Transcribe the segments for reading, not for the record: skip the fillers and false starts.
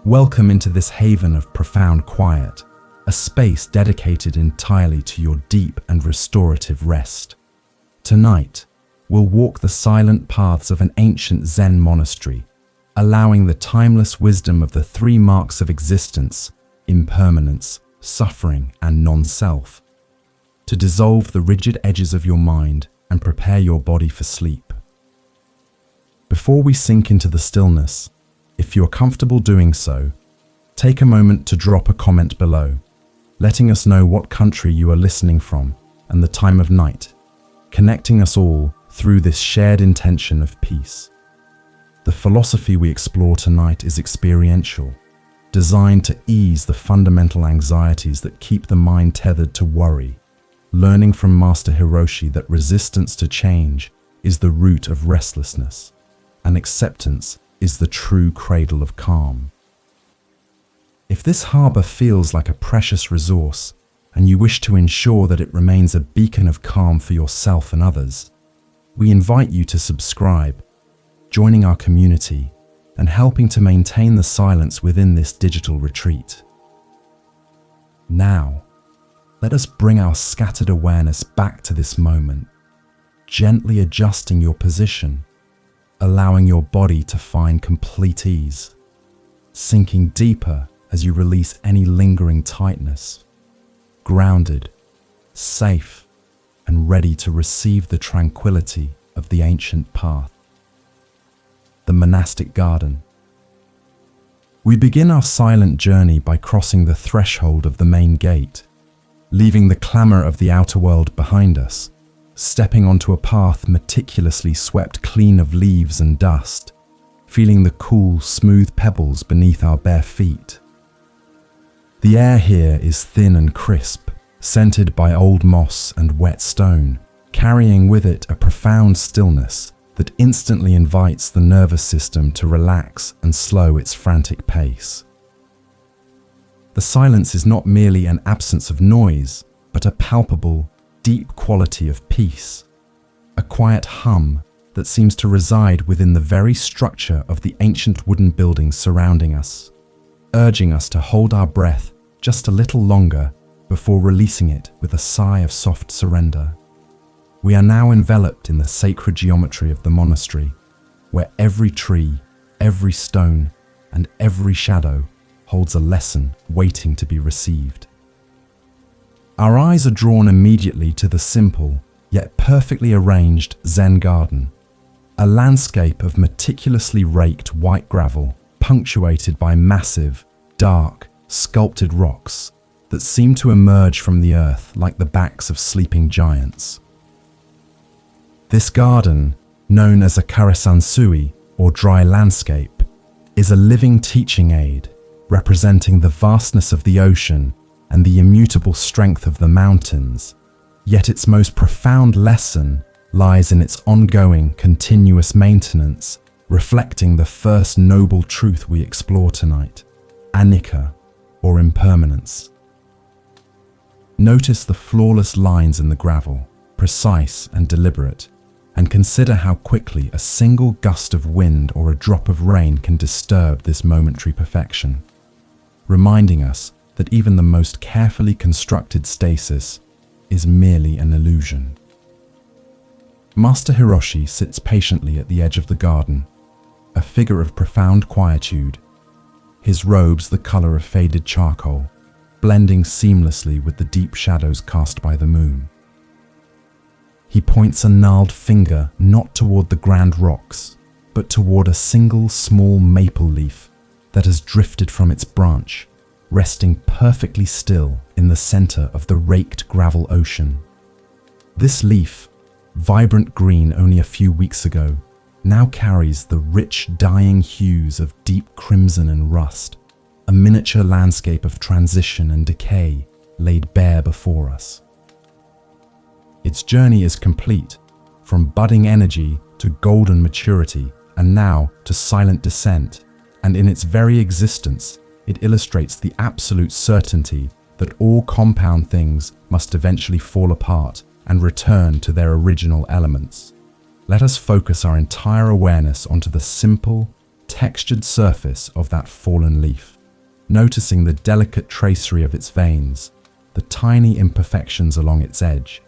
Welcome into this haven of profound quiet, a space dedicated entirely to your deep and restorative rest. Tonight, we'll walk the silent paths of an ancient Zen monastery, allowing the timeless wisdom of the three marks of existence, impermanence, suffering, and non-self, to dissolve the rigid edges of your mind and prepare your body for sleep. Before we sink into the stillness, if you're comfortable doing so, take a moment to drop a comment below, letting us know what country you are listening from and the time of night, connecting us all through this shared intention of peace. The philosophy we explore tonight is experiential, designed to ease the fundamental anxieties that keep the mind tethered to worry, learning from Master Hiroshi that resistance to change is the root of restlessness, and acceptance is the true cradle of calm. If this harbor feels like a precious resource, and you wish to ensure that it remains a beacon of calm for yourself and others, we invite you to subscribe, joining our community, and helping to maintain the silence within this digital retreat. Now, let us bring our scattered awareness back to this moment, gently adjusting your position, allowing your body to find complete ease, sinking deeper as you release any lingering tightness, grounded, safe, and ready to receive the tranquility of the ancient path. The monastic garden. We begin our silent journey by crossing the threshold of the main gate, leaving the clamor of the outer world behind us, stepping onto a path meticulously swept clean of leaves and dust, feeling the cool, smooth pebbles beneath our bare feet. The air here is thin and crisp, scented by old moss and wet stone, carrying with it a profound stillness that instantly invites the nervous system to relax and slow its frantic pace. The silence is not merely an absence of noise, but a palpable, deep quality of peace, a quiet hum that seems to reside within the very structure of the ancient wooden buildings surrounding us, urging us to hold our breath just a little longer before releasing it with a sigh of soft surrender. We are now enveloped in the sacred geometry of the monastery, where every tree, every stone, and every shadow holds a lesson waiting to be received. Our eyes are drawn immediately to the simple, yet perfectly arranged Zen garden, a landscape of meticulously raked white gravel, punctuated by massive, dark, sculpted rocks that seem to emerge from the earth like the backs of sleeping giants. This garden, known as a karasansui, or dry landscape, is a living teaching aid, representing the vastness of the ocean and the immutable strength of the mountains, yet its most profound lesson lies in its ongoing, continuous maintenance, reflecting the first noble truth we explore tonight, anicca, or impermanence. Notice the flawless lines in the gravel, precise and deliberate, and consider how quickly a single gust of wind or a drop of rain can disturb this momentary perfection, reminding us that even the most carefully constructed stasis is merely an illusion. Master Hiroshi sits patiently at the edge of the garden, a figure of profound quietude, his robes the color of faded charcoal, blending seamlessly with the deep shadows cast by the moon. He points a gnarled finger not toward the grand rocks, but toward a single small maple leaf that has drifted from its branch, resting perfectly still in the center of the raked gravel ocean. This leaf, vibrant green only a few weeks ago, now carries the rich dying hues of deep crimson and rust, a miniature landscape of transition and decay laid bare before us. Its journey is complete, from budding energy to golden maturity, and now to silent descent, and in its very existence, it illustrates the absolute certainty that all compound things must eventually fall apart and return to their original elements. Let us focus our entire awareness onto the simple, textured surface of that fallen leaf. noticing the delicate tracery of its veins, the tiny imperfections along its edge,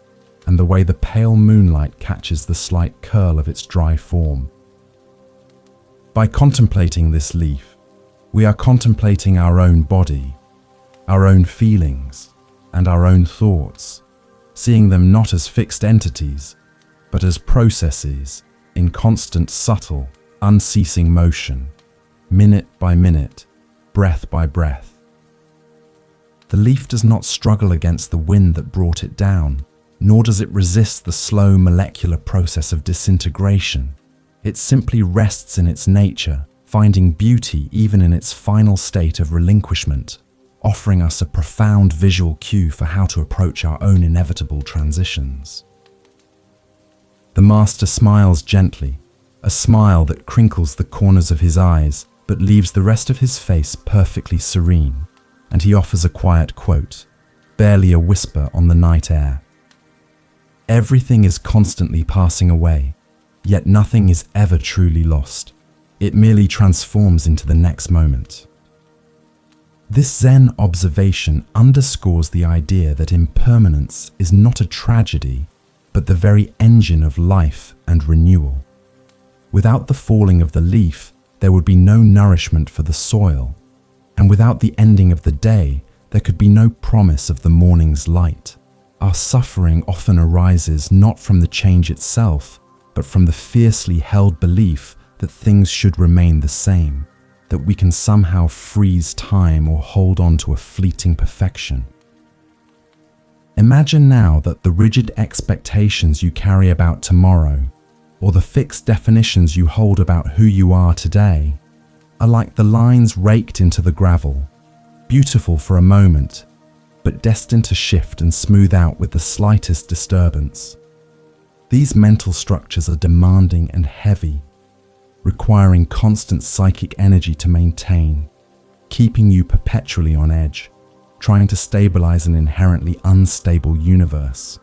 and the way the pale moonlight catches the slight curl of its dry form. By contemplating this leaf, we are contemplating our own body, our own feelings, and our own thoughts, seeing them not as fixed entities, but as processes in constant, subtle, unceasing motion, minute by minute, breath by breath. The leaf does not struggle against the wind that brought it down, nor does it resist the slow molecular process of disintegration. It simply rests in its nature, finding beauty even in its final state of relinquishment, offering us a profound visual cue for how to approach our own inevitable transitions. The master smiles gently, a smile that crinkles the corners of his eyes but leaves the rest of his face perfectly serene, and he offers a quiet quote, barely a whisper on the night air. Everything is constantly passing away, yet nothing is ever truly lost. It merely transforms into the next moment. This Zen observation underscores the idea that impermanence is not a tragedy, but the very engine of life and renewal. Without the falling of the leaf, there would be no nourishment for the soil, and without the ending of the day, there could be no promise of the morning's light. Our suffering often arises not from the change itself, but from the fiercely held belief that things should remain the same, that we can somehow freeze time or hold on to a fleeting perfection. Imagine now that the rigid expectations you carry about tomorrow, or the fixed definitions you hold about who you are today, are like the lines raked into the gravel, beautiful for a moment, but destined to shift and smooth out with the slightest disturbance. These mental structures are demanding and heavy, requiring constant psychic energy to maintain, keeping you perpetually on edge, trying to stabilize an inherently unstable universe.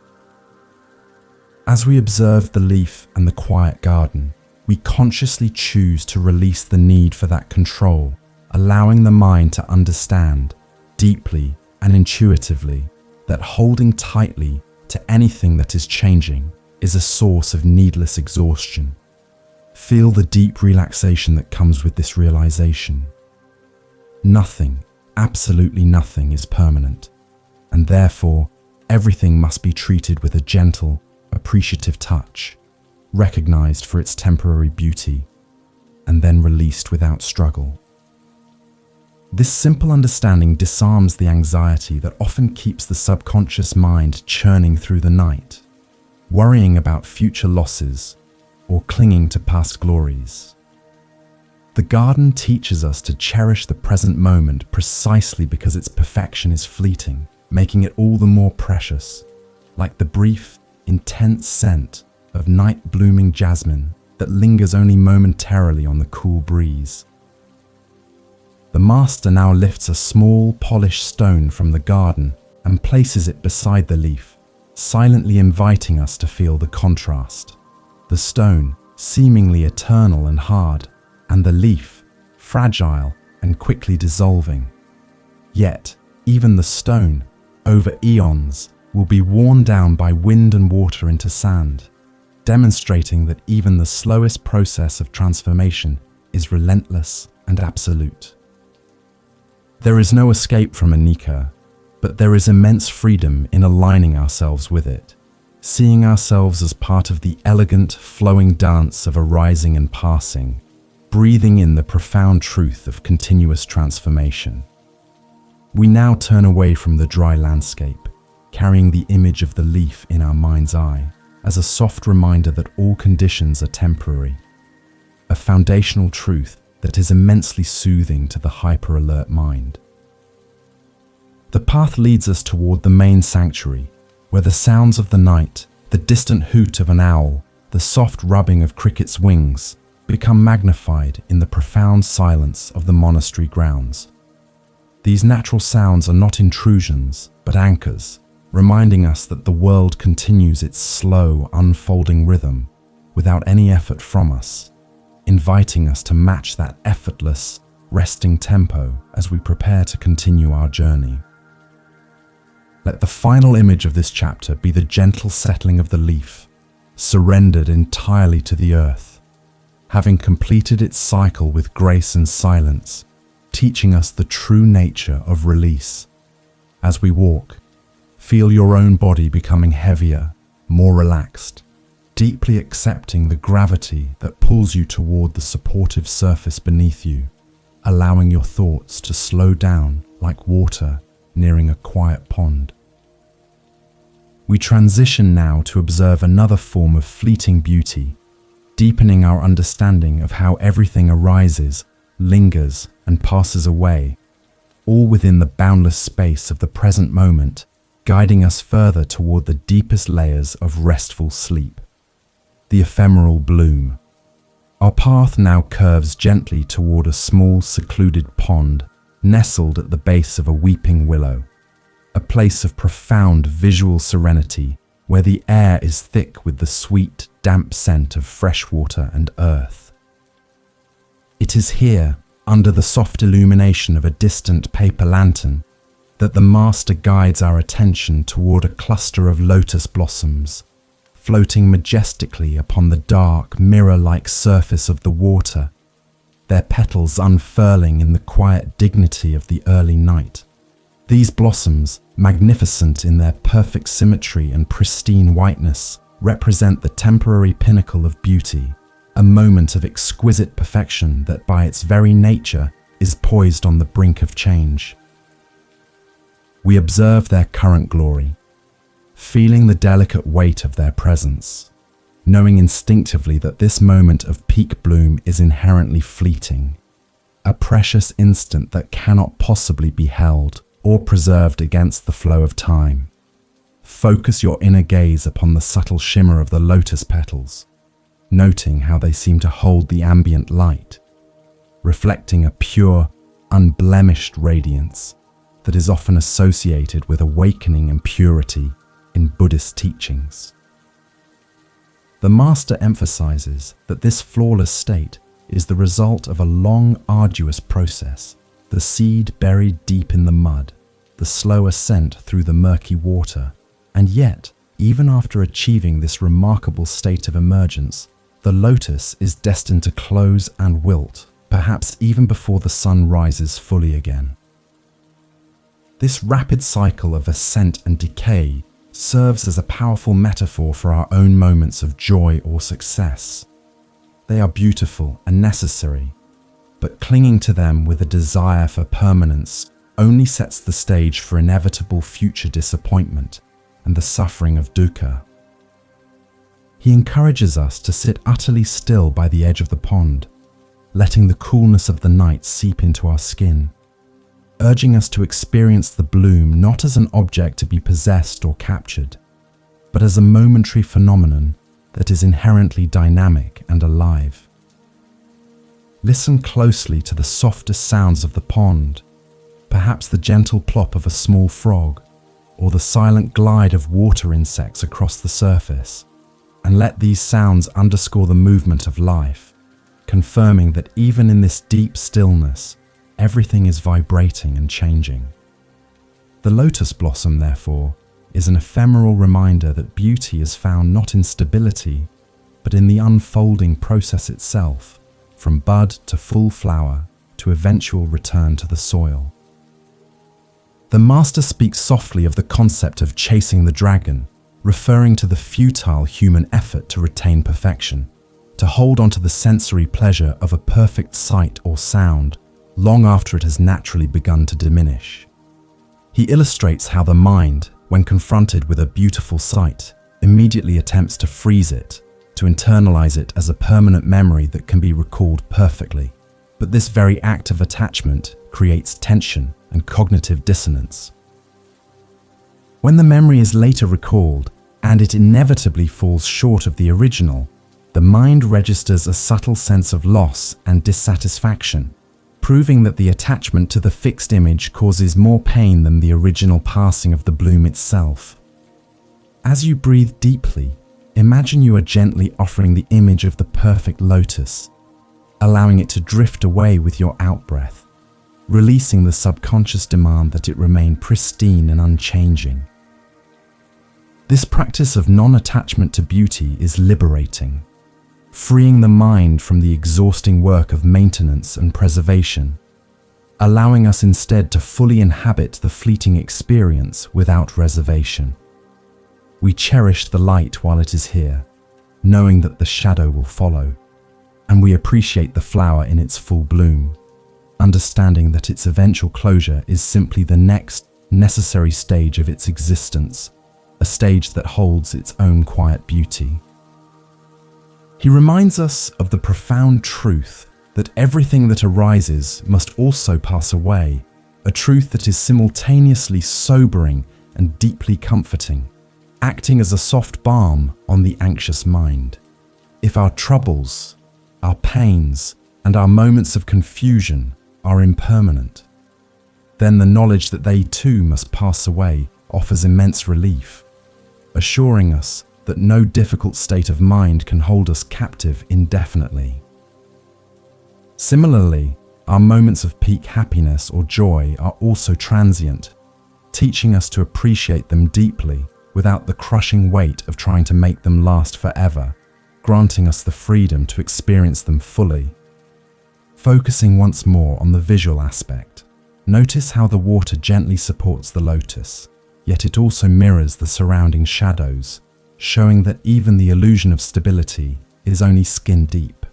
As we observe the leaf and the quiet garden, we consciously choose to release the need for that control, allowing the mind to understand, deeply and intuitively, that holding tightly to anything that is changing is a source of needless exhaustion. Feel the deep relaxation that comes with this realization. Nothing, absolutely nothing, is permanent, and therefore everything must be treated with a gentle, appreciative touch, recognized for its temporary beauty, and then released without struggle. This simple understanding disarms the anxiety that often keeps the subconscious mind churning through the night, worrying about future losses or clinging to past glories. The garden teaches us to cherish the present moment precisely because its perfection is fleeting, making it all the more precious, like the brief, intense scent of night-blooming jasmine that lingers only momentarily on the cool breeze. The master now lifts a small, polished stone from the garden and places it beside the leaf, silently inviting us to feel the contrast. The stone, seemingly eternal and hard, and the leaf, fragile and quickly dissolving. Yet, even the stone, over eons, will be worn down by wind and water into sand, demonstrating that even the slowest process of transformation is relentless and absolute. There is no escape from anicca, but there is immense freedom in aligning ourselves with it, seeing ourselves as part of the elegant, flowing dance of arising and passing, breathing in the profound truth of continuous transformation. We now turn away from the dry landscape, carrying the image of the leaf in our mind's eye as a soft reminder that all conditions are temporary, a foundational truth that is immensely soothing to the hyper-alert mind. The path leads us toward the main sanctuary, where the sounds of the night, the distant hoot of an owl, the soft rubbing of crickets' wings, become magnified in the profound silence of the monastery grounds. These natural sounds are not intrusions, but anchors, reminding us that the world continues its slow, unfolding rhythm without any effort from us, inviting us to match that effortless, resting tempo as we prepare to continue our journey. Let the final image of this chapter be the gentle settling of the leaf, surrendered entirely to the earth, having completed its cycle with grace and silence, teaching us the true nature of release. As we walk, feel your own body becoming heavier, more relaxed, deeply accepting the gravity that pulls you toward the supportive surface beneath you, allowing your thoughts to slow down like water nearing a quiet pond. We transition now to observe another form of fleeting beauty, deepening our understanding of how everything arises, lingers, and passes away, all within the boundless space of the present moment, guiding us further toward the deepest layers of restful sleep. The ephemeral bloom. Our path now curves gently toward a small, secluded pond, nestled at the base of a weeping willow, a place of profound visual serenity where the air is thick with the sweet, damp scent of fresh water and earth. It is here, under the soft illumination of a distant paper lantern, that the Master guides our attention toward a cluster of lotus blossoms, floating majestically upon the dark, mirror-like surface of the water, their petals unfurling in the quiet dignity of the early night. These blossoms, magnificent in their perfect symmetry and pristine whiteness, represent the temporary pinnacle of beauty, a moment of exquisite perfection that by its very nature is poised on the brink of change. We observe their current glory, feeling the delicate weight of their presence, knowing instinctively that this moment of peak bloom is inherently fleeting, a precious instant that cannot possibly be held or preserved against the flow of time. Focus your inner gaze upon the subtle shimmer of the lotus petals, noting how they seem to hold the ambient light, reflecting a pure, unblemished radiance that is often associated with awakening and purity in Buddhist teachings. The Master emphasizes that this flawless state is the result of a long, arduous process, the seed buried deep in the mud, the slow ascent through the murky water, and yet, even after achieving this remarkable state of emergence, the lotus is destined to close and wilt, perhaps even before the sun rises fully again. This rapid cycle of ascent and decay serves as a powerful metaphor for our own moments of joy or success. They are beautiful and necessary, but clinging to them with a desire for permanence only sets the stage for inevitable future disappointment and the suffering of dukkha. He encourages us to sit utterly still by the edge of the pond, letting the coolness of the night seep into our skin, urging us to experience the bloom not as an object to be possessed or captured, but as a momentary phenomenon that is inherently dynamic and alive. Listen closely to the softest sounds of the pond, perhaps the gentle plop of a small frog, or the silent glide of water insects across the surface, and let these sounds underscore the movement of life, confirming that even in this deep stillness, everything is vibrating and changing. The lotus blossom, therefore, is an ephemeral reminder that beauty is found not in stability, but in the unfolding process itself, from bud to full flower to eventual return to the soil. The Master speaks softly of the concept of chasing the dragon, referring to the futile human effort to retain perfection, to hold on to the sensory pleasure of a perfect sight or sound long after it has naturally begun to diminish. He illustrates how the mind, when confronted with a beautiful sight, immediately attempts to freeze it, to internalize it as a permanent memory that can be recalled perfectly. But this very act of attachment creates tension and cognitive dissonance. When the memory is later recalled, and it inevitably falls short of the original, the mind registers a subtle sense of loss and dissatisfaction, proving that the attachment to the fixed image causes more pain than the original passing of the bloom itself. As you breathe deeply, imagine you are gently offering the image of the perfect lotus, allowing it to drift away with your out-breath, releasing the subconscious demand that it remain pristine and unchanging. This practice of non-attachment to beauty is liberating, freeing the mind from the exhausting work of maintenance and preservation, allowing us instead to fully inhabit the fleeting experience without reservation. We cherish the light while it is here, knowing that the shadow will follow, and we appreciate the flower in its full bloom, understanding that its eventual closure is simply the next necessary stage of its existence, a stage that holds its own quiet beauty. He reminds us of the profound truth that everything that arises must also pass away, a truth that is simultaneously sobering and deeply comforting, acting as a soft balm on the anxious mind. If our troubles, our pains, and our moments of confusion are impermanent, then the knowledge that they too must pass away offers immense relief, assuring us that no difficult state of mind can hold us captive indefinitely. Similarly, our moments of peak happiness or joy are also transient, teaching us to appreciate them deeply without the crushing weight of trying to make them last forever, granting us the freedom to experience them fully. Focusing once more on the visual aspect, notice how the water gently supports the lotus, yet it also mirrors the surrounding shadows, showing that even the illusion of stability is only skin deep.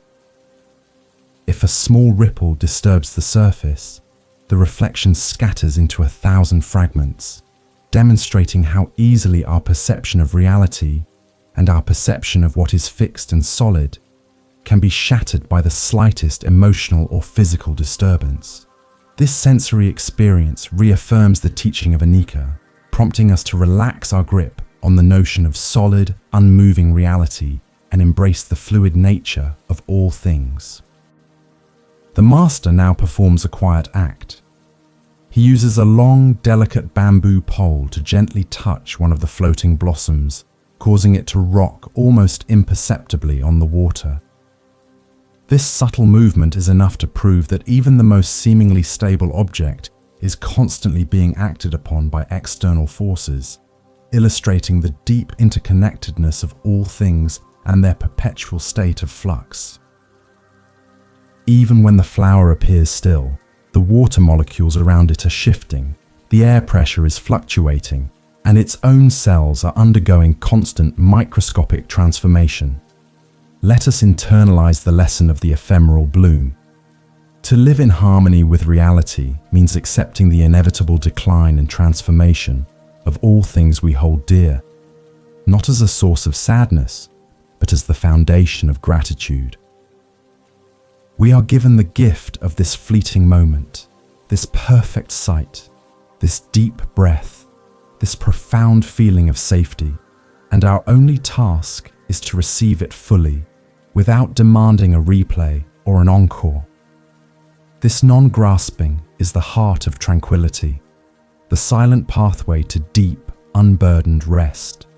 If a small ripple disturbs the surface, the reflection scatters into 1,000 fragments, demonstrating how easily our perception of reality and our perception of what is fixed and solid can be shattered by the slightest emotional or physical disturbance. This sensory experience reaffirms the teaching of Anika, prompting us to relax our grip on the notion of solid, unmoving reality and embrace the fluid nature of all things. The master now performs a quiet act. He uses a long, delicate bamboo pole to gently touch one of the floating blossoms, causing it to rock almost imperceptibly on the water. This subtle movement is enough to prove that even the most seemingly stable object is constantly being acted upon by external forces, illustrating the deep interconnectedness of all things and their perpetual state of flux. Even when the flower appears still, the water molecules around it are shifting, the air pressure is fluctuating, and its own cells are undergoing constant microscopic transformation. Let us internalize the lesson of the ephemeral bloom. To live in harmony with reality means accepting the inevitable decline and transformation of all things we hold dear, not as a source of sadness, but as the foundation of gratitude. We are given the gift of this fleeting moment, this perfect sight, this deep breath, this profound feeling of safety, and our only task is to receive it fully, without demanding a replay or an encore. This non-grasping is the heart of tranquility, the silent pathway to deep, unburdened rest.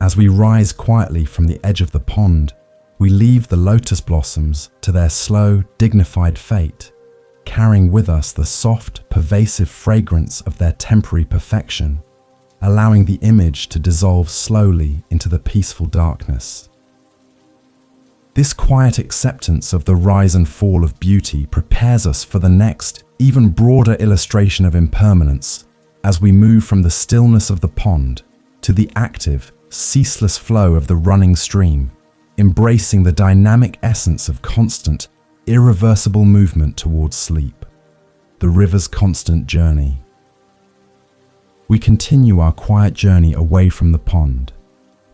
As we rise quietly from the edge of the pond, we leave the lotus blossoms to their slow, dignified fate, carrying with us the soft, pervasive fragrance of their temporary perfection, allowing the image to dissolve slowly into the peaceful darkness. This quiet acceptance of the rise and fall of beauty prepares us for the next, even broader illustration of impermanence as we move from the stillness of the pond to the active, ceaseless flow of the running stream, embracing the dynamic essence of constant, irreversible movement towards sleep, the river's constant journey. We continue our quiet journey away from the pond,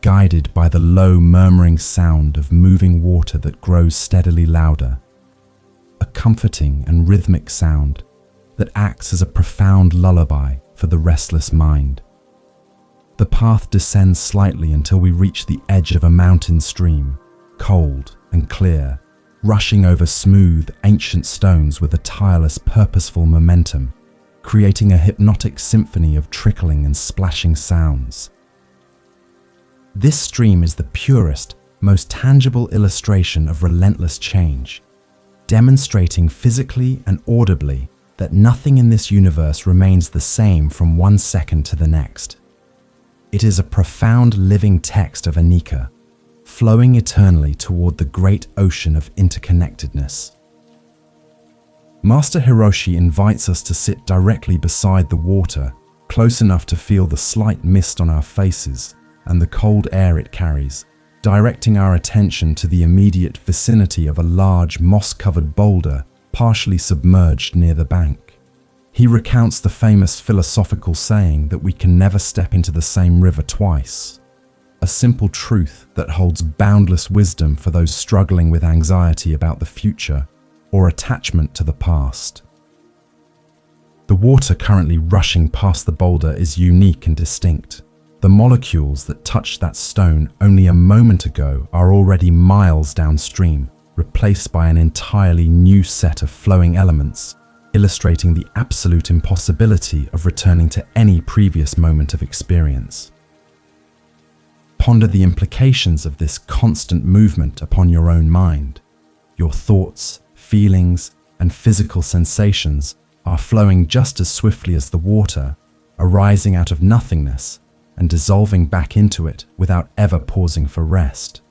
guided by the low murmuring sound of moving water that grows steadily louder, a comforting and rhythmic sound that acts as a profound lullaby for the restless mind. The path descends slightly until we reach the edge of a mountain stream, cold and clear, rushing over smooth, ancient stones with a tireless, purposeful momentum, creating a hypnotic symphony of trickling and splashing sounds. This stream is the purest, most tangible illustration of relentless change, demonstrating physically and audibly that nothing in this universe remains the same from one second to the next. It is a profound living text of anicca, flowing eternally toward the great ocean of interconnectedness. Master Hiroshi invites us to sit directly beside the water, close enough to feel the slight mist on our faces and the cold air it carries, directing our attention to the immediate vicinity of a large moss-covered boulder partially submerged near the bank. He recounts the famous philosophical saying that we can never step into the same river twice, a simple truth that holds boundless wisdom for those struggling with anxiety about the future or attachment to the past. The water currently rushing past the boulder is unique and distinct. The molecules that touched that stone only a moment ago are already miles downstream, replaced by an entirely new set of flowing elements, illustrating the absolute impossibility of returning to any previous moment of experience. Ponder the implications of this constant movement upon your own mind. Your thoughts, feelings, and physical sensations are flowing just as swiftly as the water, arising out of nothingness and dissolving back into it without ever pausing for rest.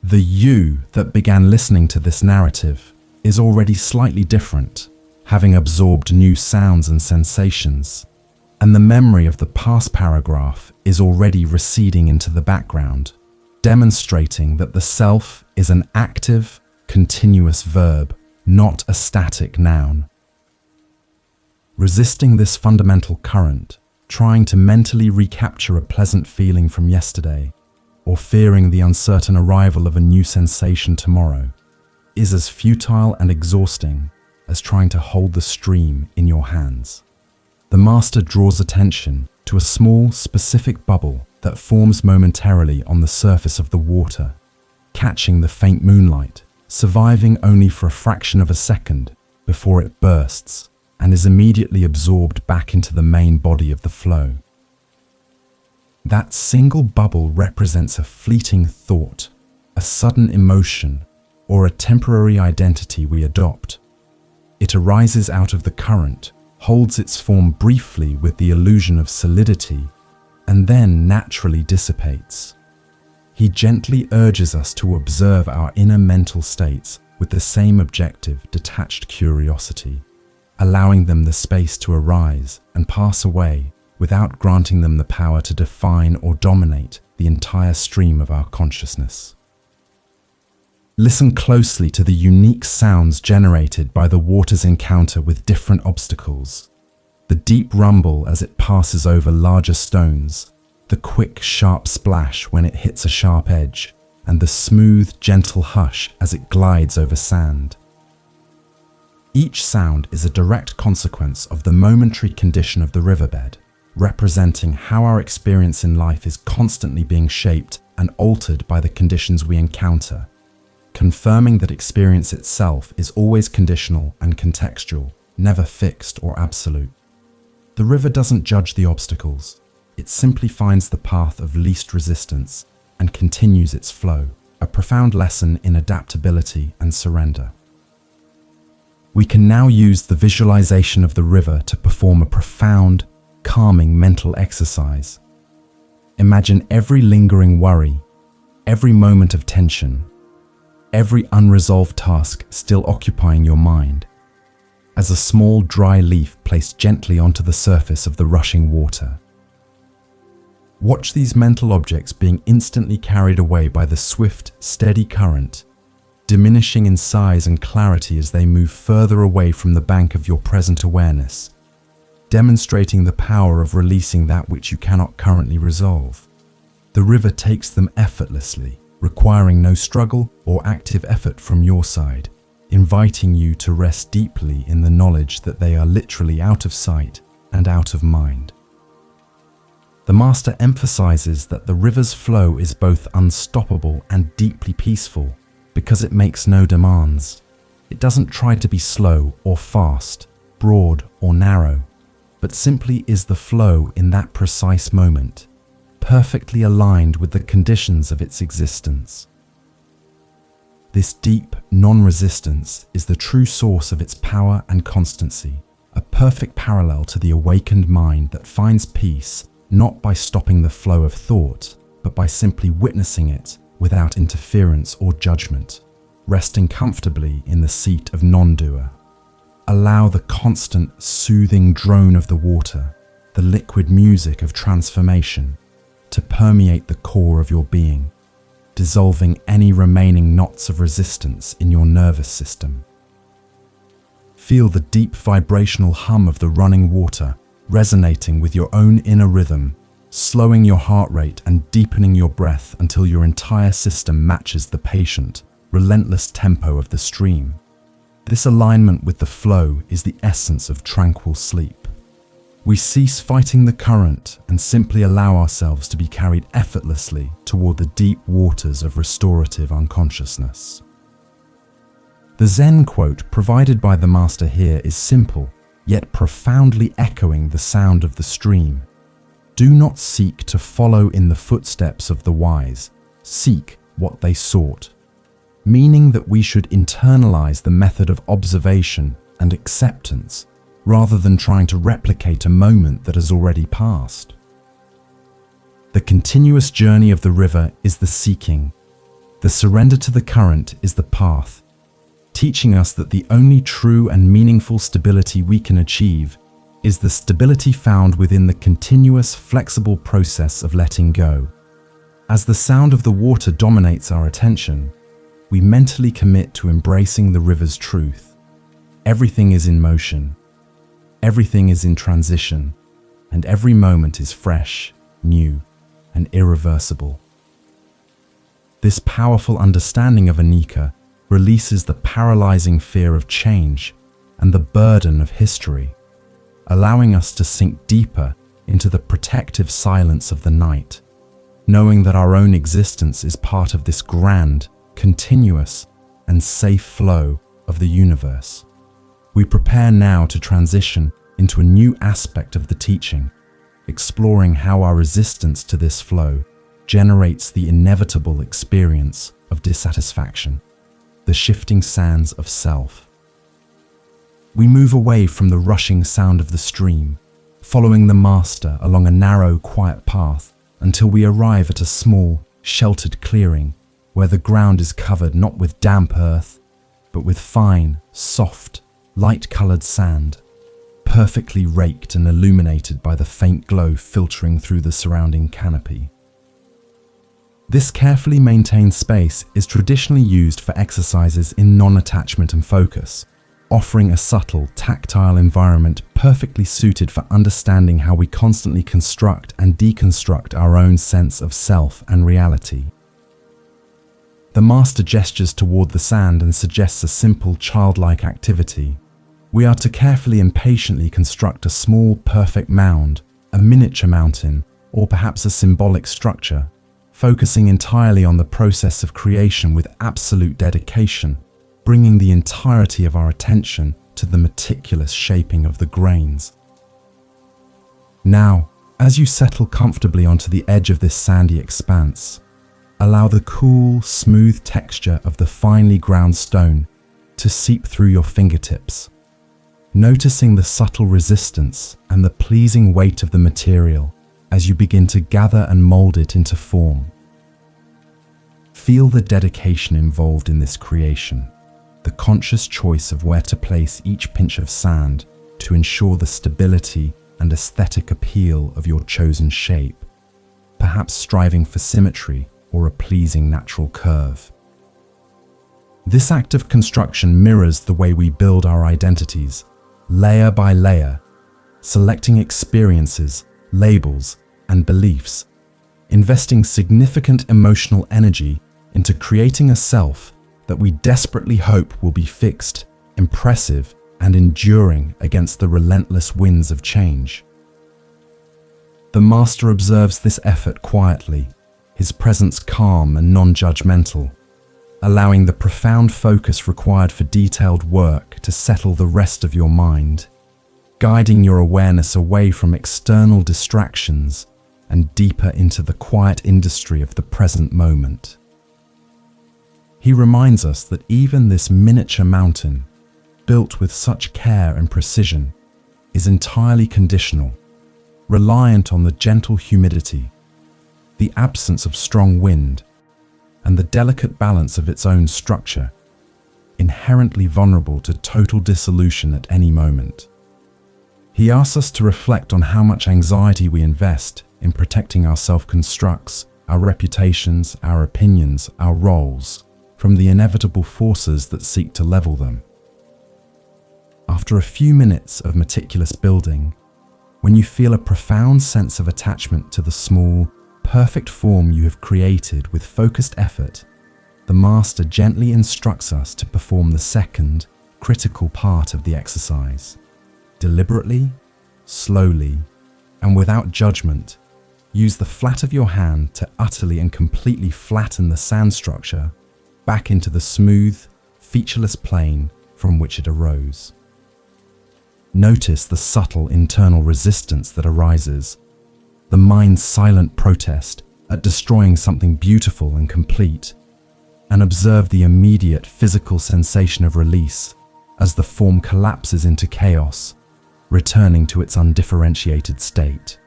The you that began listening to this narrative is already slightly different, having absorbed new sounds and sensations, and the memory of the past paragraph is already receding into the background, demonstrating that the self is an active, continuous verb, not a static noun. Resisting this fundamental current, trying to mentally recapture a pleasant feeling from yesterday, or fearing the uncertain arrival of a new sensation tomorrow, is as futile and exhausting as trying to hold the stream in your hands. The master draws attention to a small, specific bubble that forms momentarily on the surface of the water, catching the faint moonlight, surviving only for a fraction of a second before it bursts and is immediately absorbed back into the main body of the flow. That single bubble represents a fleeting thought, a sudden emotion, or a temporary identity we adopt. It arises out of the current, holds its form briefly with the illusion of solidity, and then naturally dissipates. He gently urges us to observe our inner mental states with the same objective, detached curiosity, allowing them the space to arise and pass away without granting them the power to define or dominate the entire stream of our consciousness. Listen closely to the unique sounds generated by the water's encounter with different obstacles. The deep rumble as it passes over larger stones, the quick, sharp splash when it hits a sharp edge, and the smooth, gentle hush as it glides over sand. Each sound is a direct consequence of the momentary condition of the riverbed, representing how our experience in life is constantly being shaped and altered by the conditions we encounter, confirming that experience itself is always conditional and contextual, never fixed or absolute. The river doesn't judge the obstacles, it simply finds the path of least resistance and continues its flow, a profound lesson in adaptability and surrender. We can now use the visualization of the river to perform a profound, calming mental exercise. Imagine every lingering worry, every moment of tension, every unresolved task still occupying your mind, as a small dry leaf placed gently onto the surface of the rushing water. Watch these mental objects being instantly carried away by the swift, steady current, diminishing in size and clarity as they move further away from the bank of your present awareness, demonstrating the power of releasing that which you cannot currently resolve. The river takes them effortlessly, requiring no struggle or active effort from your side, inviting you to rest deeply in the knowledge that they are literally out of sight and out of mind. The master emphasizes that the river's flow is both unstoppable and deeply peaceful because it makes no demands. It doesn't try to be slow or fast, broad or narrow, but simply is the flow in that precise moment, perfectly aligned with the conditions of its existence. This deep non-resistance is the true source of its power and constancy, a perfect parallel to the awakened mind that finds peace not by stopping the flow of thought, but by simply witnessing it without interference or judgment, resting comfortably in the seat of non-doer. Allow the constant, soothing drone of the water, the liquid music of transformation, to permeate the core of your being, dissolving any remaining knots of resistance in your nervous system. Feel the deep vibrational hum of the running water resonating with your own inner rhythm, slowing your heart rate and deepening your breath until your entire system matches the patient, relentless tempo of the stream. This alignment with the flow is the essence of tranquil sleep. We cease fighting the current and simply allow ourselves to be carried effortlessly toward the deep waters of restorative unconsciousness. The Zen quote provided by the Master here is simple, yet profoundly echoing the sound of the stream. Do not seek to follow in the footsteps of the wise, seek what they sought. Meaning that we should internalize the method of observation and acceptance rather than trying to replicate a moment that has already passed. The continuous journey of the river is the seeking. The surrender to the current is the path, teaching us that the only true and meaningful stability we can achieve is the stability found within the continuous, flexible process of letting go. As the sound of the water dominates our attention, we mentally commit to embracing the river's truth. Everything is in motion, everything is in transition, and every moment is fresh, new, and irreversible. This powerful understanding of anicca releases the paralyzing fear of change and the burden of history, allowing us to sink deeper into the protective silence of the night, knowing that our own existence is part of this grand, continuous, and safe flow of the universe. We prepare now to transition into a new aspect of the teaching, exploring how our resistance to this flow generates the inevitable experience of dissatisfaction, the shifting sands of self. We move away from the rushing sound of the stream, following the Master along a narrow, quiet path until we arrive at a small, sheltered clearing where the ground is covered not with damp earth, but with fine, soft, light-colored sand, perfectly raked and illuminated by the faint glow filtering through the surrounding canopy. This carefully maintained space is traditionally used for exercises in non-attachment and focus, offering a subtle, tactile environment perfectly suited for understanding how we constantly construct and deconstruct our own sense of self and reality. The Master gestures toward the sand and suggests a simple, childlike activity. We are to carefully and patiently construct a small, perfect mound, a miniature mountain, or perhaps a symbolic structure, focusing entirely on the process of creation with absolute dedication, bringing the entirety of our attention to the meticulous shaping of the grains. Now, as you settle comfortably onto the edge of this sandy expanse, allow the cool, smooth texture of the finely ground stone to seep through your fingertips, noticing the subtle resistance and the pleasing weight of the material as you begin to gather and mold it into form. Feel the dedication involved in this creation, the conscious choice of where to place each pinch of sand to ensure the stability and aesthetic appeal of your chosen shape, perhaps striving for symmetry or a pleasing natural curve. This act of construction mirrors the way we build our identities, layer by layer, selecting experiences, labels, and beliefs, investing significant emotional energy into creating a self that we desperately hope will be fixed, impressive, and enduring against the relentless winds of change. The Master observes this effort quietly, his presence calm and non-judgmental, allowing the profound focus required for detailed work to settle the rest of your mind, guiding your awareness away from external distractions and deeper into the quiet industry of the present moment. He reminds us that even this miniature mountain, built with such care and precision, is entirely conditional, reliant on the gentle humidity, the absence of strong wind, and the delicate balance of its own structure, inherently vulnerable to total dissolution at any moment. He asks us to reflect on how much anxiety we invest in protecting our self-constructs, our reputations, our opinions, our roles, from the inevitable forces that seek to level them. After a few minutes of meticulous building, when you feel a profound sense of attachment to the small, perfect form you have created with focused effort, the Master gently instructs us to perform the second, critical part of the exercise. Deliberately, slowly, and without judgment, use the flat of your hand to utterly and completely flatten the sand structure back into the smooth, featureless plane from which it arose. Notice the subtle internal resistance that arises, the mind's silent protest at destroying something beautiful and complete, and observe the immediate physical sensation of release as the form collapses into chaos, returning to its undifferentiated state.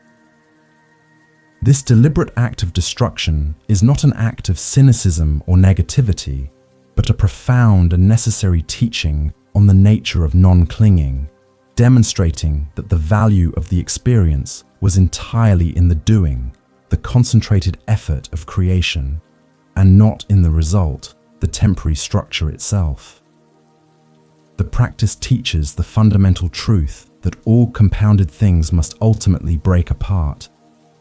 This deliberate act of destruction is not an act of cynicism or negativity, but a profound and necessary teaching on the nature of non-clinging, demonstrating that the value of the experience was entirely in the doing, the concentrated effort of creation, and not in the result, the temporary structure itself. The practice teaches the fundamental truth that all compounded things must ultimately break apart,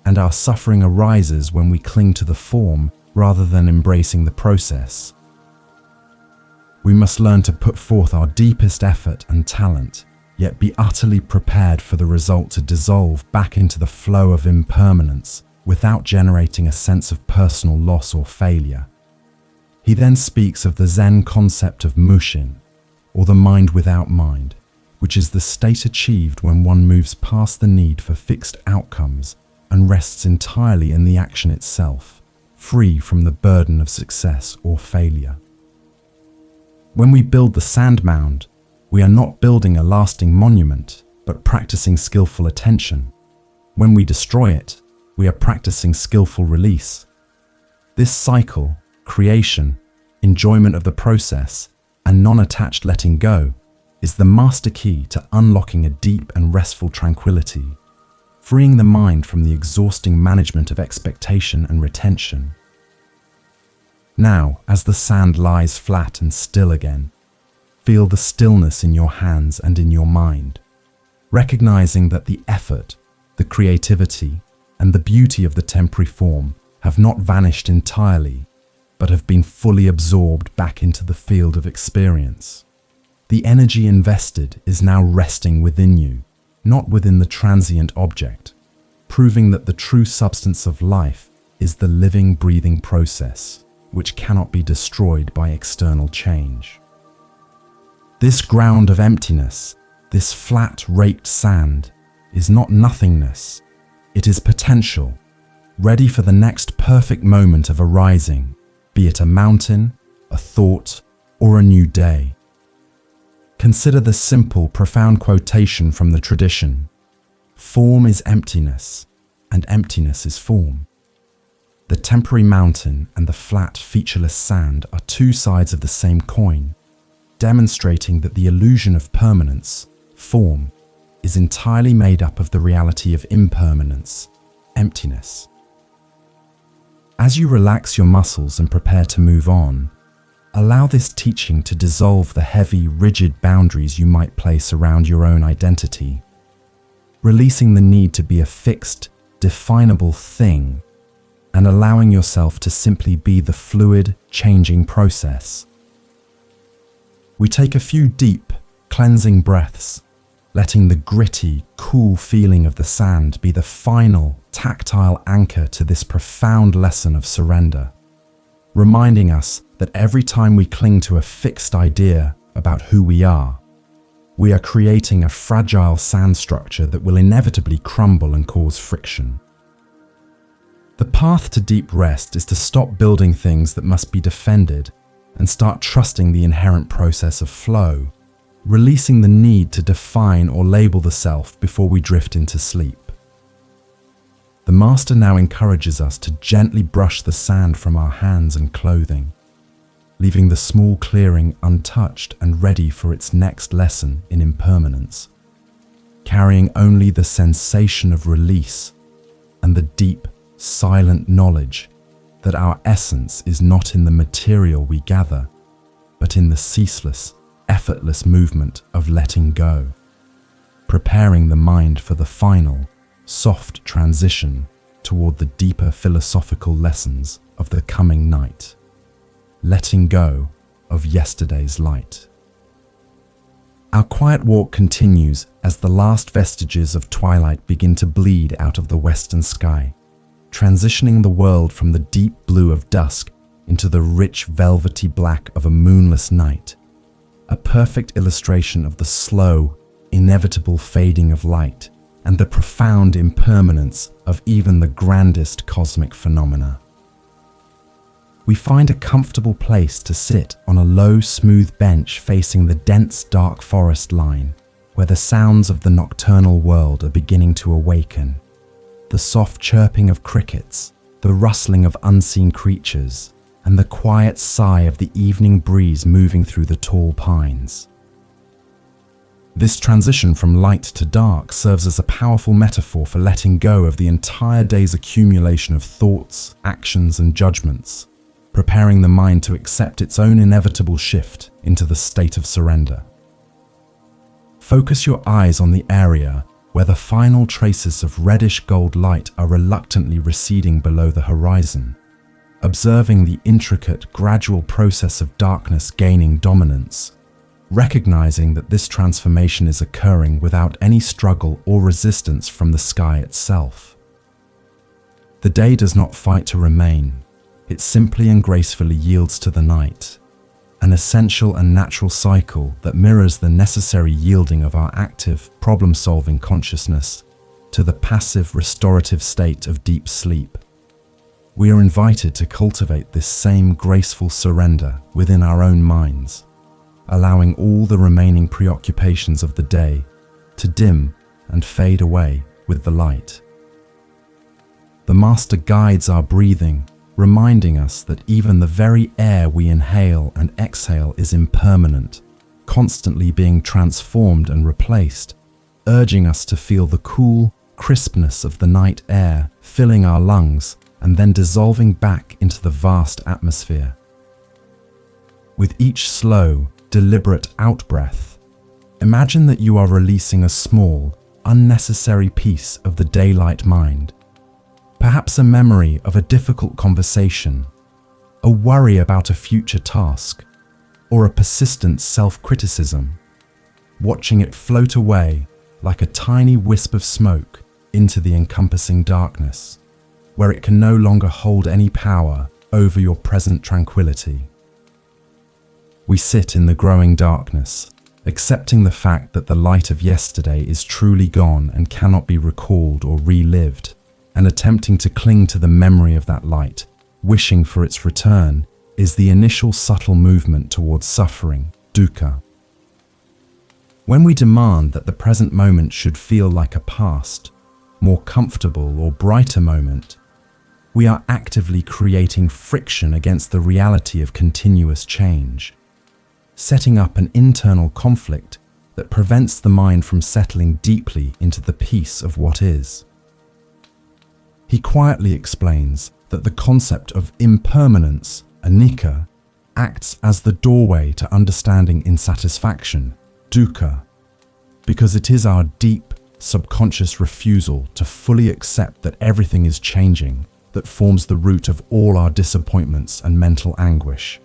and our suffering arises when we cling to the form rather than embracing the process. We must learn to put forth our deepest effort and talent, yet be utterly prepared for the result to dissolve back into the flow of impermanence without generating a sense of personal loss or failure. He then speaks of the Zen concept of mushin, or the mind without mind, which is the state achieved when one moves past the need for fixed outcomes and rests entirely in the action itself, free from the burden of success or failure. When we build the sand mound, we are not building a lasting monument, but practicing skillful attention. When we destroy it, we are practicing skillful release. This cycle, creation, enjoyment of the process, and non-attached letting go, is the master key to unlocking a deep and restful tranquility, freeing the mind from the exhausting management of expectation and retention. Now, as the sand lies flat and still again, feel the stillness in your hands and in your mind, recognizing that the effort, the creativity, and the beauty of the temporary form have not vanished entirely, but have been fully absorbed back into the field of experience. The energy invested is now resting within you, not within the transient object, proving that the true substance of life is the living, breathing process, which cannot be destroyed by external change. This ground of emptiness, this flat, raked sand, is not nothingness. It is potential, ready for the next perfect moment of arising, be it a mountain, a thought, or a new day. Consider the simple, profound quotation from the tradition: "Form is emptiness, and emptiness is form." The temporary mountain and the flat, featureless sand are two sides of the same coin, demonstrating that the illusion of permanence, form, is entirely made up of the reality of impermanence, emptiness. As you relax your muscles and prepare to move on, allow this teaching to dissolve the heavy, rigid boundaries you might place around your own identity, releasing the need to be a fixed, definable thing, and allowing yourself to simply be the fluid, changing process. We take a few deep, cleansing breaths, letting the gritty, cool feeling of the sand be the final, tactile anchor to this profound lesson of surrender, reminding us that every time we cling to a fixed idea about who we are creating a fragile sand structure that will inevitably crumble and cause friction. The path to deep rest is to stop building things that must be defended and start trusting the inherent process of flow, releasing the need to define or label the self before we drift into sleep. The Master now encourages us to gently brush the sand from our hands and clothing, leaving the small clearing untouched and ready for its next lesson in impermanence, carrying only the sensation of release and the deep, silent knowledge that our essence is not in the material we gather, but in the ceaseless, effortless movement of letting go, preparing the mind for the final, soft transition toward the deeper philosophical lessons of the coming night, letting go of yesterday's light. Our quiet walk continues as the last vestiges of twilight begin to bleed out of the western sky, transitioning the world from the deep blue of dusk into the rich velvety black of a moonless night, a perfect illustration of the slow, inevitable fading of light and the profound impermanence of even the grandest cosmic phenomena. We find a comfortable place to sit on a low, smooth bench facing the dense, dark forest line, where the sounds of the nocturnal world are beginning to awaken. The soft chirping of crickets, the rustling of unseen creatures, and the quiet sigh of the evening breeze moving through the tall pines. This transition from light to dark serves as a powerful metaphor for letting go of the entire day's accumulation of thoughts, actions, and judgments, preparing the mind to accept its own inevitable shift into the state of surrender. Focus your eyes on the area where the final traces of reddish gold light are reluctantly receding below the horizon, observing the intricate, gradual process of darkness gaining dominance, recognizing that this transformation is occurring without any struggle or resistance from the sky itself. The day does not fight to remain, it simply and gracefully yields to the night, an essential and natural cycle that mirrors the necessary yielding of our active, problem-solving consciousness to the passive, restorative state of deep sleep. We are invited to cultivate this same graceful surrender within our own minds, allowing all the remaining preoccupations of the day to dim and fade away with the light. The Master guides our breathing, reminding us that even the very air we inhale and exhale is impermanent, constantly being transformed and replaced, urging us to feel the cool crispness of the night air filling our lungs and then dissolving back into the vast atmosphere. With each slow, deliberate out-breath, imagine that you are releasing a small, unnecessary piece of the daylight mind. Perhaps a memory of a difficult conversation, a worry about a future task, or a persistent self-criticism, watching it float away like a tiny wisp of smoke into the encompassing darkness, where it can no longer hold any power over your present tranquility. We sit in the growing darkness, accepting the fact that the light of yesterday is truly gone and cannot be recalled or relived, and attempting to cling to the memory of that light, wishing for its return, is the initial subtle movement towards suffering, dukkha. When we demand that the present moment should feel like a past, more comfortable or brighter moment, we are actively creating friction against the reality of continuous change, setting up an internal conflict that prevents the mind from settling deeply into the peace of what is. He quietly explains that the concept of impermanence, anicca, acts as the doorway to understanding insatisfaction, dukkha, because it is our deep, subconscious refusal to fully accept that everything is changing that forms the root of all our disappointments and mental anguish.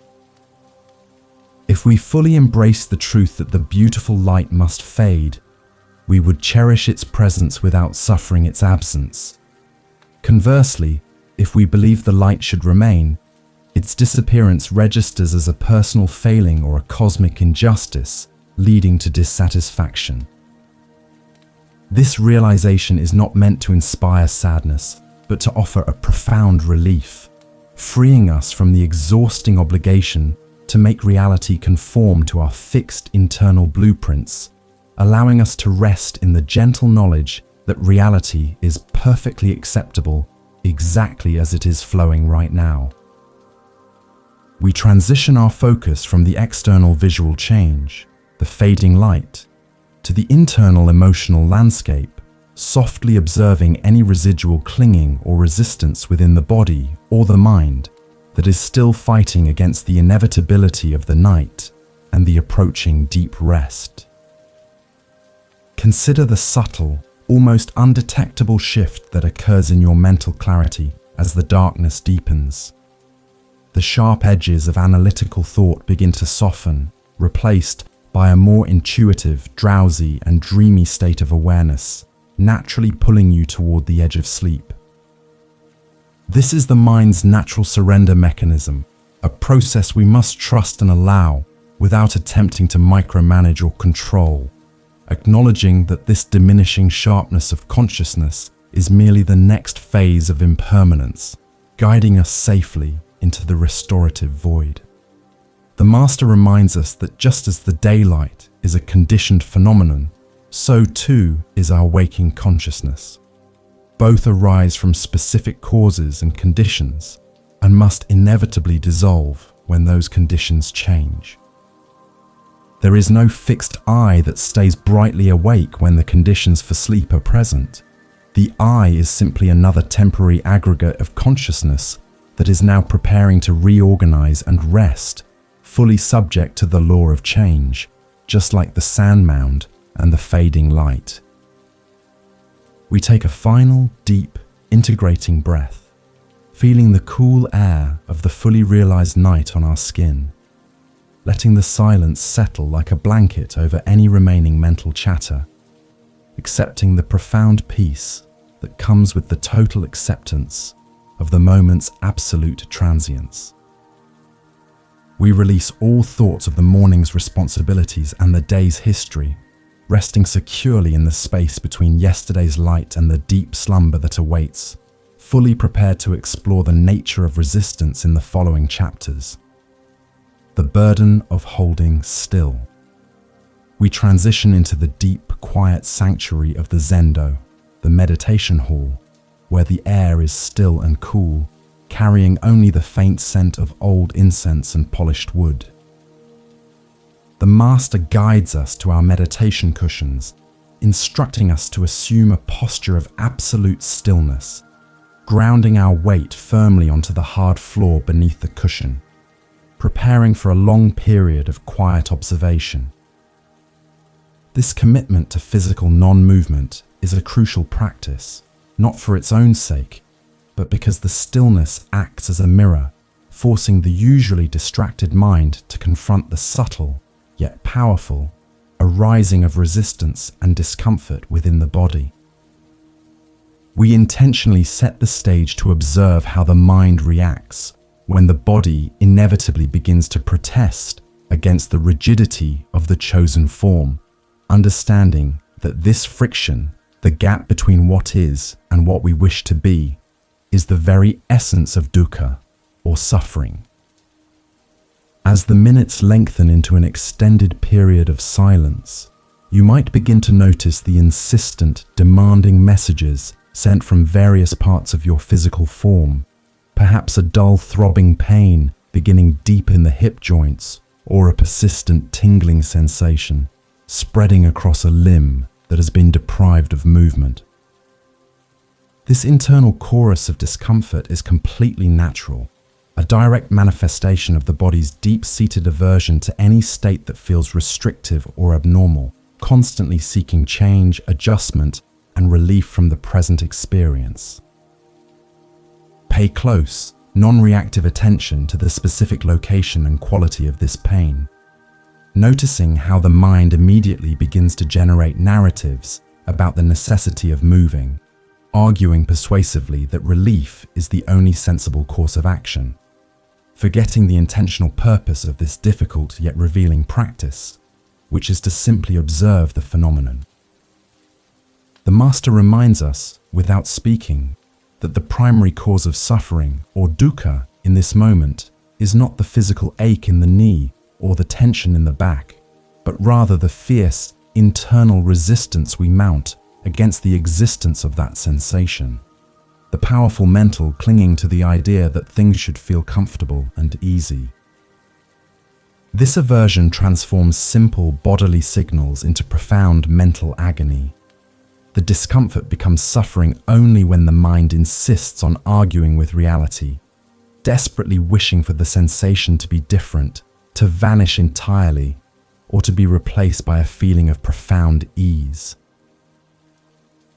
If we fully embrace the truth that the beautiful light must fade, we would cherish its presence without suffering its absence. Conversely, if we believe the light should remain, its disappearance registers as a personal failing or a cosmic injustice, leading to dissatisfaction. This realization is not meant to inspire sadness, but to offer a profound relief, freeing us from the exhausting obligation to make reality conform to our fixed internal blueprints, allowing us to rest in the gentle knowledge that reality is perfectly acceptable exactly as it is flowing right now. We transition our focus from the external visual change, the fading light, to the internal emotional landscape, softly observing any residual clinging or resistance within the body or the mind that is still fighting against the inevitability of the night and the approaching deep rest. Consider the subtle, almost undetectable shift that occurs in your mental clarity as the darkness deepens. The sharp edges of analytical thought begin to soften, replaced by a more intuitive, drowsy, and dreamy state of awareness, naturally pulling you toward the edge of sleep. This is the mind's natural surrender mechanism, a process we must trust and allow without attempting to micromanage or control, acknowledging that this diminishing sharpness of consciousness is merely the next phase of impermanence, guiding us safely into the restorative void. The Master reminds us that just as the daylight is a conditioned phenomenon, so too is our waking consciousness. Both arise from specific causes and conditions and must inevitably dissolve when those conditions change. There is no fixed I that stays brightly awake when the conditions for sleep are present. The I is simply another temporary aggregate of consciousness that is now preparing to reorganize and rest, fully subject to the law of change, just like the sand mound and the fading light. We take a final, deep, integrating breath, feeling the cool air of the fully realized night on our skin, letting the silence settle like a blanket over any remaining mental chatter, accepting the profound peace that comes with the total acceptance of the moment's absolute transience. We release all thoughts of the morning's responsibilities and the day's history, resting securely in the space between yesterday's light and the deep slumber that awaits, fully prepared to explore the nature of resistance in the following chapters. The burden of holding still. We transition into the deep, quiet sanctuary of the Zendo, the meditation hall, where the air is still and cool, carrying only the faint scent of old incense and polished wood. The Master guides us to our meditation cushions, instructing us to assume a posture of absolute stillness, grounding our weight firmly onto the hard floor beneath the cushion, preparing for a long period of quiet observation. This commitment to physical non-movement is a crucial practice, not for its own sake, but because the stillness acts as a mirror, forcing the usually distracted mind to confront the subtle, yet powerful, arising of resistance and discomfort within the body. We intentionally set the stage to observe how the mind reacts when the body inevitably begins to protest against the rigidity of the chosen form, understanding that this friction, the gap between what is and what we wish to be, is the very essence of dukkha, or suffering. As the minutes lengthen into an extended period of silence, you might begin to notice the insistent, demanding messages sent from various parts of your physical form, perhaps a dull throbbing pain beginning deep in the hip joints, or a persistent tingling sensation spreading across a limb that has been deprived of movement. This internal chorus of discomfort is completely natural, a direct manifestation of the body's deep-seated aversion to any state that feels restrictive or abnormal, constantly seeking change, adjustment, and relief from the present experience. Pay close, non-reactive attention to the specific location and quality of this pain, noticing how the mind immediately begins to generate narratives about the necessity of moving, arguing persuasively that relief is the only sensible course of action, forgetting the intentional purpose of this difficult yet revealing practice, which is to simply observe the phenomenon. The Master reminds us, without speaking, that the primary cause of suffering, or dukkha, in this moment is not the physical ache in the knee or the tension in the back, but rather the fierce internal resistance we mount against the existence of that sensation. The powerful mental clinging to the idea that things should feel comfortable and easy. This aversion transforms simple bodily signals into profound mental agony. The discomfort becomes suffering only when the mind insists on arguing with reality, desperately wishing for the sensation to be different, to vanish entirely, or to be replaced by a feeling of profound ease.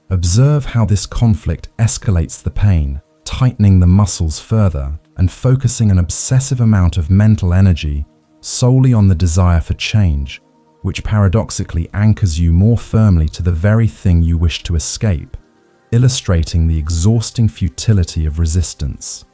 Observe how this conflict escalates the pain, tightening the muscles further and focusing an obsessive amount of mental energy solely on the desire for change, which paradoxically anchors you more firmly to the very thing you wish to escape, illustrating the exhausting futility of resistance.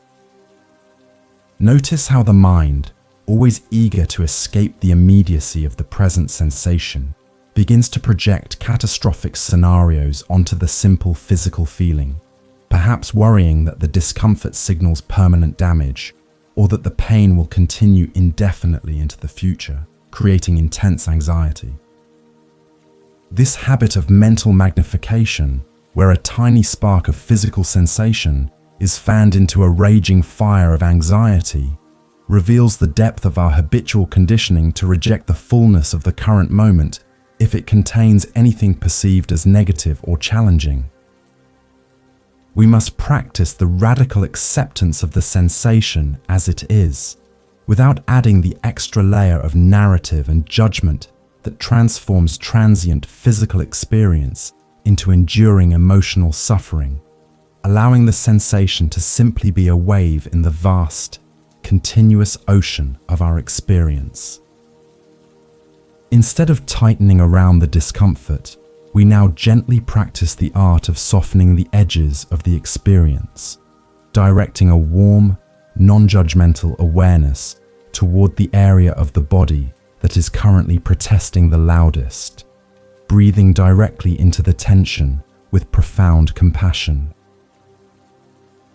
Notice how the mind, always eager to escape the immediacy of the present sensation, begins to project catastrophic scenarios onto the simple physical feeling, perhaps worrying that the discomfort signals permanent damage, or that the pain will continue indefinitely into the future, creating intense anxiety. This habit of mental magnification, where a tiny spark of physical sensation is fanned into a raging fire of anxiety, reveals the depth of our habitual conditioning to reject the fullness of the current moment if it contains anything perceived as negative or challenging. We must practice the radical acceptance of the sensation as it is, without adding the extra layer of narrative and judgment that transforms transient physical experience into enduring emotional suffering, allowing the sensation to simply be a wave in the vast, continuous ocean of our experience. Instead of tightening around the discomfort, we now gently practice the art of softening the edges of the experience, directing a warm, non-judgmental awareness toward the area of the body that is currently protesting the loudest, breathing directly into the tension with profound compassion.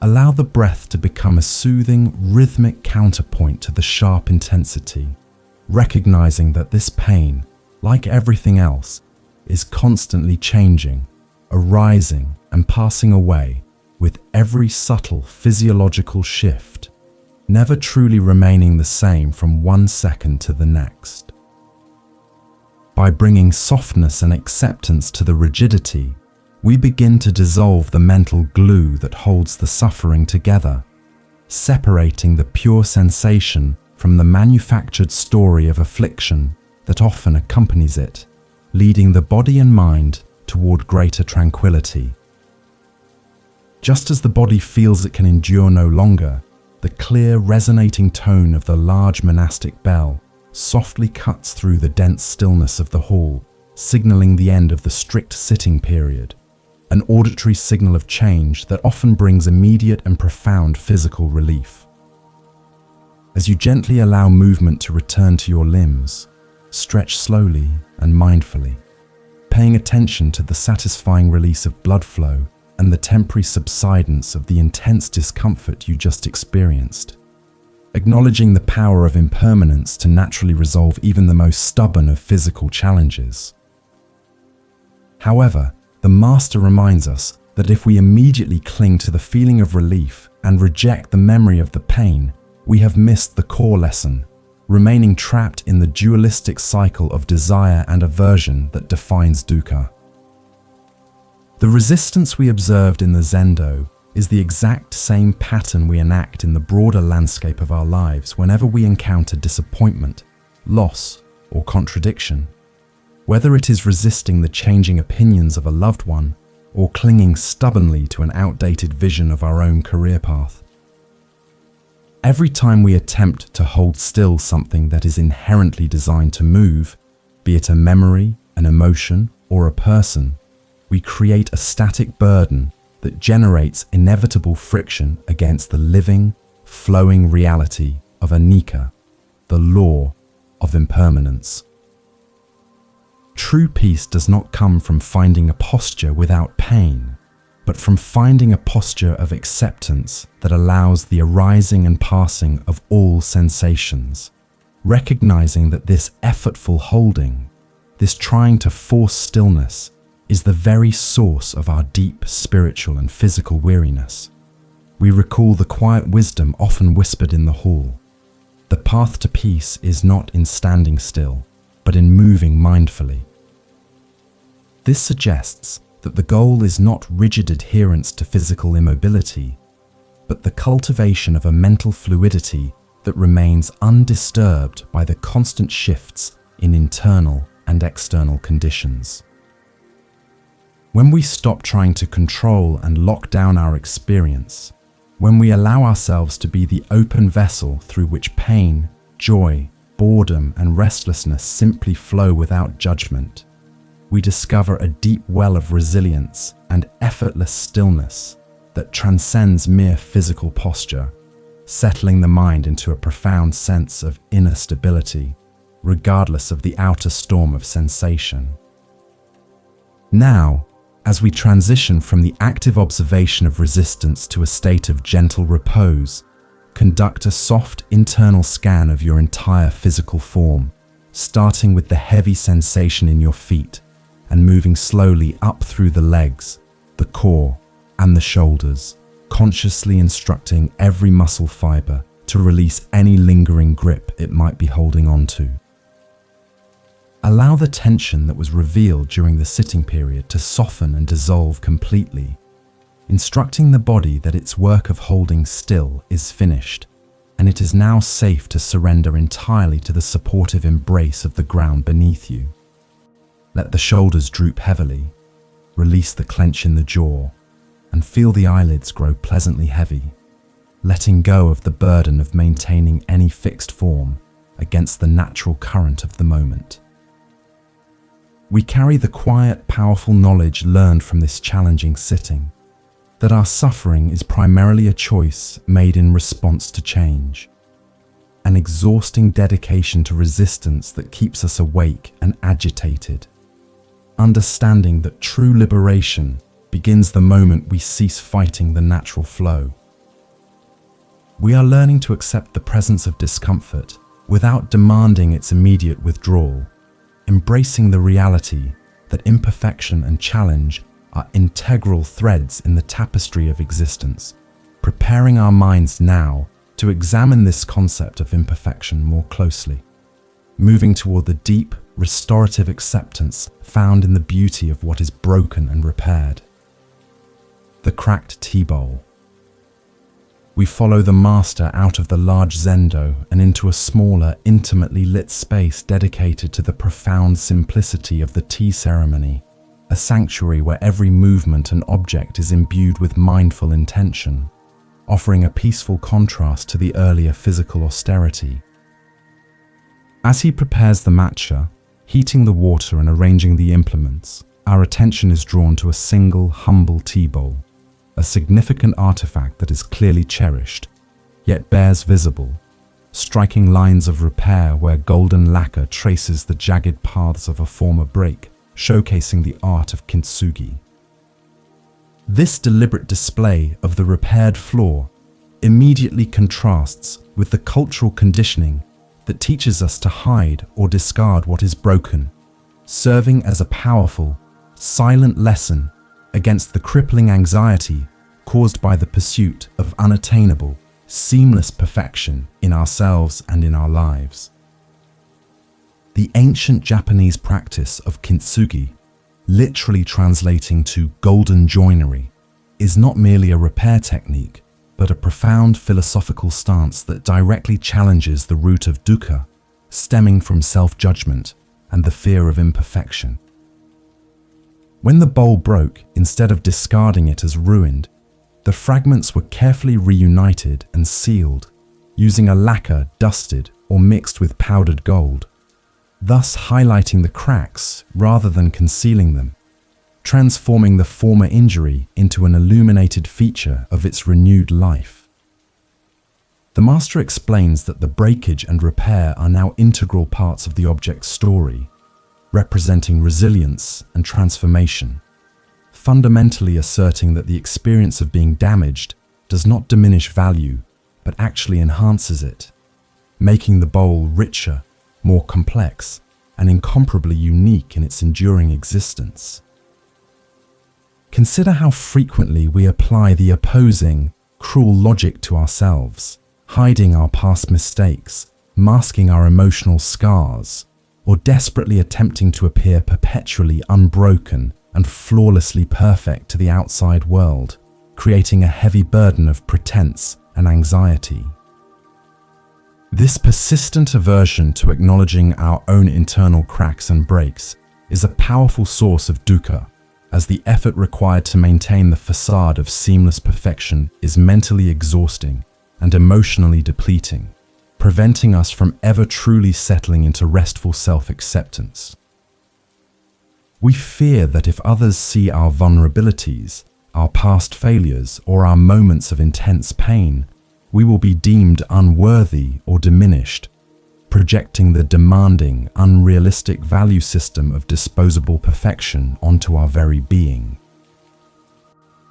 Allow the breath to become a soothing, rhythmic counterpoint to the sharp intensity, recognizing that this pain, like everything else, is constantly changing, arising and passing away with every subtle physiological shift, never truly remaining the same from one second to the next. By bringing softness and acceptance to the rigidity, we begin to dissolve the mental glue that holds the suffering together, separating the pure sensation from the manufactured story of affliction that often accompanies it, leading the body and mind toward greater tranquility. Just as the body feels it can endure no longer, the clear, resonating tone of the large monastic bell softly cuts through the dense stillness of the hall, signaling the end of the strict sitting period, an auditory signal of change that often brings immediate and profound physical relief. As you gently allow movement to return to your limbs, stretch slowly and mindfully, paying attention to the satisfying release of blood flow and the temporary subsidence of the intense discomfort you just experienced, acknowledging the power of impermanence to naturally resolve even the most stubborn of physical challenges. However, the Master reminds us that if we immediately cling to the feeling of relief and reject the memory of the pain, we have missed the core lesson, remaining trapped in the dualistic cycle of desire and aversion that defines dukkha. The resistance we observed in the Zendo is the exact same pattern we enact in the broader landscape of our lives whenever we encounter disappointment, loss, or contradiction. Whether it is resisting the changing opinions of a loved one or clinging stubbornly to an outdated vision of our own career path. Every time we attempt to hold still something that is inherently designed to move, be it a memory, an emotion, or a person, we create a static burden that generates inevitable friction against the living, flowing reality of anicca, the law of impermanence. True peace does not come from finding a posture without pain, but from finding a posture of acceptance that allows the arising and passing of all sensations, recognizing that this effortful holding, this trying to force stillness, is the very source of our deep spiritual and physical weariness. We recall the quiet wisdom often whispered in the hall. The path to peace is not in standing still, but in moving mindfully. This suggests that the goal is not rigid adherence to physical immobility, but the cultivation of a mental fluidity that remains undisturbed by the constant shifts in internal and external conditions. When we stop trying to control and lock down our experience, when we allow ourselves to be the open vessel through which pain, joy, boredom, and restlessness simply flow without judgment, we discover a deep well of resilience and effortless stillness that transcends mere physical posture, settling the mind into a profound sense of inner stability, regardless of the outer storm of sensation. Now, as we transition from the active observation of resistance to a state of gentle repose, conduct a soft internal scan of your entire physical form, starting with the heavy sensation in your feet and moving slowly up through the legs, the core, and the shoulders, consciously instructing every muscle fiber to release any lingering grip it might be holding on to. Allow the tension that was revealed during the sitting period to soften and dissolve completely, instructing the body that its work of holding still is finished, and it is now safe to surrender entirely to the supportive embrace of the ground beneath you. Let the shoulders droop heavily, release the clench in the jaw, and feel the eyelids grow pleasantly heavy, letting go of the burden of maintaining any fixed form against the natural current of the moment. We carry the quiet, powerful knowledge learned from this challenging sitting, that our suffering is primarily a choice made in response to change, an exhausting dedication to resistance that keeps us awake and agitated, understanding that true liberation begins the moment we cease fighting the natural flow. We are learning to accept the presence of discomfort without demanding its immediate withdrawal, embracing the reality that imperfection and challenge are integral threads in the tapestry of existence, preparing our minds now to examine this concept of imperfection more closely, moving toward the deep, restorative acceptance found in the beauty of what is broken and repaired. The cracked tea bowl. We follow the master out of the large zendo and into a smaller, intimately lit space dedicated to the profound simplicity of the tea ceremony, a sanctuary where every movement and object is imbued with mindful intention, offering a peaceful contrast to the earlier physical austerity. As he prepares the matcha, heating the water and arranging the implements, our attention is drawn to a single, humble tea bowl, a significant artifact that is clearly cherished, yet bears visible, striking lines of repair where golden lacquer traces the jagged paths of a former break, showcasing the art of kintsugi. This deliberate display of the repaired floor immediately contrasts with the cultural conditioning that teaches us to hide or discard what is broken, serving as a powerful, silent lesson against the crippling anxiety caused by the pursuit of unattainable, seamless perfection in ourselves and in our lives. The ancient Japanese practice of kintsugi, literally translating to golden joinery, is not merely a repair technique, but a profound philosophical stance that directly challenges the root of dukkha, stemming from self-judgment and the fear of imperfection. When the bowl broke, instead of discarding it as ruined, the fragments were carefully reunited and sealed, using a lacquer dusted or mixed with powdered gold, thus highlighting the cracks rather than concealing them, transforming the former injury into an illuminated feature of its renewed life. The master explains that the breakage and repair are now integral parts of the object's story, representing resilience and transformation, fundamentally asserting that the experience of being damaged does not diminish value, but actually enhances it, making the bowl richer, more complex, and incomparably unique in its enduring existence. Consider how frequently we apply the opposing, cruel logic to ourselves, hiding our past mistakes, masking our emotional scars, or desperately attempting to appear perpetually unbroken and flawlessly perfect to the outside world, creating a heavy burden of pretense and anxiety. This persistent aversion to acknowledging our own internal cracks and breaks is a powerful source of dukkha, as the effort required to maintain the facade of seamless perfection is mentally exhausting and emotionally depleting, preventing us from ever truly settling into restful self-acceptance. We fear that if others see our vulnerabilities, our past failures, or our moments of intense pain, we will be deemed unworthy or diminished, projecting the demanding, unrealistic value system of disposable perfection onto our very being.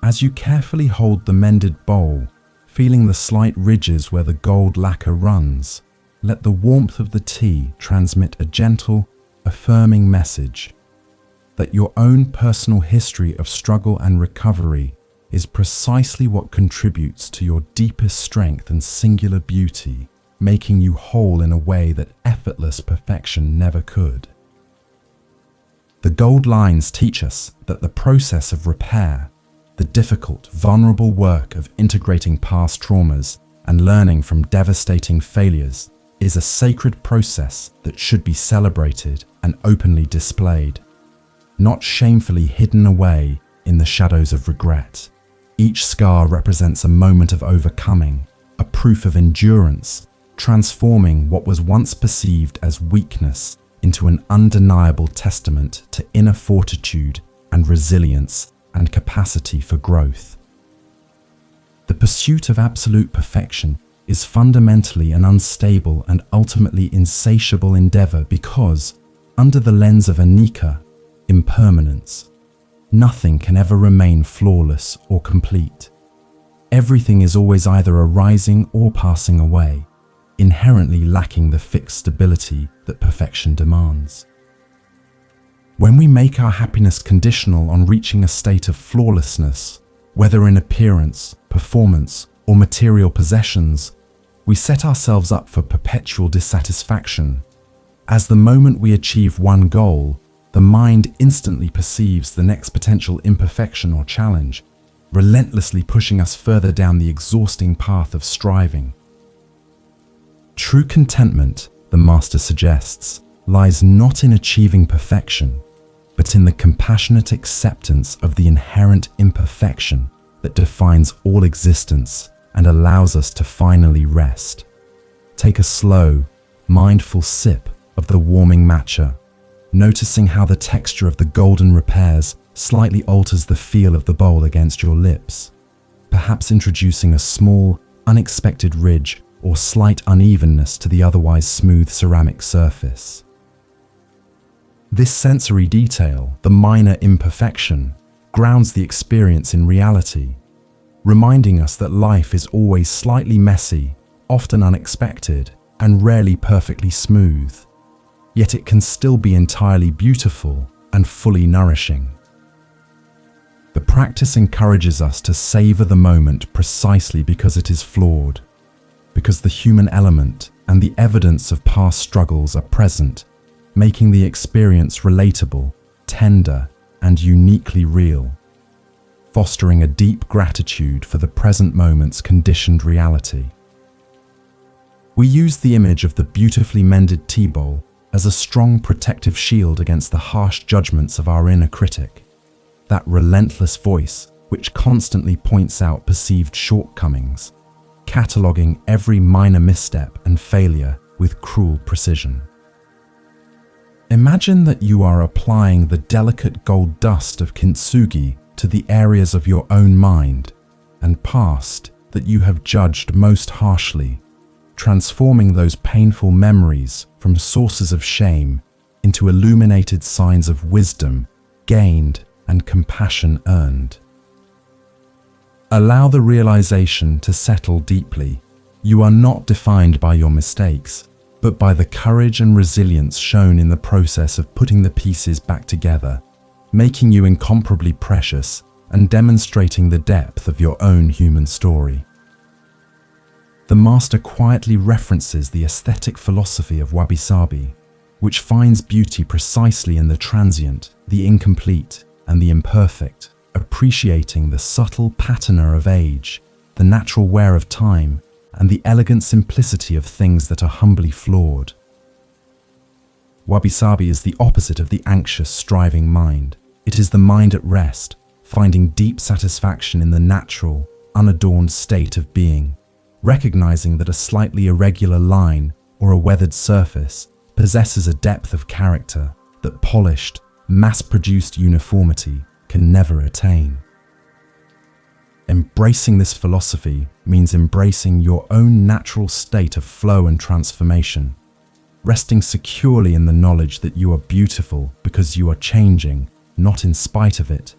As you carefully hold the mended bowl, feeling the slight ridges where the gold lacquer runs, let the warmth of the tea transmit a gentle, affirming message that your own personal history of struggle and recovery is precisely what contributes to your deepest strength and singular beauty, making you whole in a way that effortless perfection never could. The gold lines teach us that the process of repair, the difficult, vulnerable work of integrating past traumas and learning from devastating failures, is a sacred process that should be celebrated and openly displayed, not shamefully hidden away in the shadows of regret. Each scar represents a moment of overcoming, a proof of endurance, transforming what was once perceived as weakness into an undeniable testament to inner fortitude and resilience and capacity for growth. The pursuit of absolute perfection is fundamentally an unstable and ultimately insatiable endeavor because, under the lens of anicca, impermanence, nothing can ever remain flawless or complete. Everything is always either arising or passing away, inherently lacking the fixed stability that perfection demands. When we make our happiness conditional on reaching a state of flawlessness, whether in appearance, performance, or material possessions, we set ourselves up for perpetual dissatisfaction. As the moment we achieve one goal, the mind instantly perceives the next potential imperfection or challenge, relentlessly pushing us further down the exhausting path of striving. True contentment, the Master suggests, lies not in achieving perfection, but in the compassionate acceptance of the inherent imperfection that defines all existence and allows us to finally rest. Take a slow, mindful sip of the warming matcha, noticing how the texture of the golden repairs slightly alters the feel of the bowl against your lips, perhaps introducing a small, unexpected ridge or slight unevenness to the otherwise smooth ceramic surface. This sensory detail, the minor imperfection, grounds the experience in reality, reminding us that life is always slightly messy, often unexpected, and rarely perfectly smooth. Yet it can still be entirely beautiful and fully nourishing. The practice encourages us to savor the moment precisely because it is flawed, because the human element and the evidence of past struggles are present, making the experience relatable, tender, and uniquely real, fostering a deep gratitude for the present moment's conditioned reality. We use the image of the beautifully mended tea bowl as a strong protective shield against the harsh judgments of our inner critic, that relentless voice which constantly points out perceived shortcomings, cataloguing every minor misstep and failure with cruel precision. Imagine that you are applying the delicate gold dust of kintsugi to the areas of your own mind and past that you have judged most harshly, transforming those painful memories from sources of shame into illuminated signs of wisdom gained and compassion earned. Allow the realization to settle deeply. You are not defined by your mistakes, but by the courage and resilience shown in the process of putting the pieces back together, making you incomparably precious and demonstrating the depth of your own human story. The Master quietly references the aesthetic philosophy of wabi-sabi, which finds beauty precisely in the transient, the incomplete, and the imperfect, appreciating the subtle patina of age, the natural wear of time, and the elegant simplicity of things that are humbly flawed. Wabi-sabi is the opposite of the anxious, striving mind. It is the mind at rest, finding deep satisfaction in the natural, unadorned state of being, recognizing that a slightly irregular line or a weathered surface possesses a depth of character that polished, mass-produced uniformity can never attain. Embracing this philosophy means embracing your own natural state of flow and transformation, resting securely in the knowledge that you are beautiful because you are changing, not in spite of it,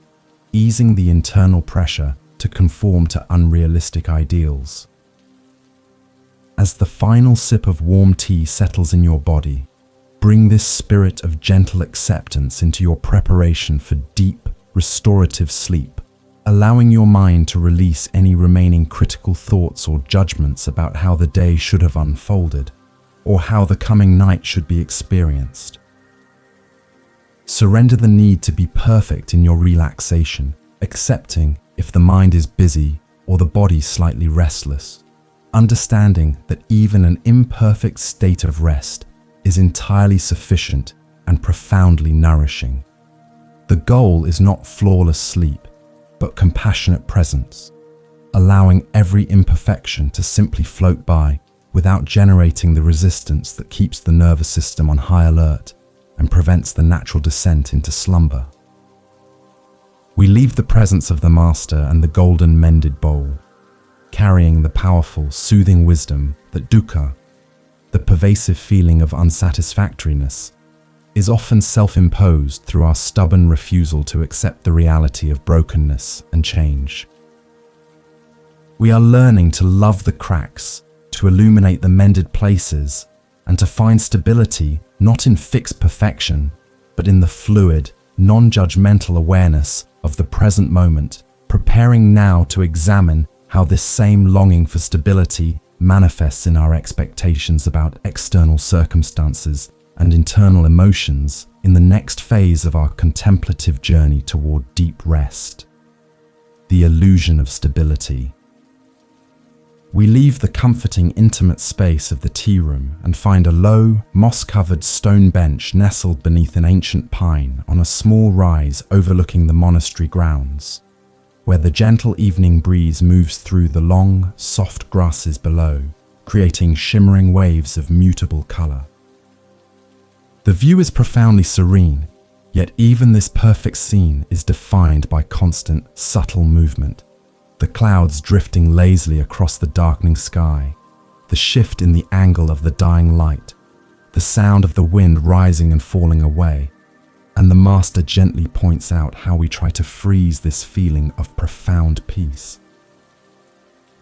easing the internal pressure to conform to unrealistic ideals. As the final sip of warm tea settles in your body, bring this spirit of gentle acceptance into your preparation for deep, restorative sleep, allowing your mind to release any remaining critical thoughts or judgments about how the day should have unfolded, or how the coming night should be experienced. Surrender the need to be perfect in your relaxation, accepting if the mind is busy or the body slightly restless, understanding that even an imperfect state of rest is entirely sufficient and profoundly nourishing. The goal is not flawless sleep, but compassionate presence, allowing every imperfection to simply float by without generating the resistance that keeps the nervous system on high alert and prevents the natural descent into slumber. We leave the presence of the Master and the golden mended bowl, carrying the powerful, soothing wisdom that dukkha, the pervasive feeling of unsatisfactoriness, is often self-imposed through our stubborn refusal to accept the reality of brokenness and change. We are learning to love the cracks, to illuminate the mended places, and to find stability not in fixed perfection, but in the fluid, non-judgmental awareness of the present moment, preparing now to examine how this same longing for stability manifests in our expectations about external circumstances and internal emotions in the next phase of our contemplative journey toward deep rest. The illusion of stability. We leave the comforting, intimate space of the tea room and find a low, moss-covered stone bench nestled beneath an ancient pine on a small rise overlooking the monastery grounds, where the gentle evening breeze moves through the long, soft grasses below, creating shimmering waves of mutable color. The view is profoundly serene, yet even this perfect scene is defined by constant, subtle movement. The clouds drifting lazily across the darkening sky, the shift in the angle of the dying light, the sound of the wind rising and falling away, and the Master gently points out how we try to freeze this feeling of profound peace.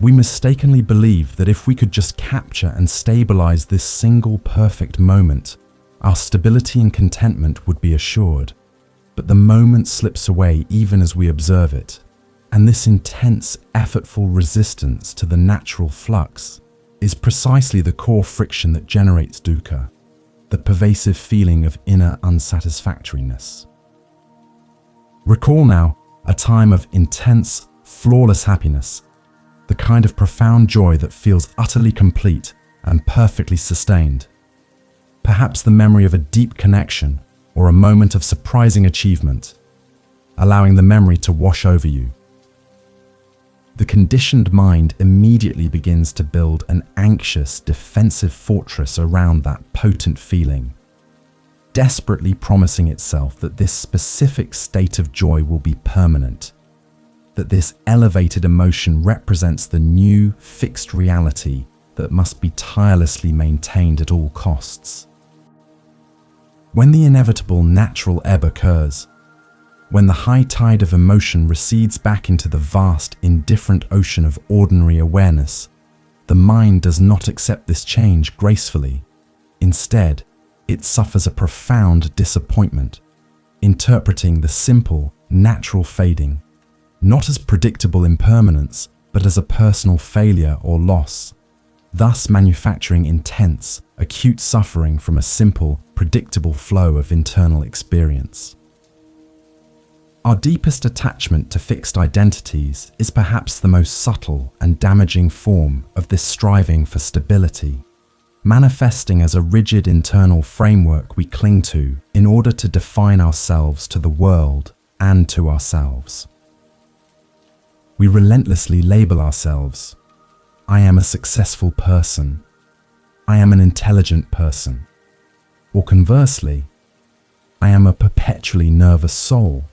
We mistakenly believe that if we could just capture and stabilize this single perfect moment, our stability and contentment would be assured. But the moment slips away even as we observe it, and this intense, effortful resistance to the natural flux is precisely the core friction that generates dukkha, the pervasive feeling of inner unsatisfactoriness. Recall now a time of intense, flawless happiness, the kind of profound joy that feels utterly complete and perfectly sustained. Perhaps the memory of a deep connection or a moment of surprising achievement, allowing the memory to wash over you. The conditioned mind immediately begins to build an anxious, defensive fortress around that potent feeling, desperately promising itself that this specific state of joy will be permanent, that this elevated emotion represents the new, fixed reality that must be tirelessly maintained at all costs. When the inevitable natural ebb occurs, When the high tide of emotion recedes back into the vast, indifferent ocean of ordinary awareness, the mind does not accept this change gracefully. Instead, it suffers a profound disappointment, interpreting the simple, natural fading, not as predictable impermanence, but as a personal failure or loss, thus manufacturing intense, acute suffering from a simple, predictable flow of internal experience. Our deepest attachment to fixed identities is perhaps the most subtle and damaging form of this striving for stability, manifesting as a rigid internal framework we cling to in order to define ourselves to the world and to ourselves. We relentlessly label ourselves. I am a successful person. I am an intelligent person. Or conversely, I am a perpetually nervous soul,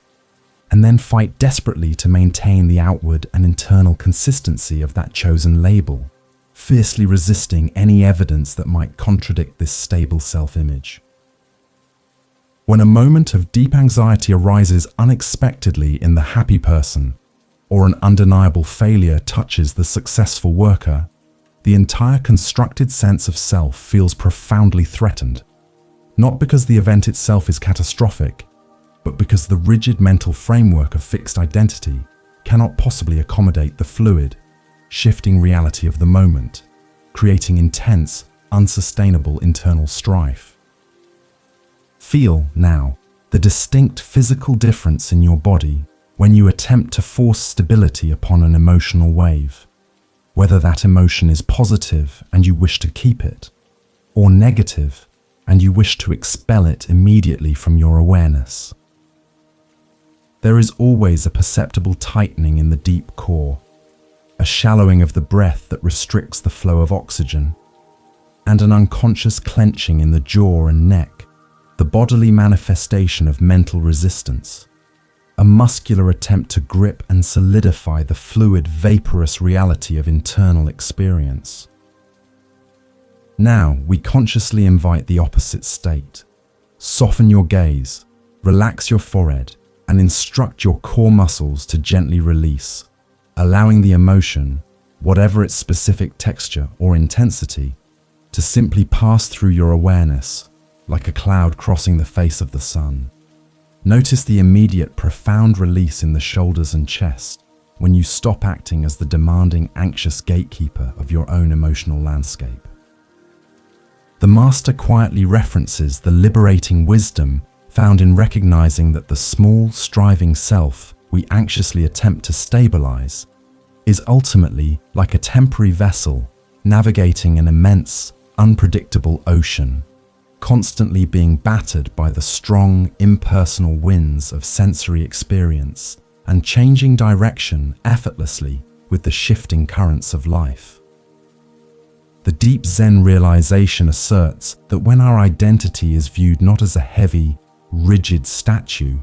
and then fight desperately to maintain the outward and internal consistency of that chosen label, fiercely resisting any evidence that might contradict this stable self-image. When a moment of deep anxiety arises unexpectedly in the happy person, or an undeniable failure touches the successful worker, the entire constructed sense of self feels profoundly threatened, not because the event itself is catastrophic, but because the rigid mental framework of fixed identity cannot possibly accommodate the fluid, shifting reality of the moment, creating intense, unsustainable internal strife. Feel, now, the distinct physical difference in your body when you attempt to force stability upon an emotional wave, whether that emotion is positive and you wish to keep it, or negative and you wish to expel it immediately from your awareness. There is always a perceptible tightening in the deep core, a shallowing of the breath that restricts the flow of oxygen, and an unconscious clenching in the jaw and neck, the bodily manifestation of mental resistance, a muscular attempt to grip and solidify the fluid, vaporous reality of internal experience. Now we consciously invite the opposite state. Soften your gaze, relax your forehead, and instruct your core muscles to gently release, allowing the emotion, whatever its specific texture or intensity, to simply pass through your awareness, like a cloud crossing the face of the sun. Notice the immediate, profound release in the shoulders and chest when you stop acting as the demanding, anxious gatekeeper of your own emotional landscape. The Master quietly references the liberating wisdom found in recognizing that the small, striving self we anxiously attempt to stabilize is ultimately like a temporary vessel navigating an immense, unpredictable ocean, constantly being battered by the strong, impersonal winds of sensory experience and changing direction effortlessly with the shifting currents of life. The deep Zen realization asserts that when our identity is viewed not as a heavy, rigid statue,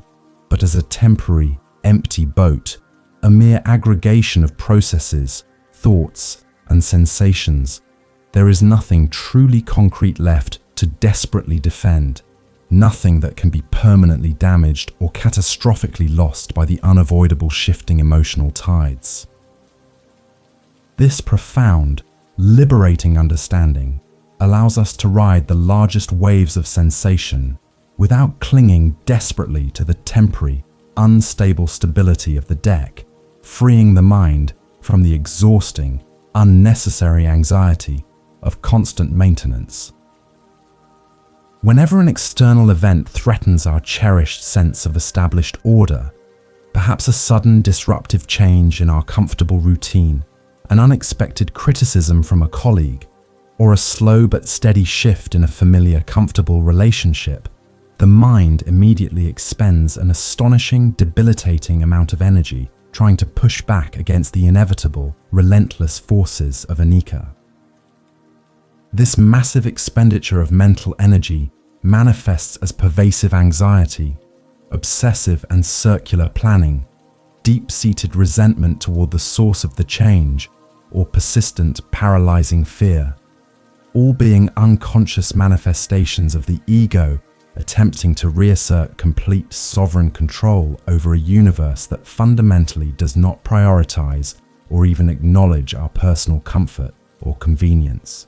but as a temporary, empty boat, a mere aggregation of processes, thoughts, and sensations, there is nothing truly concrete left to desperately defend, nothing that can be permanently damaged or catastrophically lost by the unavoidable shifting emotional tides. This profound, liberating understanding allows us to ride the largest waves of sensation without clinging desperately to the temporary, unstable stability of the deck, freeing the mind from the exhausting, unnecessary anxiety of constant maintenance. Whenever an external event threatens our cherished sense of established order, perhaps a sudden disruptive change in our comfortable routine, an unexpected criticism from a colleague, or a slow but steady shift in a familiar, comfortable relationship, the mind immediately expends an astonishing, debilitating amount of energy trying to push back against the inevitable, relentless forces of anicca. This massive expenditure of mental energy manifests as pervasive anxiety, obsessive and circular planning, deep-seated resentment toward the source of the change, or persistent, paralyzing fear, all being unconscious manifestations of the ego attempting to reassert complete sovereign control over a universe that fundamentally does not prioritize or even acknowledge our personal comfort or convenience.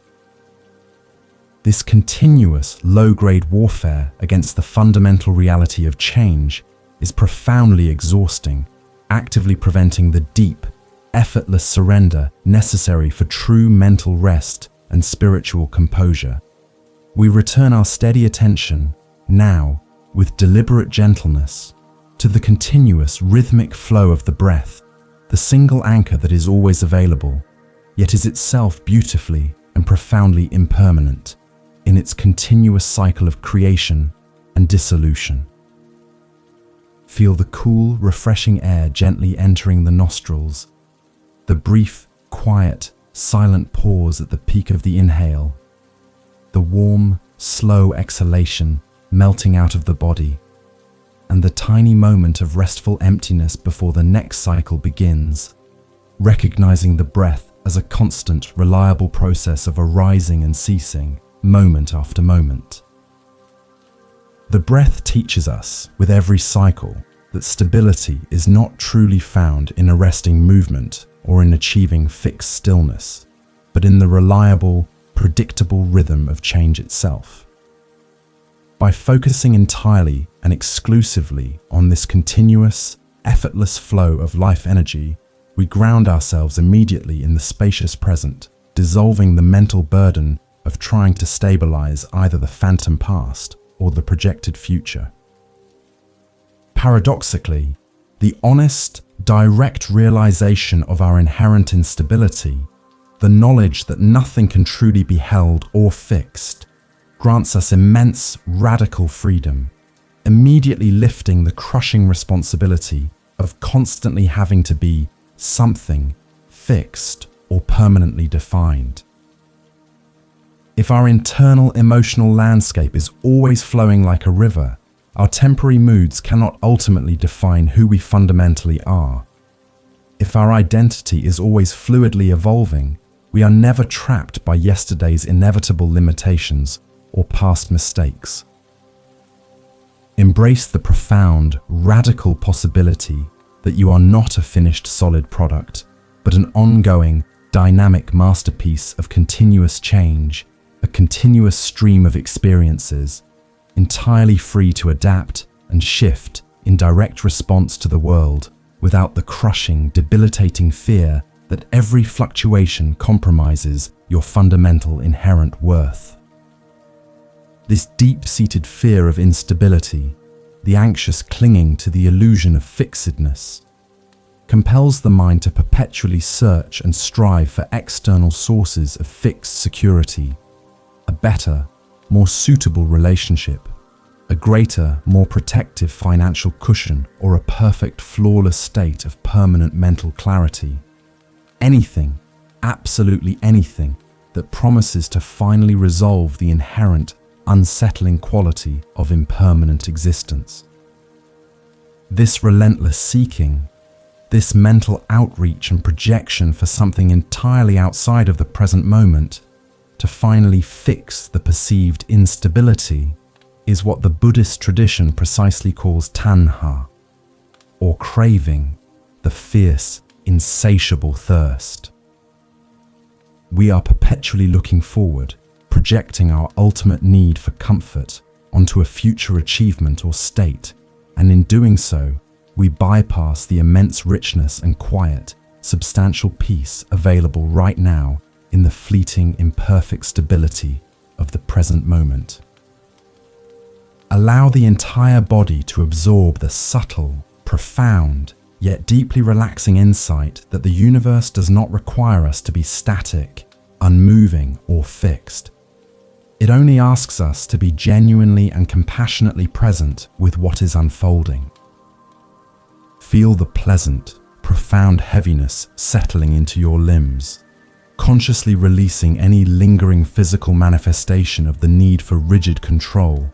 This continuous low-grade warfare against the fundamental reality of change is profoundly exhausting, actively preventing the deep, effortless surrender necessary for true mental rest and spiritual composure. We return our steady attention, now, with deliberate gentleness, to the continuous rhythmic flow of the breath, the single anchor that is always available, yet is itself beautifully and profoundly impermanent in its continuous cycle of creation and dissolution. Feel the cool, refreshing air gently entering the nostrils, the brief, quiet, silent pause at the peak of the inhale, the warm, slow exhalation melting out of the body, and the tiny moment of restful emptiness before the next cycle begins, recognizing the breath as a constant, reliable process of arising and ceasing, moment after moment. The breath teaches us, with every cycle, that stability is not truly found in arresting movement or in achieving fixed stillness, but in the reliable, predictable rhythm of change itself. By focusing entirely and exclusively on this continuous, effortless flow of life energy, we ground ourselves immediately in the spacious present, dissolving the mental burden of trying to stabilize either the phantom past or the projected future. Paradoxically, the honest, direct realization of our inherent instability, the knowledge that nothing can truly be held or fixed, grants us immense, radical freedom, immediately lifting the crushing responsibility of constantly having to be something fixed or permanently defined. If our internal emotional landscape is always flowing like a river, our temporary moods cannot ultimately define who we fundamentally are. If our identity is always fluidly evolving, we are never trapped by yesterday's inevitable limitations or past mistakes. Embrace the profound, radical possibility that you are not a finished solid product, but an ongoing, dynamic masterpiece of continuous change, a continuous stream of experiences, entirely free to adapt and shift in direct response to the world without the crushing, debilitating fear that every fluctuation compromises your fundamental inherent worth. This deep-seated fear of instability, the anxious clinging to the illusion of fixedness, compels the mind to perpetually search and strive for external sources of fixed security, a better, more suitable relationship, a greater, more protective financial cushion, or a perfect, flawless state of permanent mental clarity. Anything, absolutely anything, that promises to finally resolve the inherent, unsettling quality of impermanent existence. This relentless seeking, this mental outreach and projection for something entirely outside of the present moment, to finally fix the perceived instability, is what the Buddhist tradition precisely calls tanha, or craving, the fierce, insatiable thirst. We are perpetually looking forward, projecting our ultimate need for comfort onto a future achievement or state, and in doing so, we bypass the immense richness and quiet, substantial peace available right now in the fleeting, imperfect stability of the present moment. Allow the entire body to absorb the subtle, profound, yet deeply relaxing insight that the universe does not require us to be static, unmoving, or fixed. It only asks us to be genuinely and compassionately present with what is unfolding. Feel the pleasant, profound heaviness settling into your limbs, consciously releasing any lingering physical manifestation of the need for rigid control,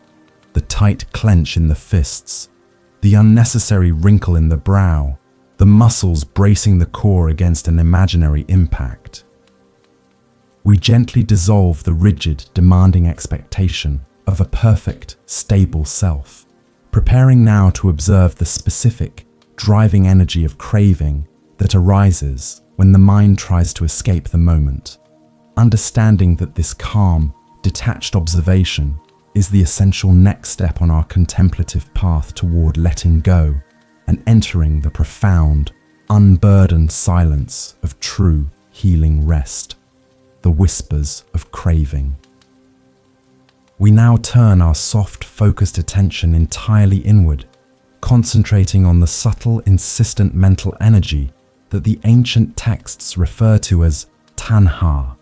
the tight clench in the fists, the unnecessary wrinkle in the brow, the muscles bracing the core against an imaginary impact. We gently dissolve the rigid, demanding expectation of a perfect, stable self, preparing now to observe the specific, driving energy of craving that arises when the mind tries to escape the moment, understanding that this calm, detached observation is the essential next step on our contemplative path toward letting go and entering the profound, unburdened silence of true healing rest, the whispers of craving. We now turn our soft, focused attention entirely inward, concentrating on the subtle, insistent mental energy that the ancient texts refer to as tanha,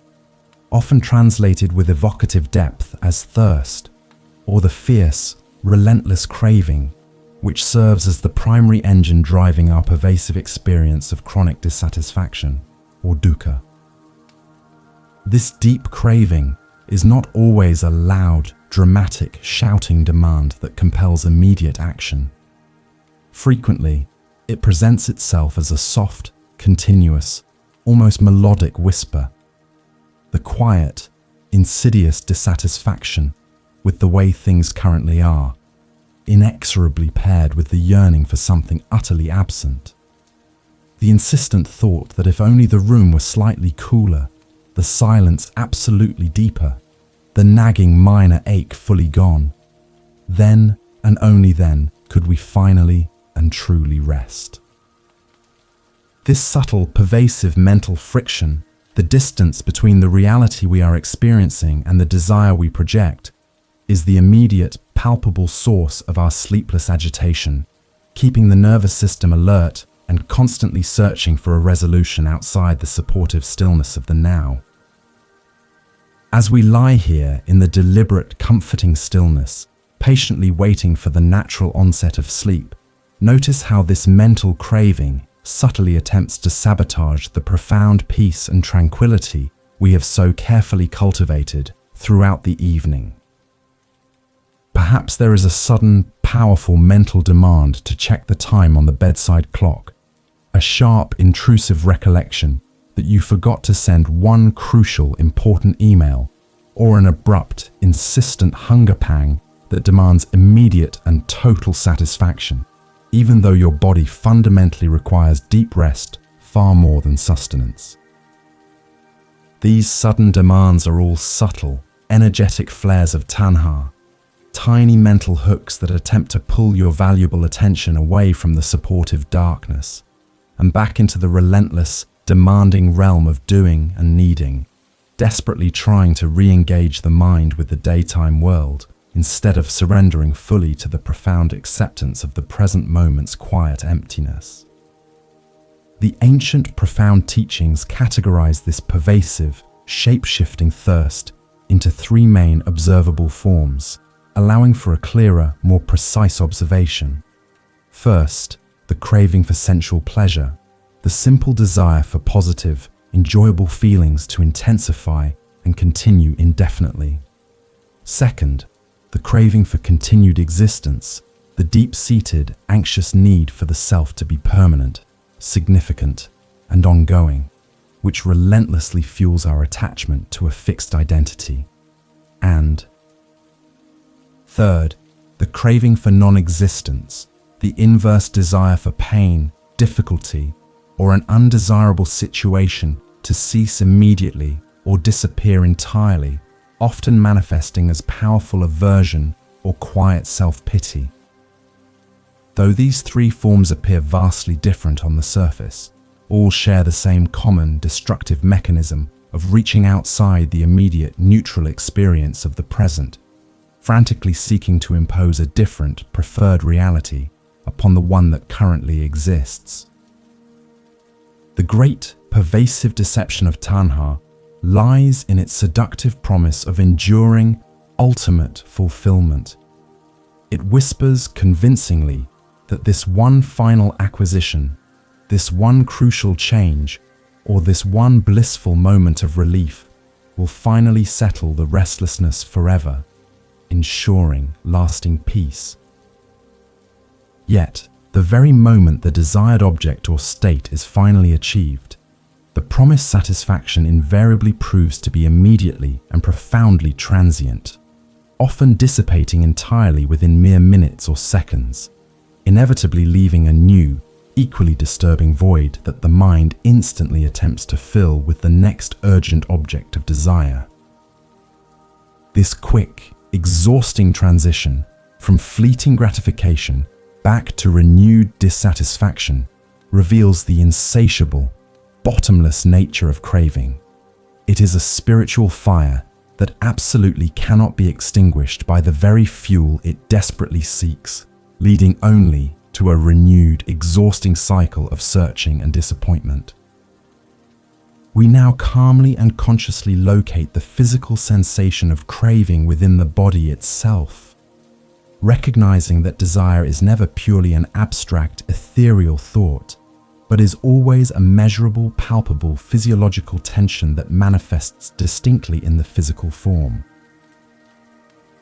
often translated with evocative depth as thirst, or the fierce, relentless craving, which serves as the primary engine driving our pervasive experience of chronic dissatisfaction, or dukkha. This deep craving is not always a loud, dramatic, shouting demand that compels immediate action. Frequently, it presents itself as a soft, continuous, almost melodic whisper, the quiet, insidious dissatisfaction with the way things currently are, inexorably paired with the yearning for something utterly absent. The insistent thought that if only the room were slightly cooler, the silence absolutely deeper, the nagging minor ache fully gone, then and only then could we finally and truly rest. This subtle, pervasive mental friction, the distance between the reality we are experiencing and the desire we project, is the immediate, palpable source of our sleepless agitation, keeping the nervous system alert and constantly searching for a resolution outside the supportive stillness of the now. As we lie here in the deliberate, comforting stillness, patiently waiting for the natural onset of sleep, notice how this mental craving subtly attempts to sabotage the profound peace and tranquility we have so carefully cultivated throughout the evening. Perhaps there is a sudden, powerful mental demand to check the time on the bedside clock, a sharp, intrusive recollection that you forgot to send one crucial, important email, or an abrupt, insistent hunger pang that demands immediate and total satisfaction, even though your body fundamentally requires deep rest far more than sustenance. These sudden demands are all subtle, energetic flares of tanha, tiny mental hooks that attempt to pull your valuable attention away from the supportive darkness and back into the relentless, demanding realm of doing and needing, desperately trying to re-engage the mind with the daytime world instead of surrendering fully to the profound acceptance of the present moment's quiet emptiness. The ancient profound teachings categorize this pervasive, shape-shifting thirst into three main observable forms, allowing for a clearer, more precise observation. First, the craving for sensual pleasure, the simple desire for positive, enjoyable feelings to intensify and continue indefinitely. Second, the craving for continued existence, the deep-seated, anxious need for the self to be permanent, significant, and ongoing, which relentlessly fuels our attachment to a fixed identity. And third, the craving for non-existence, the inverse desire for pain, difficulty, or an undesirable situation to cease immediately or disappear entirely, often manifesting as powerful aversion or quiet self-pity. Though these three forms appear vastly different on the surface, all share the same common destructive mechanism of reaching outside the immediate neutral experience of the present, frantically seeking to impose a different, preferred reality upon the one that currently exists. The great, pervasive deception of tanha lies in its seductive promise of enduring, ultimate fulfillment. It whispers convincingly that this one final acquisition, this one crucial change, or this one blissful moment of relief will finally settle the restlessness forever, ensuring lasting peace. Yet, the very moment the desired object or state is finally achieved, the promised satisfaction invariably proves to be immediately and profoundly transient. often dissipating entirely within mere minutes or seconds, inevitably leaving a new, equally disturbing void that the mind instantly attempts to fill with the next urgent object of desire. This quick, exhausting transition from fleeting gratification back to renewed dissatisfaction reveals the insatiable, bottomless nature of craving. It is a spiritual fire that absolutely cannot be extinguished by the very fuel it desperately seeks, leading only to a renewed, exhausting cycle of searching and disappointment. We now calmly and consciously locate the physical sensation of craving within the body itself, recognizing that desire is never purely an abstract, ethereal thought, but is always a measurable, palpable, physiological tension that manifests distinctly in the physical form.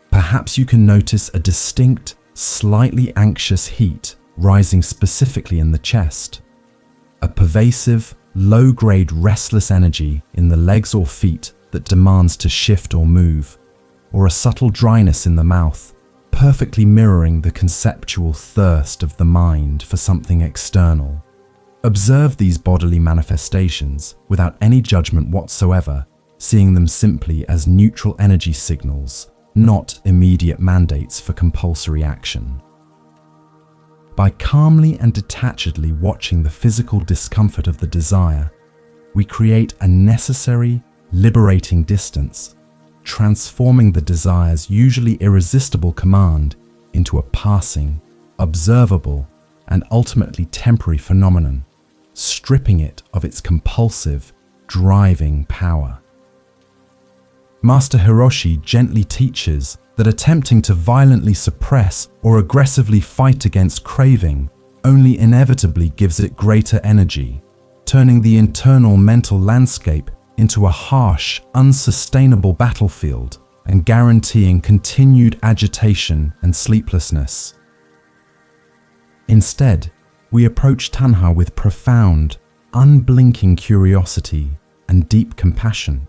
Perhaps you can notice a distinct, slightly anxious heat rising specifically in the chest, a pervasive, low-grade restless energy in the legs or feet that demands to shift or move, or a subtle dryness in the mouth, perfectly mirroring the conceptual thirst of the mind for something external. Observe these bodily manifestations without any judgment whatsoever, seeing them simply as neutral energy signals, not immediate mandates for compulsory action. By calmly and detachedly watching the physical discomfort of the desire, we create a necessary, liberating distance, transforming the desire's usually irresistible command into a passing, observable, and ultimately temporary phenomenon, stripping it of its compulsive, driving power. Master Hiroshi gently teaches that attempting to violently suppress or aggressively fight against craving only inevitably gives it greater energy, turning the internal mental landscape into a harsh, unsustainable battlefield and guaranteeing continued agitation and sleeplessness. Instead, we approach tanha with profound, unblinking curiosity and deep compassion,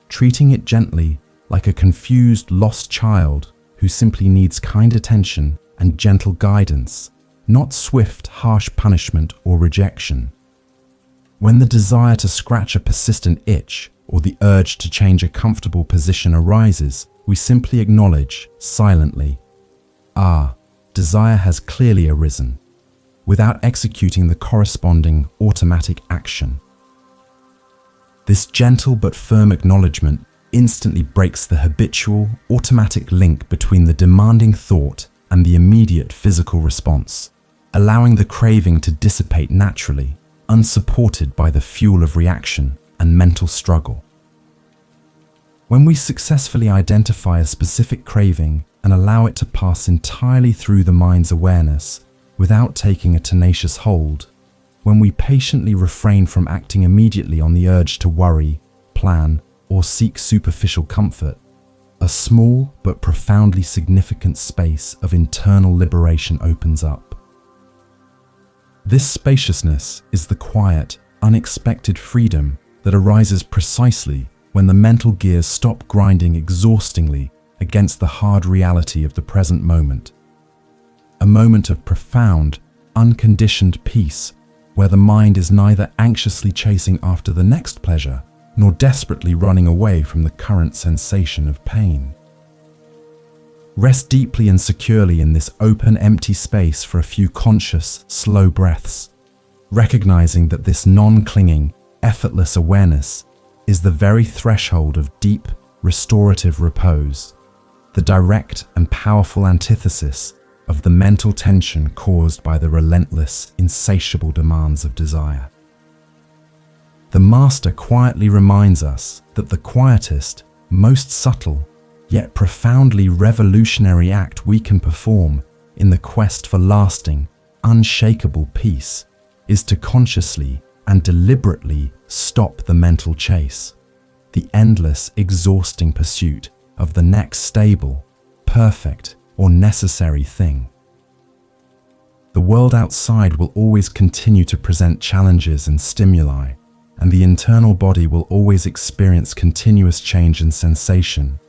treating it gently like a confused, lost child who simply needs kind attention and gentle guidance, not swift, harsh punishment or rejection. When the desire to scratch a persistent itch or the urge to change a comfortable position arises, we simply acknowledge, silently, desire has clearly arisen, without executing the corresponding automatic action. This gentle but firm acknowledgement instantly breaks the habitual, automatic link between the demanding thought and the immediate physical response, allowing the craving to dissipate naturally, unsupported by the fuel of reaction and mental struggle. When we successfully identify a specific craving and allow it to pass entirely through the mind's awareness without taking a tenacious hold, when we patiently refrain from acting immediately on the urge to worry, plan, or seek superficial comfort, a small but profoundly significant space of internal liberation opens up. This spaciousness is the quiet, unexpected freedom that arises precisely when the mental gears stop grinding exhaustingly against the hard reality of the present moment. A moment of profound, unconditioned peace where the mind is neither anxiously chasing after the next pleasure nor desperately running away from the current sensation of pain. Rest deeply and securely in this open, empty space for a few conscious, slow breaths, recognizing that this non-clinging, effortless awareness is the very threshold of deep, restorative repose, the direct and powerful antithesis of the mental tension caused by the relentless, insatiable demands of desire. The Master quietly reminds us that the quietest, most subtle, yet profoundly revolutionary act we can perform in the quest for lasting, unshakable peace is to consciously and deliberately stop the mental chase, the endless, exhausting pursuit of the next stable, perfect, or necessary thing. The world outside will always continue to present challenges and stimuli, and the internal body will always experience continuous change and sensation.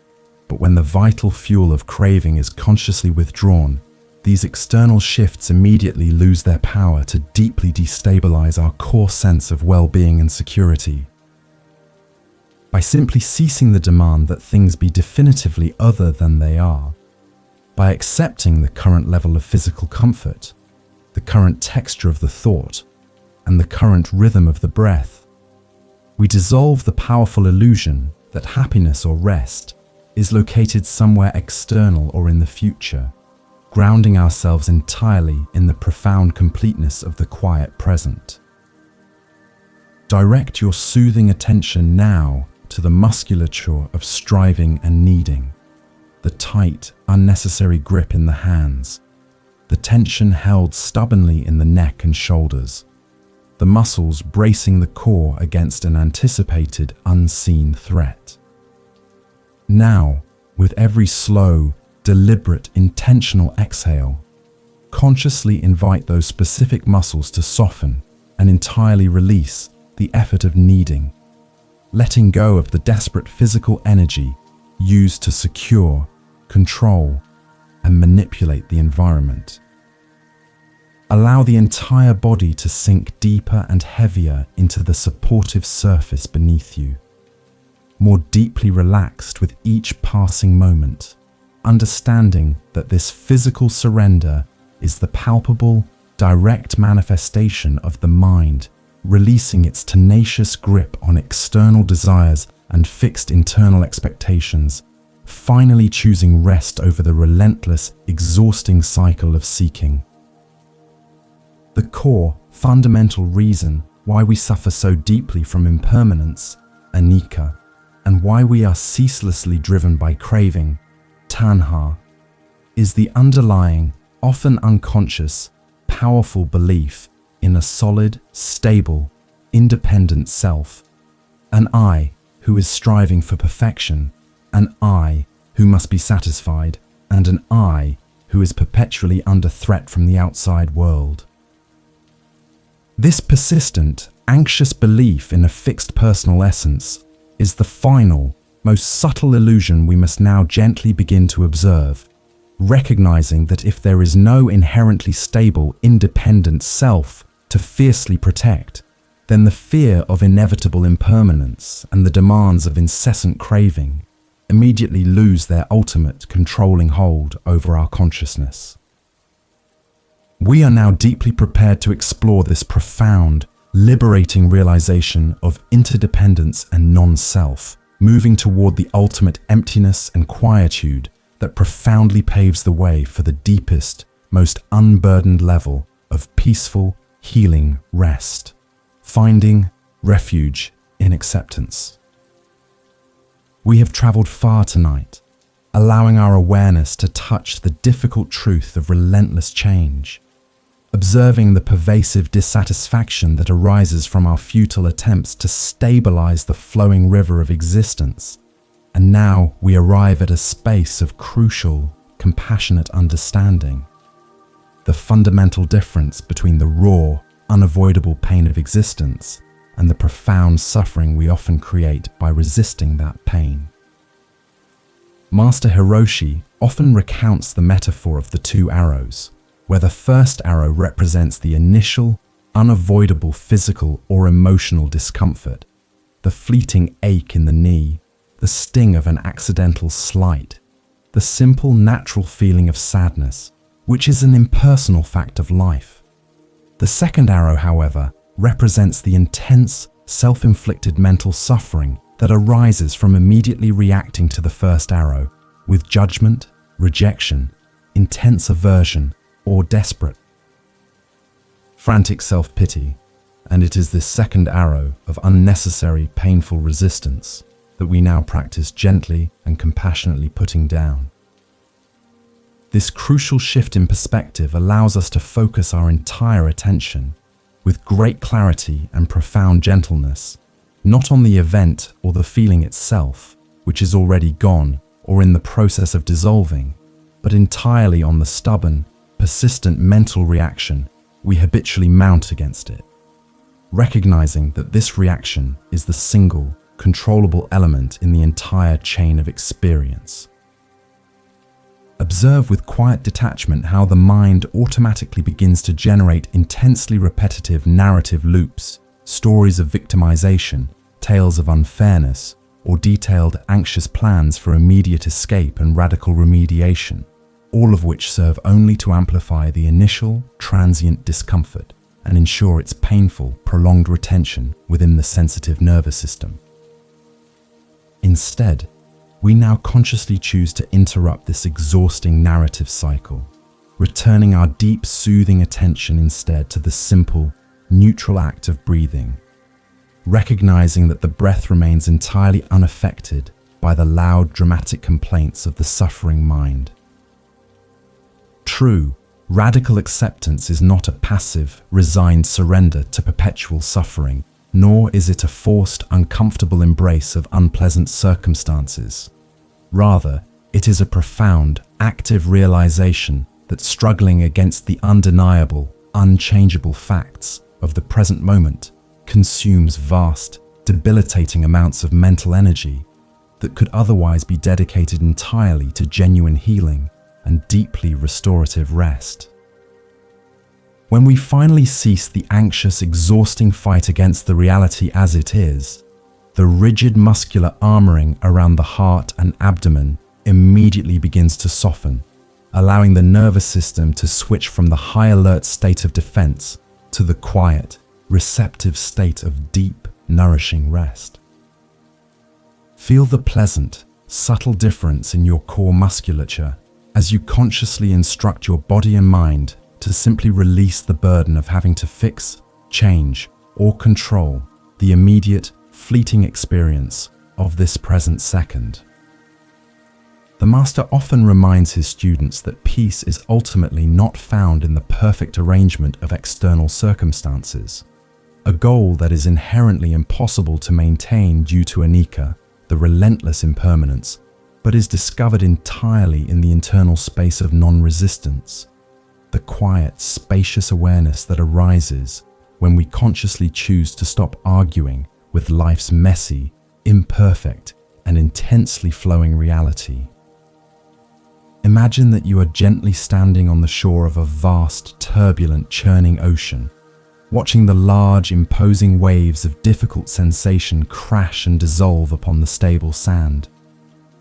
But when the vital fuel of craving is consciously withdrawn, these external shifts immediately lose their power to deeply destabilize our core sense of well-being and security. By simply ceasing the demand that things be definitively other than they are, by accepting the current level of physical comfort, the current texture of the thought, and the current rhythm of the breath, we dissolve the powerful illusion that happiness or rest is located somewhere external or in the future, grounding ourselves entirely in the profound completeness of the quiet present. Direct your soothing attention now to the musculature of striving and needing, the tight, unnecessary grip in the hands, the tension held stubbornly in the neck and shoulders, the muscles bracing the core against an anticipated, unseen threat. Now, with every slow, deliberate, intentional exhale, consciously invite those specific muscles to soften and entirely release the effort of needing, letting go of the desperate physical energy used to secure, control, and manipulate the environment. Allow the entire body to sink deeper and heavier into the supportive surface beneath you, more deeply relaxed with each passing moment, understanding that this physical surrender is the palpable, direct manifestation of the mind releasing its tenacious grip on external desires and fixed internal expectations, finally choosing rest over the relentless, exhausting cycle of seeking. The core, fundamental reason why we suffer so deeply from impermanence, anicca, and why we are ceaselessly driven by craving, tanha, is the underlying, often unconscious, powerful belief in a solid, stable, independent self, an I who is striving for perfection, an I who must be satisfied, and an I who is perpetually under threat from the outside world. This persistent, anxious belief in a fixed personal essence is the final, most subtle illusion we must now gently begin to observe, recognizing that if there is no inherently stable, independent self to fiercely protect, then the fear of inevitable impermanence and the demands of incessant craving immediately lose their ultimate controlling hold over our consciousness. We are now deeply prepared to explore this profound, liberating realization of interdependence and non-self, moving toward the ultimate emptiness and quietude that profoundly paves the way for the deepest, most unburdened level of peaceful, healing rest, finding refuge in acceptance. We have traveled far tonight, allowing our awareness to touch the difficult truth of relentless change, observing the pervasive dissatisfaction that arises from our futile attempts to stabilize the flowing river of existence. And now we arrive at a space of crucial, compassionate understanding. The fundamental difference between the raw, unavoidable pain of existence and the profound suffering we often create by resisting that pain. Master Hiroshi often recounts the metaphor of the two arrows, where the first arrow represents the initial, unavoidable physical or emotional discomfort, the fleeting ache in the knee, the sting of an accidental slight, the simple natural feeling of sadness, which is an impersonal fact of life. The second arrow, however, represents the intense, self-inflicted mental suffering that arises from immediately reacting to the first arrow with judgment, rejection, intense aversion, or desperate, frantic self-pity. And it is this second arrow of unnecessary, painful resistance that we now practice gently and compassionately putting down. This crucial shift in perspective allows us to focus our entire attention with great clarity and profound gentleness, not on the event or the feeling itself, which is already gone or in the process of dissolving, but entirely on the stubborn, persistent mental reaction we habitually mount against it, recognizing that this reaction is the single, controllable element in the entire chain of experience, Observe with quiet detachment how the mind automatically begins to generate intensely repetitive narrative loops, stories of victimization, tales of unfairness, or detailed anxious plans for immediate escape and radical remediation, all of which serve only to amplify the initial, transient discomfort and ensure its painful, prolonged retention within the sensitive nervous system. Instead, we now consciously choose to interrupt this exhausting narrative cycle, returning our deep, soothing attention instead to the simple, neutral act of breathing, recognizing that the breath remains entirely unaffected by the loud, dramatic complaints of the suffering mind. True, radical acceptance is not a passive, resigned surrender to perpetual suffering, nor is it a forced, uncomfortable embrace of unpleasant circumstances. Rather, it is a profound, active realization that struggling against the undeniable, unchangeable facts of the present moment consumes vast, debilitating amounts of mental energy that could otherwise be dedicated entirely to genuine healing and deeply restorative rest. When we finally cease the anxious, exhausting fight against the reality as it is, the rigid muscular armoring around the heart and abdomen immediately begins to soften, allowing the nervous system to switch from the high alert state of defense to the quiet, receptive state of deep, nourishing rest. Feel the pleasant, subtle difference in your core musculature as you consciously instruct your body and mind to simply release the burden of having to fix, change, or control the immediate, fleeting experience of this present second. The master often reminds his students that peace is ultimately not found in the perfect arrangement of external circumstances, a goal that is inherently impossible to maintain due to anicca, the relentless impermanence, but is discovered entirely in the internal space of non-resistance, the quiet, spacious awareness that arises when we consciously choose to stop arguing with life's messy, imperfect, and intensely flowing reality. Imagine that you are gently standing on the shore of a vast, turbulent, churning ocean, watching the large, imposing waves of difficult sensation crash and dissolve upon the stable sand.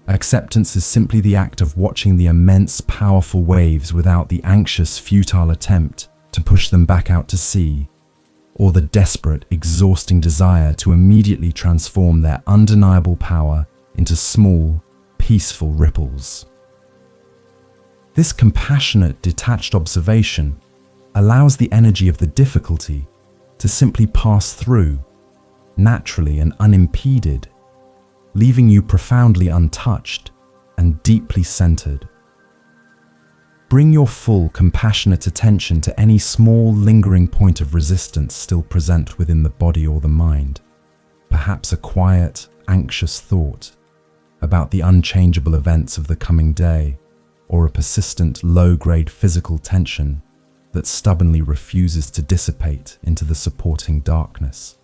Acceptance is simply the act of watching the immense, powerful waves without the anxious, futile attempt to push them back out to sea, or the desperate, exhausting desire to immediately transform their undeniable power into small, peaceful ripples. This compassionate, detached observation allows the energy of the difficulty to simply pass through, naturally and unimpeded, leaving you profoundly untouched and deeply centered. Bring your full, compassionate attention to any small, lingering point of resistance still present within the body or the mind, perhaps a quiet, anxious thought about the unchangeable events of the coming day, or a persistent, low-grade physical tension that stubbornly refuses to dissipate into the supporting darkness.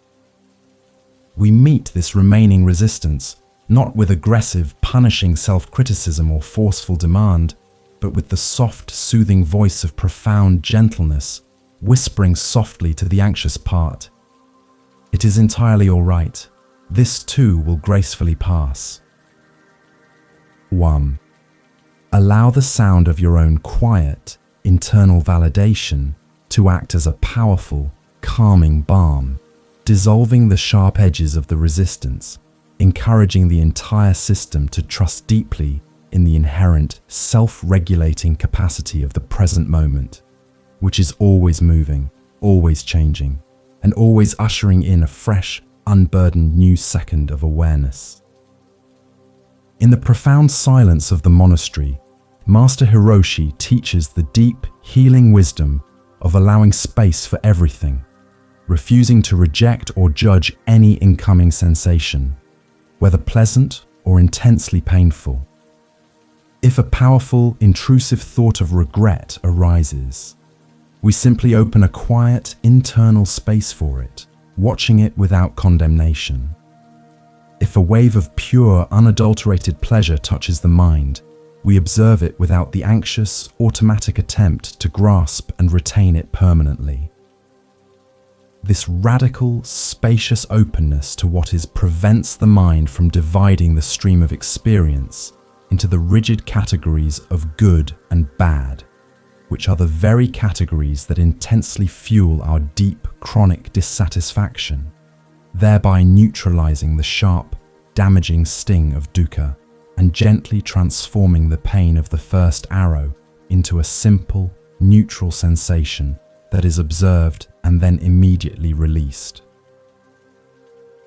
We meet this remaining resistance not with aggressive, punishing self-criticism or forceful demand, but with the soft, soothing voice of profound gentleness, whispering softly to the anxious part, "It is entirely all right. This too will gracefully pass." 1. Allow the sound of your own quiet, internal validation to act as a powerful, calming balm, dissolving the sharp edges of the resistance, encouraging the entire system to trust deeply in the inherent, self-regulating capacity of the present moment, which is always moving, always changing, and always ushering in a fresh, unburdened new second of awareness. In the profound silence of the monastery, Master Hiroshi teaches the deep, healing wisdom of allowing space for everything, refusing to reject or judge any incoming sensation, whether pleasant or intensely painful. If a powerful, intrusive thought of regret arises, we simply open a quiet, internal space for it, watching it without condemnation. If a wave of pure, unadulterated pleasure touches the mind, we observe it without the anxious, automatic attempt to grasp and retain it permanently. This radical, spacious openness to what is prevents the mind from dividing the stream of experience into the rigid categories of good and bad, which are the very categories that intensely fuel our deep, chronic dissatisfaction, thereby neutralizing the sharp, damaging sting of dukkha and gently transforming the pain of the first arrow into a simple, neutral sensation that is observed and then immediately released.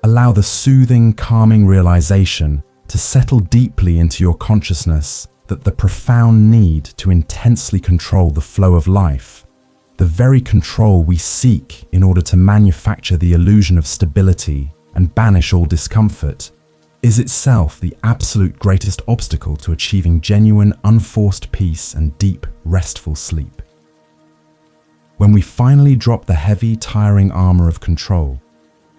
Allow the soothing, calming realization to settle deeply into your consciousness that the profound need to intensely control the flow of life, the very control we seek in order to manufacture the illusion of stability and banish all discomfort, is itself the absolute greatest obstacle to achieving genuine, unforced peace and deep, restful sleep. When we finally drop the heavy, tiring armor of control,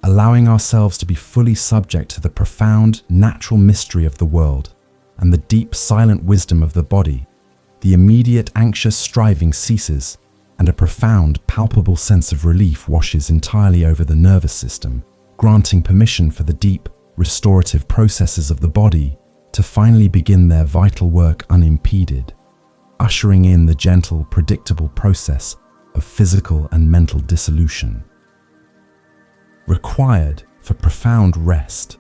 allowing ourselves to be fully subject to the profound, natural mystery of the world and the deep, silent wisdom of the body, the immediate, anxious striving ceases, and a profound, palpable sense of relief washes entirely over the nervous system, granting permission for the deep, restorative processes of the body to finally begin their vital work unimpeded, ushering in the gentle, predictable process of physical and mental dissolution. Required for profound rest.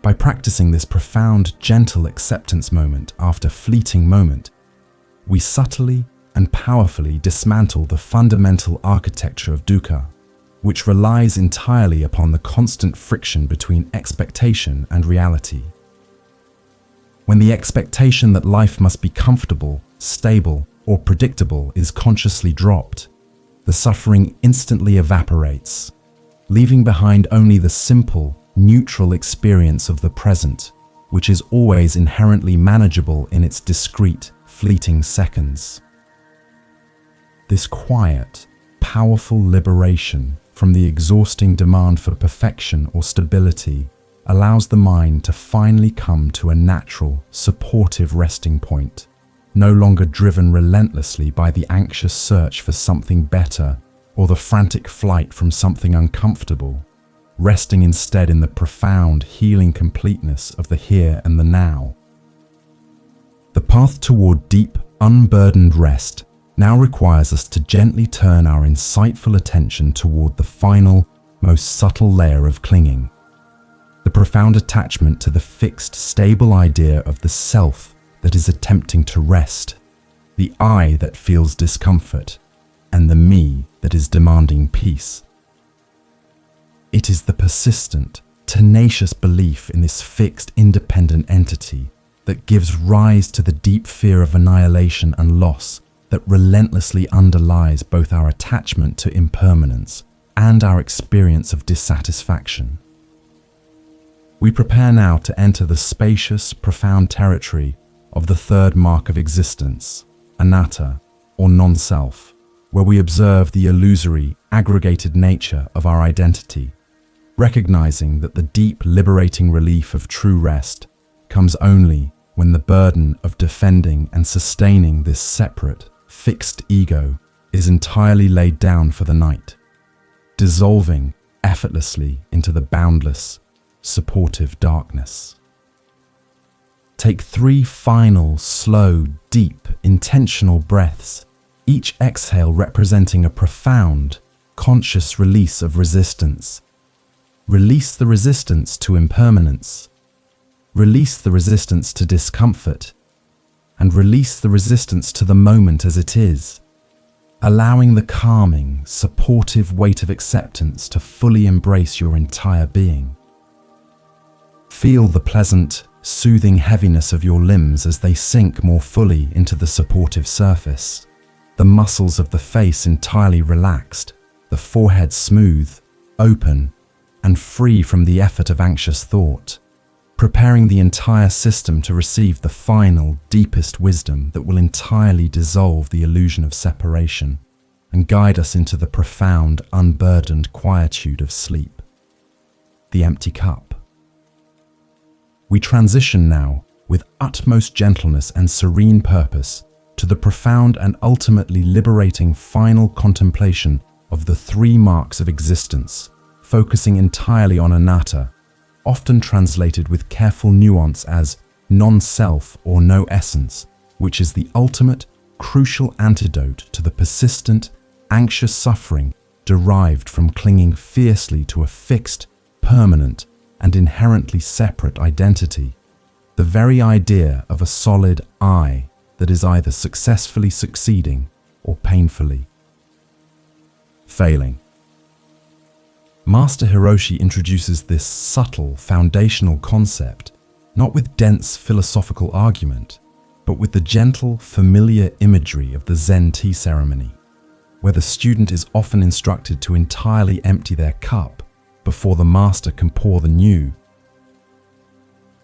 By practicing this profound, gentle acceptance moment after fleeting moment, we subtly and powerfully dismantle the fundamental architecture of dukkha, which relies entirely upon the constant friction between expectation and reality. When the expectation that life must be comfortable, stable, or predictable is consciously dropped, the suffering instantly evaporates, leaving behind only the simple, neutral experience of the present, which is always inherently manageable in its discrete, fleeting seconds. This quiet, powerful liberation from the exhausting demand for perfection or stability allows the mind to finally come to a natural, supportive resting point, no longer driven relentlessly by the anxious search for something better or the frantic flight from something uncomfortable, resting instead in the profound, healing completeness of the here and the now. The path toward deep, unburdened rest now requires us to gently turn our insightful attention toward the final, most subtle layer of clinging, the profound attachment to the fixed, stable idea of the self that is attempting to rest, the I that feels discomfort, and the me that is demanding peace. It is the persistent, tenacious belief in this fixed, independent entity that gives rise to the deep fear of annihilation and loss that relentlessly underlies both our attachment to impermanence and our experience of dissatisfaction. We prepare now to enter the spacious, profound territory of the third mark of existence, anatta, or non-self, where we observe the illusory, aggregated nature of our identity, recognizing that the deep, liberating relief of true rest comes only when the burden of defending and sustaining this separate, fixed ego is entirely laid down for the night, dissolving effortlessly into the boundless, supportive darkness. Take 3 final, slow, deep, intentional breaths, each exhale representing a profound, conscious release of resistance. Release the resistance to impermanence. Release the resistance to discomfort. And release the resistance to the moment as it is, allowing the calming, supportive weight of acceptance to fully embrace your entire being. Feel the pleasant, soothing heaviness of your limbs as they sink more fully into the supportive surface, the muscles of the face entirely relaxed, the forehead smooth, open, and free from the effort of anxious thought, preparing the entire system to receive the final, deepest wisdom that will entirely dissolve the illusion of separation and guide us into the profound, unburdened quietude of sleep. The empty cup. We transition now with utmost gentleness and serene purpose, to the profound and ultimately liberating final contemplation of the three marks of existence, focusing entirely on anatta, often translated with careful nuance as non-self or no essence, which is the ultimate, crucial antidote to the persistent, anxious suffering derived from clinging fiercely to a fixed, permanent, and inherently separate identity. The very idea of a solid I that is either successfully succeeding or painfully failing. Master Hiroshi introduces this subtle, foundational concept, not with dense philosophical argument, but with the gentle, familiar imagery of the Zen tea ceremony, where the student is often instructed to entirely empty their cup before the master can pour the new.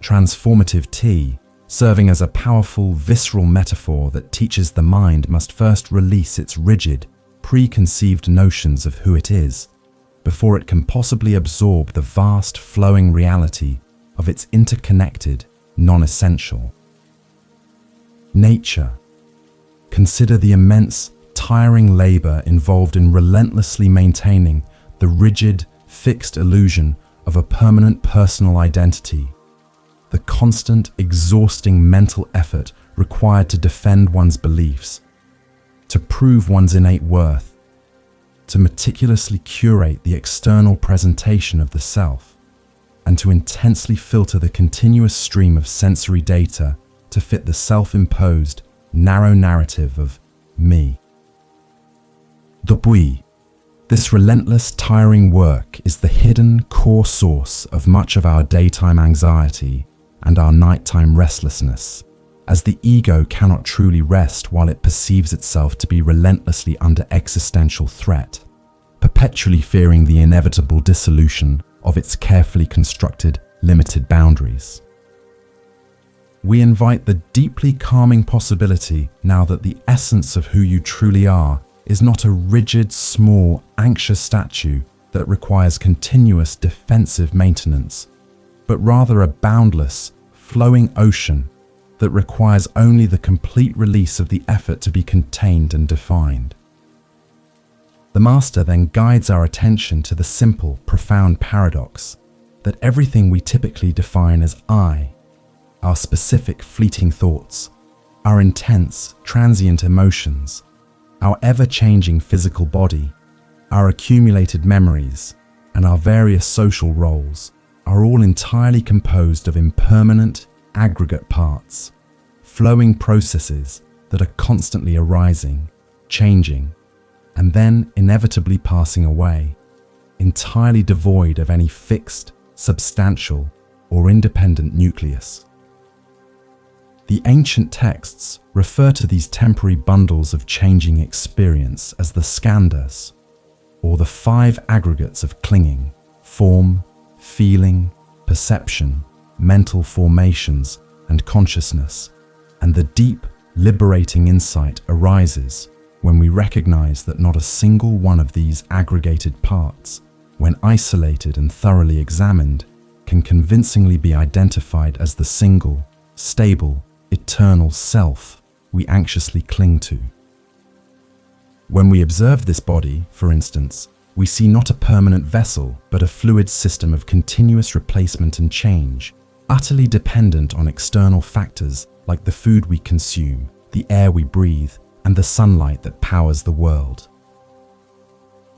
Transformative tea, serving as a powerful, visceral metaphor that teaches the mind must first release its rigid, preconceived notions of who it is, before it can possibly absorb the vast, flowing reality of its interconnected, non-essential. Nature. Consider the immense, tiring labor involved in relentlessly maintaining the rigid, fixed illusion of a permanent personal identity, the constant, exhausting mental effort required to defend one's beliefs, to prove one's innate worth, to meticulously curate the external presentation of the self, and to intensely filter the continuous stream of sensory data to fit the self-imposed, narrow narrative of me. The bui. This relentless, tiring work is the hidden core source of much of our daytime anxiety and our nighttime restlessness, as the ego cannot truly rest while it perceives itself to be relentlessly under existential threat, perpetually fearing the inevitable dissolution of its carefully constructed, limited boundaries. We invite the deeply calming possibility now that the essence of who you truly are is not a rigid, small, anxious statue that requires continuous defensive maintenance, but rather a boundless, flowing ocean that requires only the complete release of the effort to be contained and defined. The Master then guides our attention to the simple, profound paradox that everything we typically define as I, our specific fleeting thoughts, our intense, transient emotions, our ever-changing physical body, our accumulated memories, and our various social roles are all entirely composed of impermanent, aggregate parts, flowing processes that are constantly arising, changing, and then inevitably passing away, entirely devoid of any fixed, substantial, or independent nucleus. The ancient texts refer to these temporary bundles of changing experience as the skandhas, or the 5 aggregates of clinging, form, feeling, perception, mental formations, and consciousness, and the deep, liberating insight arises when we recognize that not a single one of these aggregated parts, when isolated and thoroughly examined, can convincingly be identified as the single, stable, eternal self we anxiously cling to. When we observe this body, for instance, we see not a permanent vessel, but a fluid system of continuous replacement and change, utterly dependent on external factors like the food we consume, the air we breathe, and the sunlight that powers the world.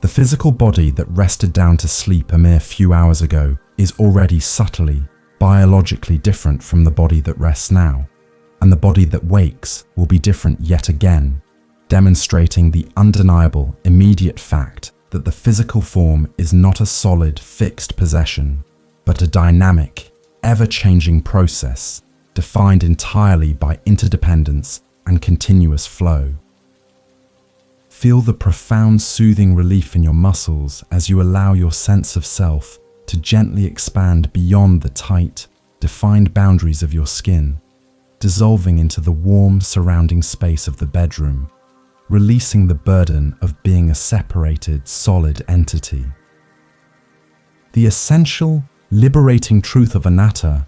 The physical body that rested down to sleep a mere few hours ago is already subtly, biologically different from the body that rests now, and the body that wakes will be different yet again, demonstrating the undeniable, immediate fact that the physical form is not a solid, fixed possession, but a dynamic, ever-changing process defined entirely by interdependence and continuous flow. Feel the profound soothing relief in your muscles as you allow your sense of self to gently expand beyond the tight, defined boundaries of your skin, dissolving into the warm surrounding space of the bedroom, releasing the burden of being a separated, solid entity. The essential, liberating truth of anatta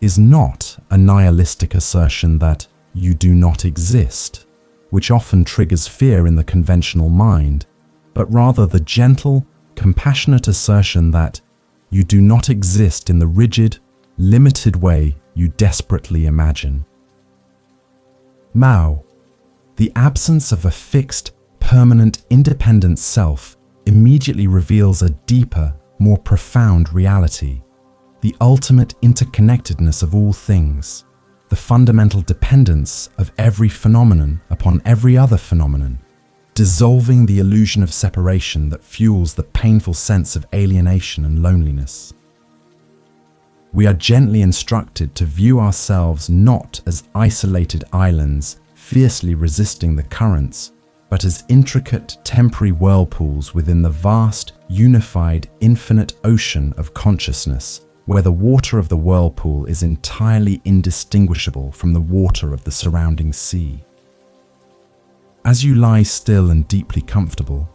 is not a nihilistic assertion that you do not exist, which often triggers fear in the conventional mind, but rather the gentle, compassionate assertion that you do not exist in the rigid, limited way you desperately imagine. Mao, the absence of a fixed, permanent, independent self immediately reveals a deeper, more profound reality, the ultimate interconnectedness of all things, the fundamental dependence of every phenomenon upon every other phenomenon, dissolving the illusion of separation that fuels the painful sense of alienation and loneliness. We are gently instructed to view ourselves not as isolated islands fiercely resisting the currents, but as intricate temporary whirlpools within the vast, unified, infinite ocean of consciousness, where the water of the whirlpool is entirely indistinguishable from the water of the surrounding sea. As you lie still and deeply comfortable,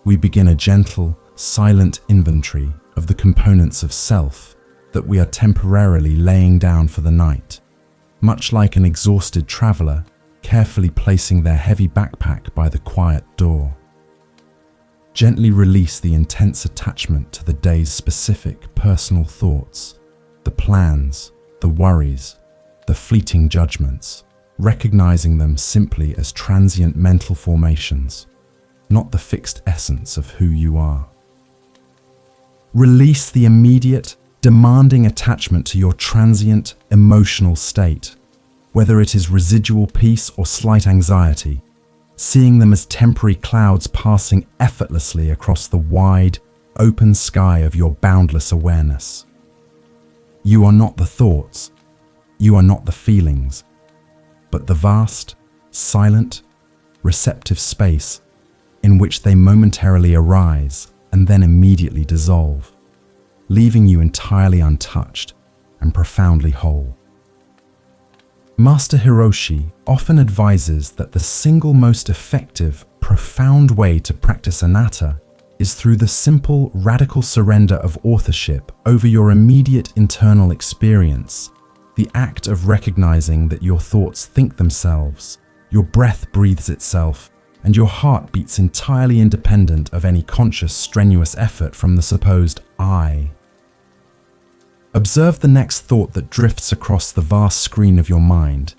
we begin a gentle, silent inventory of the components of self that we are temporarily laying down for the night, much like an exhausted traveler carefully placing their heavy backpack by the quiet door. Gently release the intense attachment to the day's specific personal thoughts, the plans, the worries, the fleeting judgments, recognizing them simply as transient mental formations, not the fixed essence of who you are. Release the immediate, demanding attachment to your transient emotional state, whether it is residual peace or slight anxiety, seeing them as temporary clouds passing effortlessly across the wide, open sky of your boundless awareness. You are not the thoughts, you are not the feelings, but the vast, silent, receptive space in which they momentarily arise and then immediately dissolve, leaving you entirely untouched and profoundly whole. Master Hiroshi often advises that the single most effective, profound way to practice anatta is through the simple, radical surrender of authorship over your immediate internal experience, the act of recognizing that your thoughts think themselves, your breath breathes itself, and your heart beats entirely independent of any conscious, strenuous effort from the supposed I. Observe the next thought that drifts across the vast screen of your mind.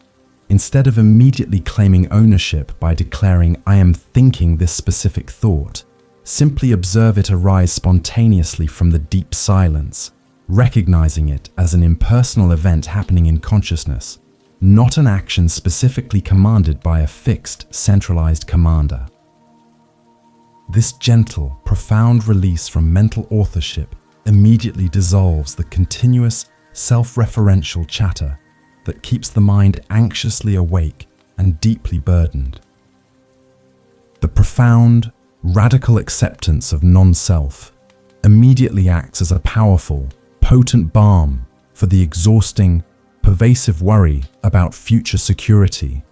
Instead of immediately claiming ownership by declaring, "I am thinking this specific thought," simply observe it arise spontaneously from the deep silence, recognizing it as an impersonal event happening in consciousness, not an action specifically commanded by a fixed, centralized commander. This gentle, profound release from mental authorship immediately dissolves the continuous, self-referential chatter that keeps the mind anxiously awake and deeply burdened. The profound, radical acceptance of non-self immediately acts as a powerful, potent balm for the exhausting, pervasive worry about future security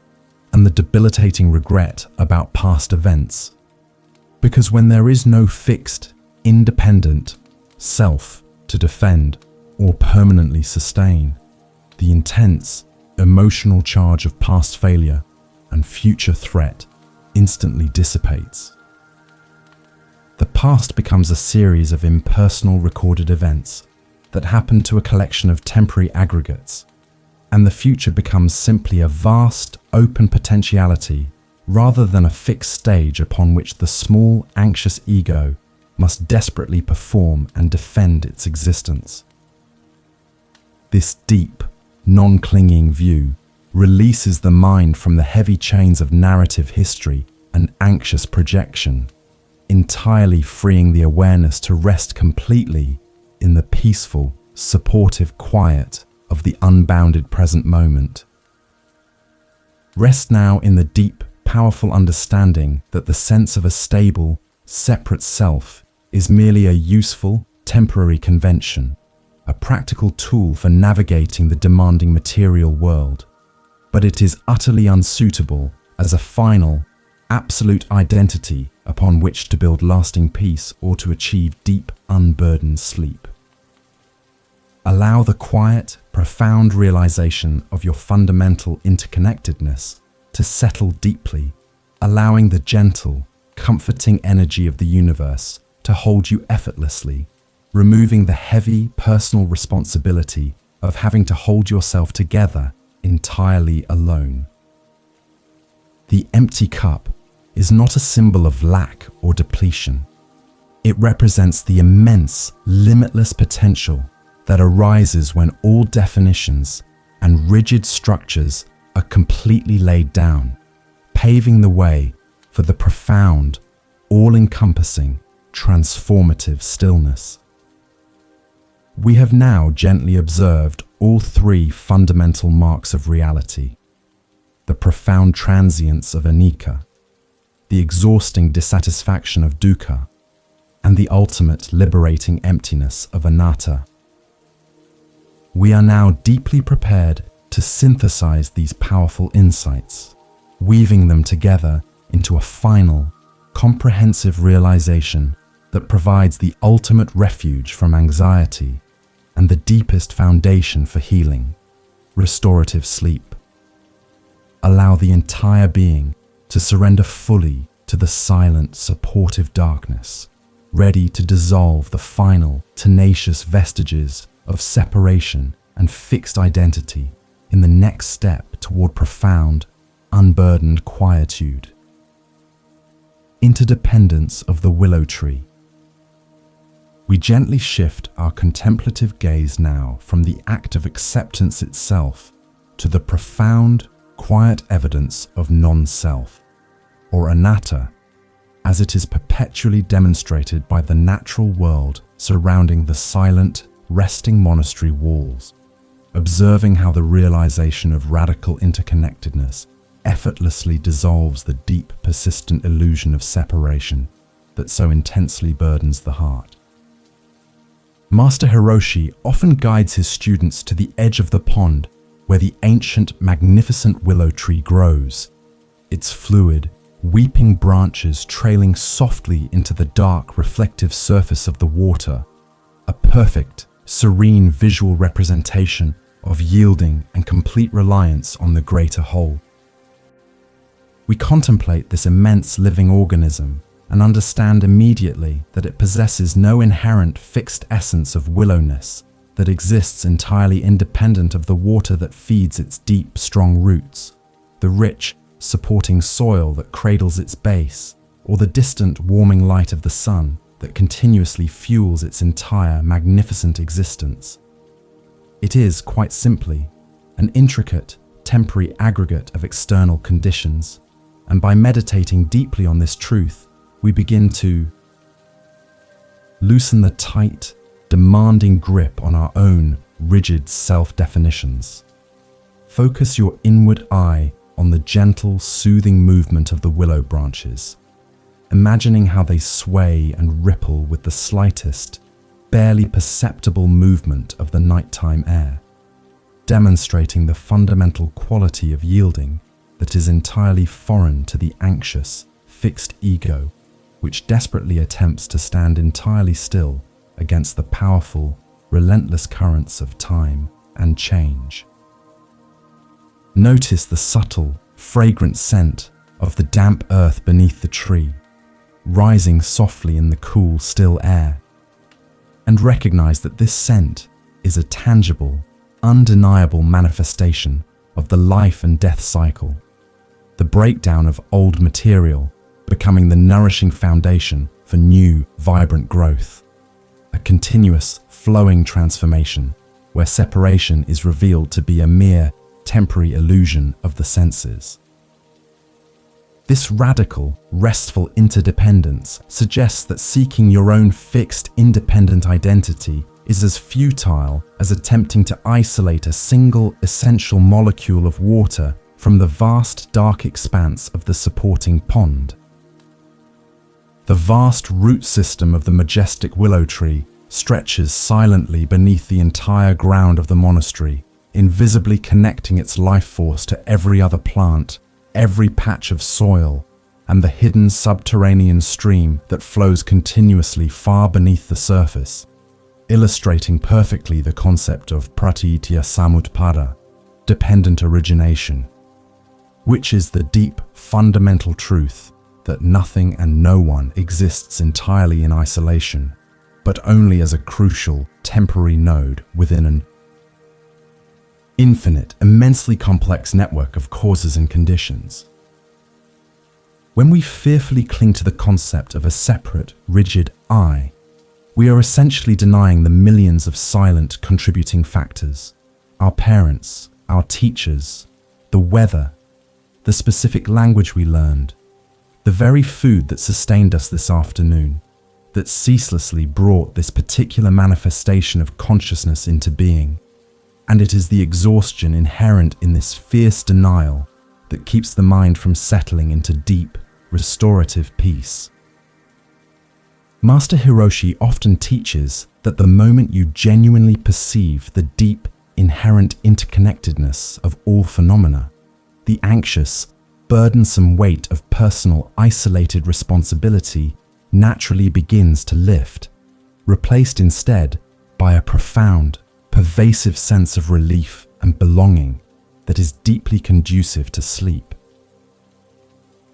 and the debilitating regret about past events. Because when there is no fixed, independent self to defend or permanently sustain, the intense, emotional charge of past failure and future threat instantly dissipates. The past becomes a series of impersonal recorded events that happen to a collection of temporary aggregates, and the future becomes simply a vast, open potentiality rather than a fixed stage upon which the small, anxious ego must desperately perform and defend its existence. This deep, non-clinging view releases the mind from the heavy chains of narrative history and anxious projection, entirely freeing the awareness to rest completely in the peaceful, supportive quiet of the unbounded present moment. Rest now in the deep, powerful understanding that the sense of a stable, separate self is merely a useful, temporary convention, a practical tool for navigating the demanding material world, but it is utterly unsuitable as a final, absolute identity upon which to build lasting peace or to achieve deep, unburdened sleep. Allow the quiet, profound realization of your fundamental interconnectedness to settle deeply, allowing the gentle, comforting energy of the universe to hold you effortlessly, removing the heavy personal responsibility of having to hold yourself together entirely alone. The empty cup is not a symbol of lack or depletion. It represents the immense, limitless potential that arises when all definitions and rigid structures are completely laid down, paving the way for the profound, all-encompassing, transformative stillness. We have now gently observed all three fundamental marks of reality: the profound transience of anicca, the exhausting dissatisfaction of dukkha, and the ultimate liberating emptiness of anatta. We are now deeply prepared to synthesize these powerful insights, weaving them together into a final, comprehensive realization that provides the ultimate refuge from anxiety and the deepest foundation for healing, restorative sleep. Allow the entire being to surrender fully to the silent, supportive darkness, ready to dissolve the final, tenacious vestiges of separation and fixed identity in the next step toward profound, unburdened quietude. Interdependence of the willow tree. We gently shift our contemplative gaze now from the act of acceptance itself to the profound, quiet evidence of non-self, or anatta, as it is perpetually demonstrated by the natural world surrounding the silent, resting monastery walls, observing how the realization of radical interconnectedness effortlessly dissolves the deep, persistent illusion of separation that so intensely burdens the heart. Master Hiroshi often guides his students to the edge of the pond where the ancient, magnificent willow tree grows, its fluid, weeping branches trailing softly into the dark, reflective surface of the water, a perfect, serene visual representation of yielding and complete reliance on the greater whole. We contemplate this immense living organism and understand immediately that it possesses no inherent fixed essence of willowness that exists entirely independent of the water that feeds its deep, strong roots, the rich, supporting soil that cradles its base, or the distant, warming light of the sun that continuously fuels its entire, magnificent existence. It is, quite simply, an intricate, temporary aggregate of external conditions, and by meditating deeply on this truth, we begin to loosen the tight, demanding grip on our own rigid self-definitions. Focus your inward eye on the gentle, soothing movement of the willow branches, imagining how they sway and ripple with the slightest, barely perceptible movement of the nighttime air, demonstrating the fundamental quality of yielding that is entirely foreign to the anxious, fixed ego, which desperately attempts to stand entirely still against the powerful, relentless currents of time and change. Notice the subtle, fragrant scent of the damp earth beneath the tree, rising softly in the cool, still air, and recognize that this scent is a tangible, undeniable manifestation of the life and death cycle, the breakdown of old material becoming the nourishing foundation for new, vibrant growth, a continuous, flowing transformation where separation is revealed to be a mere, temporary illusion of the senses. This radical, restful interdependence suggests that seeking your own fixed, independent identity is as futile as attempting to isolate a single essential molecule of water from the vast, dark expanse of the supporting pond. The vast root system of the majestic willow tree stretches silently beneath the entire ground of the monastery, invisibly connecting its life force to every other plant, every patch of soil, and the hidden subterranean stream that flows continuously far beneath the surface. illustrating perfectly the concept of pratitya samutpada, dependent origination, which is the deep, fundamental truth that nothing and no one exists entirely in isolation, but only as a crucial, temporary node within an infinite, immensely complex network of causes and conditions. When we fearfully cling to the concept of a separate, rigid I, we are essentially denying the millions of silent contributing factors: our parents, our teachers, the weather, the specific language we learned, the very food that sustained us this afternoon, that ceaselessly brought this particular manifestation of consciousness into being. And it is the exhaustion inherent in this fierce denial that keeps the mind from settling into deep, restorative peace. Master Hiroshi often teaches that the moment you genuinely perceive the deep, inherent interconnectedness of all phenomena, the anxious, burdensome weight of personal, isolated responsibility naturally begins to lift, replaced instead by a profound, pervasive sense of relief and belonging that is deeply conducive to sleep.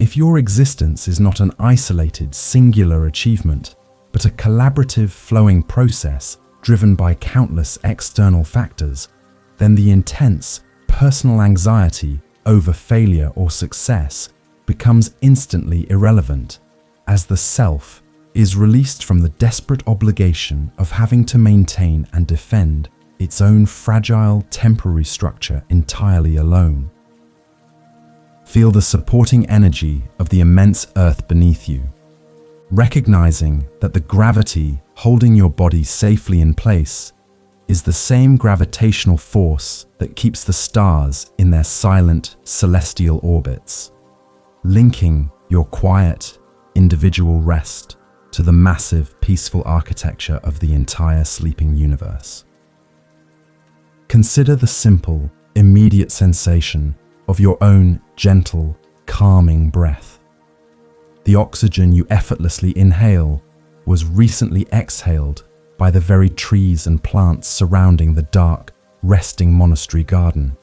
If your existence is not an isolated, singular achievement, but a collaborative, flowing process driven by countless external factors, then the intense, personal anxiety over failure or success becomes instantly irrelevant, as the self is released from the desperate obligation of having to maintain and defend its own fragile, temporary structure entirely alone. Feel the supporting energy of the immense earth beneath you, recognizing that the gravity holding your body safely in place is the same gravitational force that keeps the stars in their silent, celestial orbits, linking your quiet, individual rest to the massive, peaceful architecture of the entire sleeping universe. Consider the simple, immediate sensation of your own gentle, calming breath. The oxygen you effortlessly inhale was recently exhaled by the very trees and plants surrounding the dark, resting monastery garden,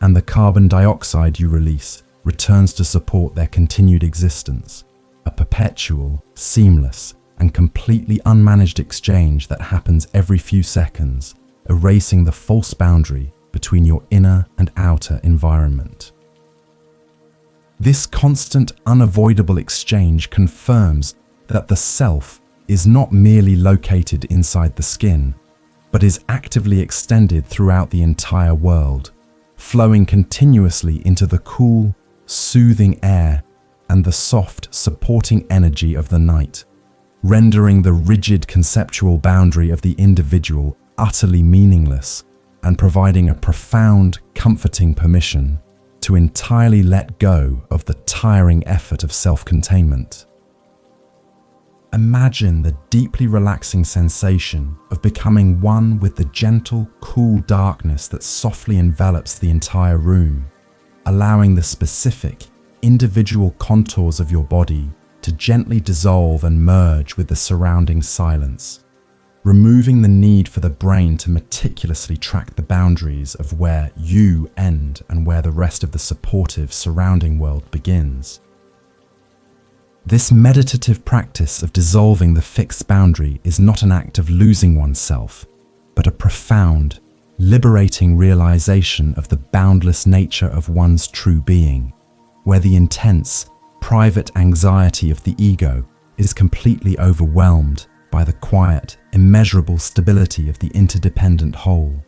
and the carbon dioxide you release returns to support their continued existence, a perpetual, seamless, and completely unmanaged exchange that happens every few seconds, erasing the false boundary between your inner and outer environment. This constant, unavoidable exchange confirms that the self is not merely located inside the skin, but is actively extended throughout the entire world, flowing continuously into the cool, soothing air and the soft, supporting energy of the night, rendering the rigid conceptual boundary of the individual utterly meaningless and providing a profound, comforting permission to entirely let go of the tiring effort of self-containment. Imagine the deeply relaxing sensation of becoming one with the gentle, cool darkness that softly envelops the entire room, allowing the specific, individual contours of your body to gently dissolve and merge with the surrounding silence, removing the need for the brain to meticulously track the boundaries of where you end and where the rest of the supportive surrounding world begins. This meditative practice of dissolving the fixed boundary is not an act of losing oneself, but a profound, liberating realization of the boundless nature of one's true being, where the intense, private anxiety of the ego is completely overwhelmed by the quiet, immeasurable stability of the interdependent whole,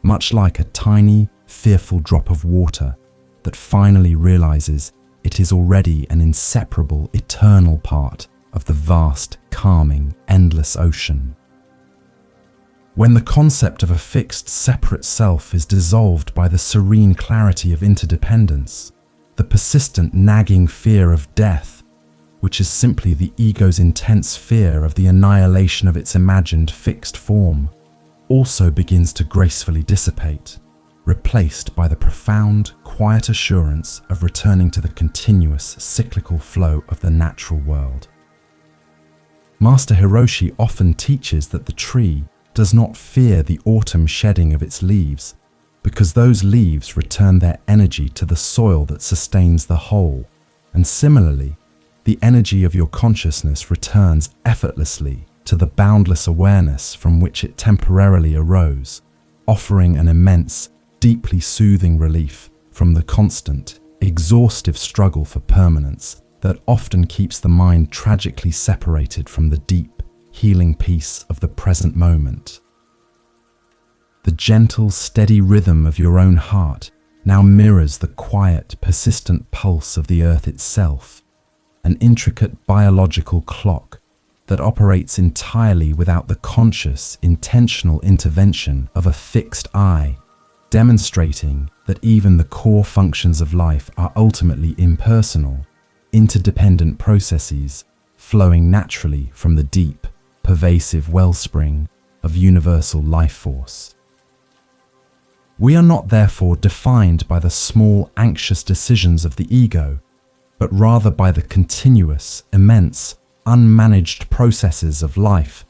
much like a tiny, fearful drop of water that finally realizes it is already an inseparable, eternal part of the vast, calming, endless ocean. When the concept of a fixed, separate self is dissolved by the serene clarity of interdependence, the persistent, nagging fear of death, which is simply the ego's intense fear of the annihilation of its imagined fixed form, also begins to gracefully dissipate, replaced by the profound, quiet assurance of returning to the continuous, cyclical flow of the natural world. Master Hiroshi often teaches that the tree, does not fear the autumn shedding of its leaves, because those leaves return their energy to the soil that sustains the whole. And similarly, the energy of your consciousness returns effortlessly to the boundless awareness from which it temporarily arose, offering an immense, deeply soothing relief from the constant, exhaustive struggle for permanence that often keeps the mind tragically separated from the deep, healing peace of the present moment. The gentle, steady rhythm of your own heart now mirrors the quiet, persistent pulse of the earth itself, an intricate biological clock that operates entirely without the conscious, intentional intervention of a fixed I, demonstrating that even the core functions of life are ultimately impersonal, interdependent processes flowing naturally from the deep, pervasive wellspring of universal life force. We are not therefore defined by the small, anxious decisions of the ego, but rather by the continuous, immense, unmanaged processes of life,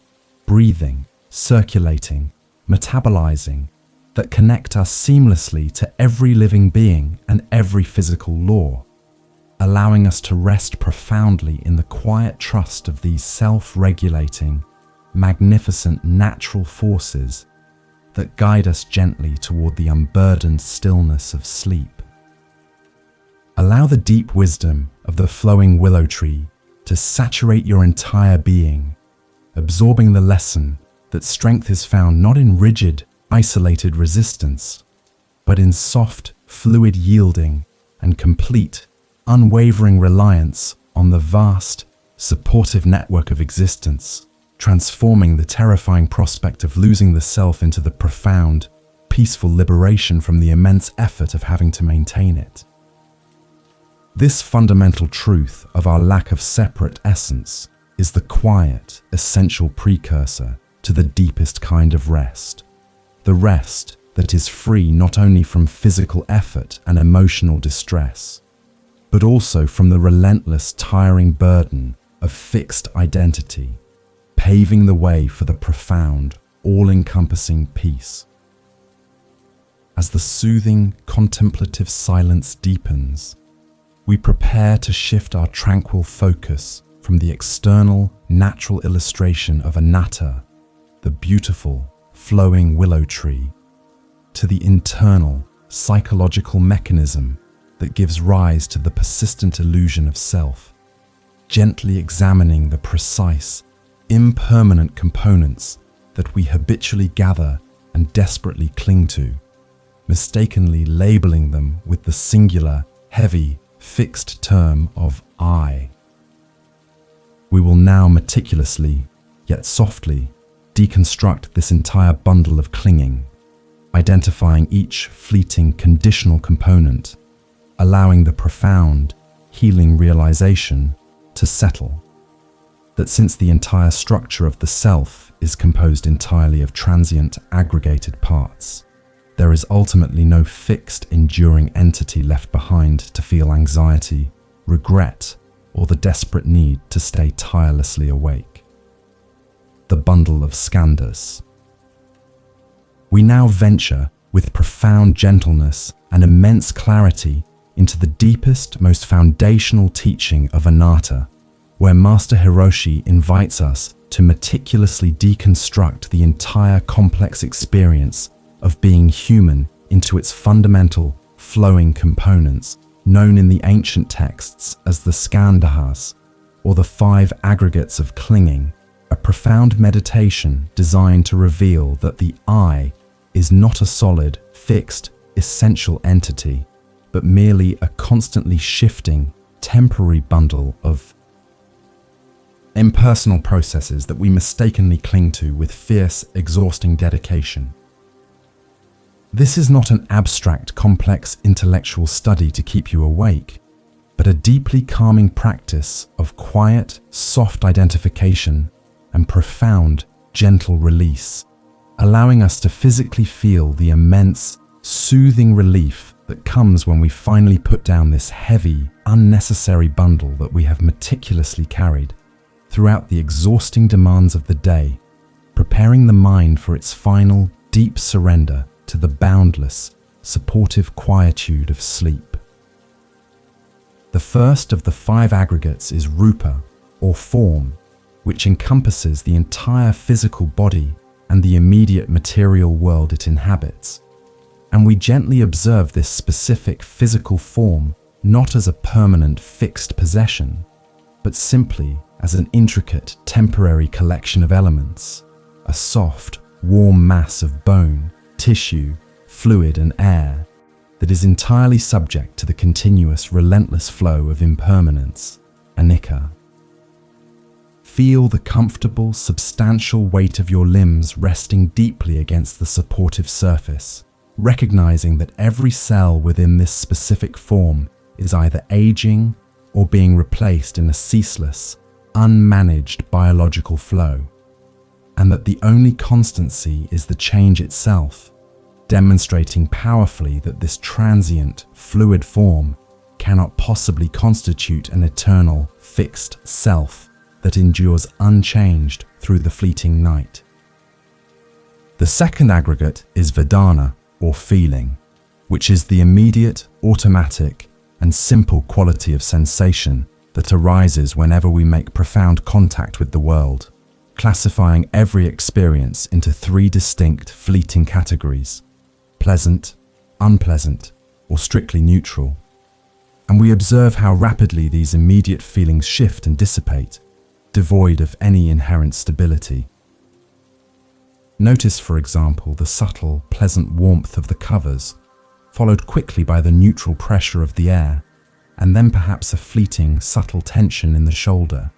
breathing, circulating, metabolizing, that connect us seamlessly to every living being and every physical law, allowing us to rest profoundly in the quiet trust of these self-regulating, magnificent natural forces that guide us gently toward the unburdened stillness of sleep. Allow the deep wisdom of the flowing willow tree to saturate your entire being, absorbing the lesson that strength is found not in rigid, isolated resistance, but in soft, fluid yielding and complete, unwavering reliance on the vast, supportive network of existence, transforming the terrifying prospect of losing the self into the profound, peaceful liberation from the immense effort of having to maintain it. This fundamental truth of our lack of separate essence is the quiet, essential precursor to the deepest kind of rest. The rest that is free not only from physical effort and emotional distress, but also from the relentless, tiring burden of fixed identity, paving the way for the profound, all-encompassing peace. As the soothing, contemplative silence deepens, we prepare to shift our tranquil focus from the external, natural illustration of anatta, the beautiful, flowing willow tree, to the internal, psychological mechanism that gives rise to the persistent illusion of self, gently examining the precise, impermanent components that we habitually gather and desperately cling to, mistakenly labeling them with the singular, heavy, fixed term of I. We will now meticulously, yet softly, deconstruct this entire bundle of clinging, identifying each fleeting conditional component, allowing the profound, healing realization to settle that since the entire structure of the self is composed entirely of transient, aggregated parts, there is ultimately no fixed, enduring entity left behind to feel anxiety, regret, or the desperate need to stay tirelessly awake. The bundle of skandhas. We now venture with profound gentleness and immense clarity into the deepest, most foundational teaching of anatta, where Master Hiroshi invites us to meticulously deconstruct the entire complex experience of being human into its fundamental, flowing components, known in the ancient texts as the skandhas, or the 5 aggregates of clinging, a profound meditation designed to reveal that the I is not a solid, fixed, essential entity, but merely a constantly shifting, temporary bundle of impersonal processes that we mistakenly cling to with fierce, exhausting dedication. This is not an abstract, complex intellectual study to keep you awake, but a deeply calming practice of quiet, soft identification and profound, gentle release, allowing us to physically feel the immense, soothing relief that comes when we finally put down this heavy, unnecessary bundle that we have meticulously carried throughout the exhausting demands of the day, preparing the mind for its final, deep surrender to the boundless, supportive quietude of sleep. The first of the 5 aggregates is rupa, or form, which encompasses the entire physical body and the immediate material world it inhabits. And we gently observe this specific physical form not as a permanent fixed possession, but simply as an intricate temporary collection of elements, a soft, warm mass of bone, tissue, fluid and air that is entirely subject to the continuous, relentless flow of impermanence, anicca. Feel the comfortable, substantial weight of your limbs resting deeply against the supportive surface, recognizing that every cell within this specific form is either aging or being replaced in a ceaseless, unmanaged biological flow, and that the only constancy is the change itself, demonstrating powerfully that this transient, fluid form cannot possibly constitute an eternal, fixed self that endures unchanged through the fleeting night. The second aggregate is vedana, or feeling, which is the immediate, automatic, and simple quality of sensation that arises whenever we make profound contact with the world, classifying every experience into 3 distinct, fleeting categories: pleasant, unpleasant, or strictly neutral. And we observe how rapidly these immediate feelings shift and dissipate, devoid of any inherent stability. Notice, for example, the subtle, pleasant warmth of the covers, followed quickly by the neutral pressure of the air, and then perhaps a fleeting, subtle tension in the shoulder.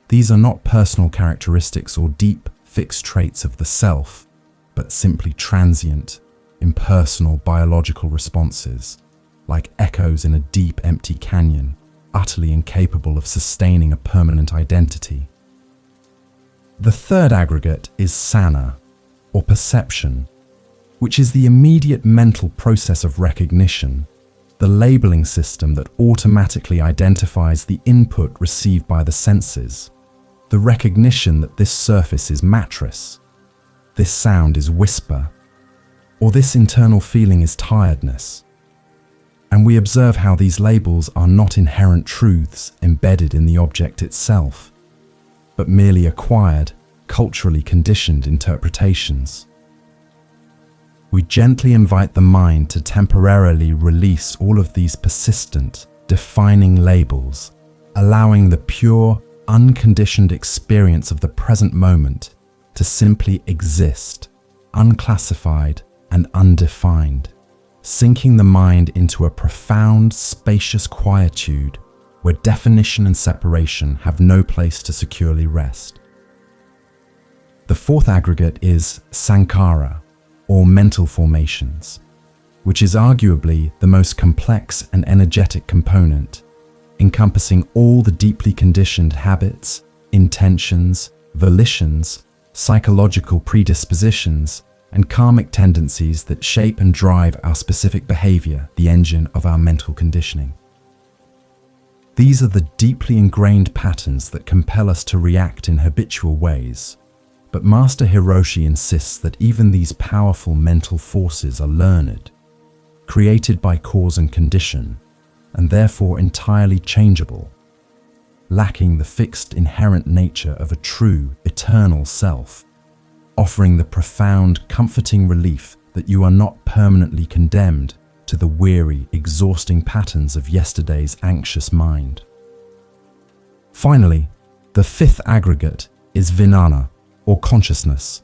These are not personal characteristics or deep, fixed traits of the self, but simply transient, impersonal biological responses, like echoes in a deep, empty canyon, utterly incapable of sustaining a permanent identity. The third aggregate is sana, or perception, which is the immediate mental process of recognition, the labeling system that automatically identifies the input received by the senses, the recognition that this surface is mattress, this sound is whisper, or this internal feeling is tiredness. And we observe how these labels are not inherent truths embedded in the object itself, but merely acquired, culturally conditioned interpretations. We gently invite the mind to temporarily release all of these persistent, defining labels, allowing the pure, unconditioned experience of the present moment to simply exist, unclassified and undefined, sinking the mind into a profound, spacious quietude where definition and separation have no place to securely rest. The fourth aggregate is sankhara, or mental formations, which is arguably the most complex and energetic component, encompassing all the deeply conditioned habits, intentions, volitions, psychological predispositions, and karmic tendencies that shape and drive our specific behavior, the engine of our mental conditioning. These are the deeply ingrained patterns that compel us to react in habitual ways. But Master Hiroshi insists that even these powerful mental forces are learned, created by cause and condition, and therefore entirely changeable, lacking the fixed inherent nature of a true, eternal self, offering the profound, comforting relief that you are not permanently condemned to the weary, exhausting patterns of yesterday's anxious mind. Finally, the fifth aggregate is vijnana, or consciousness,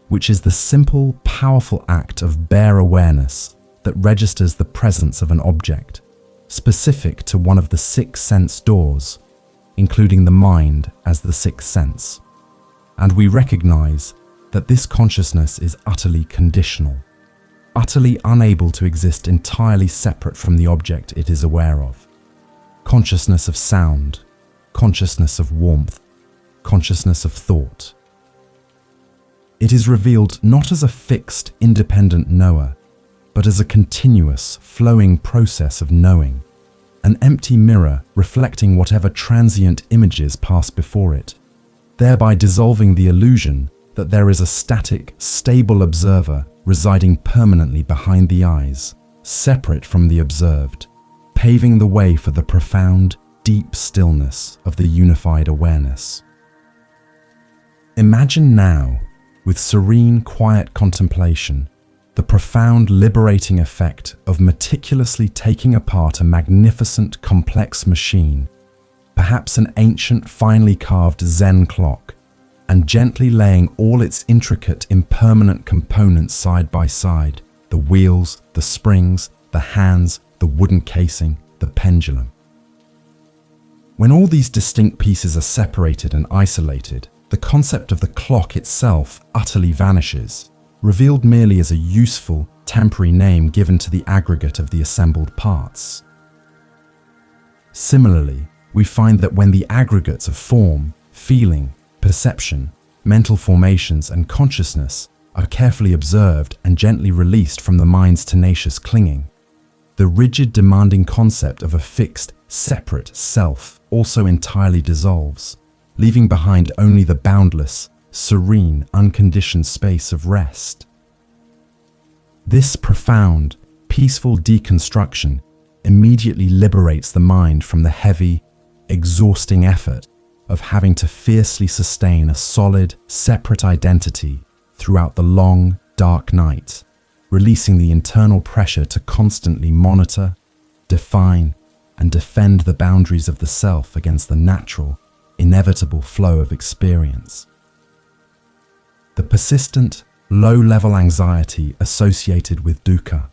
which is the simple, powerful act of bare awareness that registers the presence of an object, specific to one of the 6 sense doors, including the mind as the 6th sense. And we recognize that this consciousness is utterly conditional, utterly unable to exist entirely separate from the object it is aware of. Consciousness of sound, consciousness of warmth, consciousness of thought. It is revealed not as a fixed, independent knower, but as a continuous, flowing process of knowing, an empty mirror reflecting whatever transient images pass before it, thereby dissolving the illusion that there is a static, stable observer residing permanently behind the eyes, separate from the observed, paving the way for the profound, deep stillness of the unified awareness. Imagine now, with serene, quiet contemplation, the profound liberating effect of meticulously taking apart a magnificent, complex machine, perhaps an ancient, finely carved Zen clock, and gently laying all its intricate, impermanent components side by side, the wheels, the springs, the hands, the wooden casing, the pendulum. When all these distinct pieces are separated and isolated, the concept of the clock itself utterly vanishes, revealed merely as a useful, temporary name given to the aggregate of the assembled parts. Similarly, we find that when the aggregates of form, feeling, perception, mental formations, and consciousness are carefully observed and gently released from the mind's tenacious clinging, the rigid, demanding concept of a fixed, separate self also entirely dissolves, leaving behind only the boundless, serene, unconditioned space of rest. This profound, peaceful deconstruction immediately liberates the mind from the heavy, exhausting effort of having to fiercely sustain a solid, separate identity throughout the long, dark night, releasing the internal pressure to constantly monitor, define, and defend the boundaries of the self against the natural, inevitable flow of experience. The persistent, low-level anxiety associated with dukkha,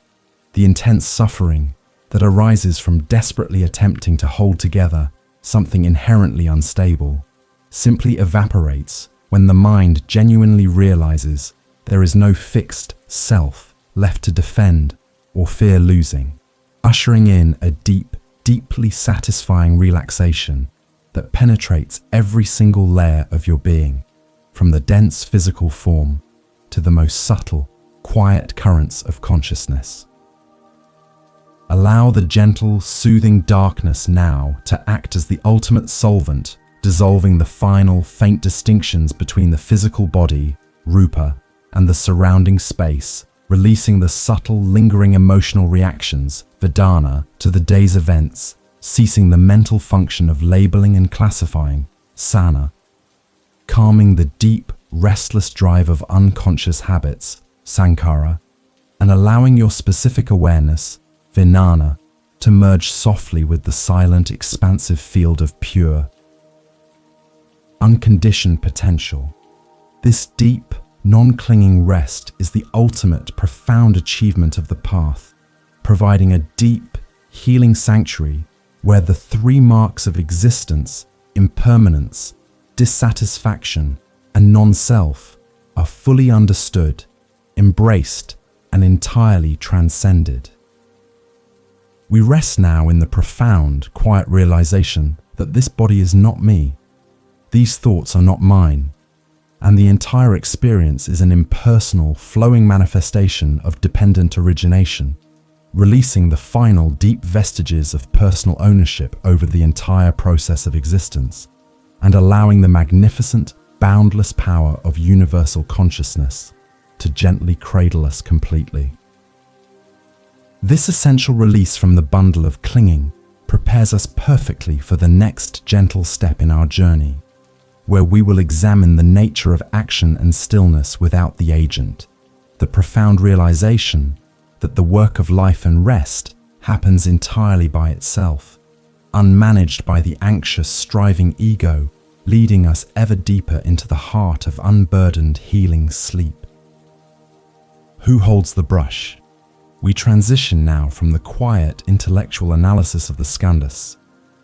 the intense suffering that arises from desperately attempting to hold together something inherently unstable, simply evaporates when the mind genuinely realizes there is no fixed self left to defend or fear losing, ushering in a deep, deeply satisfying relaxation that penetrates every single layer of your being, from the dense physical form to the most subtle, quiet currents of consciousness. Allow the gentle, soothing darkness now to act as the ultimate solvent, dissolving the final, faint distinctions between the physical body, rupa, and the surrounding space, releasing the subtle, lingering emotional reactions, vedana, to the day's events, ceasing the mental function of labeling and classifying, sana, calming the deep, restless drive of unconscious habits, sankhara, and allowing your specific awareness, vijnana, to merge softly with the silent, expansive field of pure, unconditioned potential. This deep, non-clinging rest is the ultimate, profound achievement of the path, providing a deep, healing sanctuary where the three marks of existence, impermanence, dissatisfaction, and non-self are fully understood, embraced, and entirely transcended. We rest now in the profound, quiet realization that this body is not me, these thoughts are not mine, and the entire experience is an impersonal, flowing manifestation of dependent origination, releasing the final deep vestiges of personal ownership over the entire process of existence, and allowing the magnificent, boundless power of universal consciousness to gently cradle us completely. This essential release from the bundle of clinging prepares us perfectly for the next gentle step in our journey, where we will examine the nature of action and stillness without the agent, the profound realization that the work of life and rest happens entirely by itself, unmanaged by the anxious, striving ego, leading us ever deeper into the heart of unburdened, healing sleep. Who holds the brush? We transition now from the quiet, intellectual analysis of the skandhas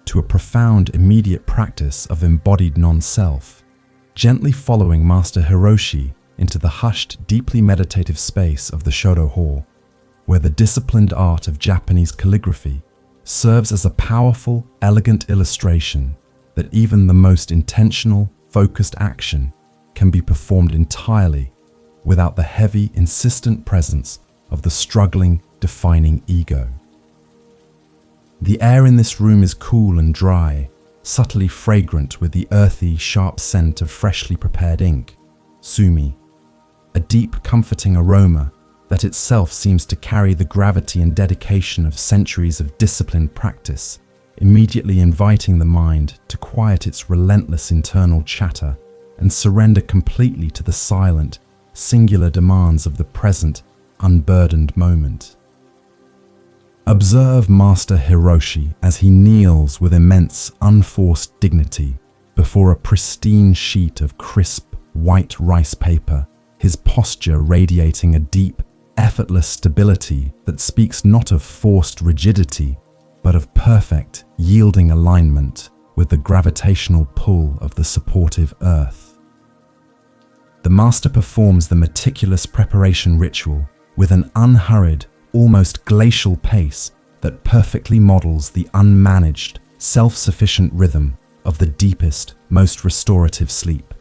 to a profound, immediate practice of embodied non-self, gently following Master Hiroshi into the hushed, deeply meditative space of the Shodo Hall, where the disciplined art of Japanese calligraphy serves as a powerful, elegant illustration that even the most intentional, focused action can be performed entirely without the heavy, insistent presence of the struggling, defining ego. The air in this room is cool and dry, subtly fragrant with the earthy, sharp scent of freshly prepared ink, sumi, a deep, comforting aroma that itself seems to carry the gravity and dedication of centuries of disciplined practice, immediately inviting the mind to quiet its relentless internal chatter and surrender completely to the silent, singular demands of the present, unburdened moment. Observe Master Hiroshi as he kneels with immense, unforced dignity before a pristine sheet of crisp, white rice paper, his posture radiating a deep, effortless stability that speaks not of forced rigidity, but of perfect, yielding alignment with the gravitational pull of the supportive earth. The master performs the meticulous preparation ritual with an unhurried, almost glacial pace that perfectly models the unmanaged, self-sufficient rhythm of the deepest, most restorative sleep.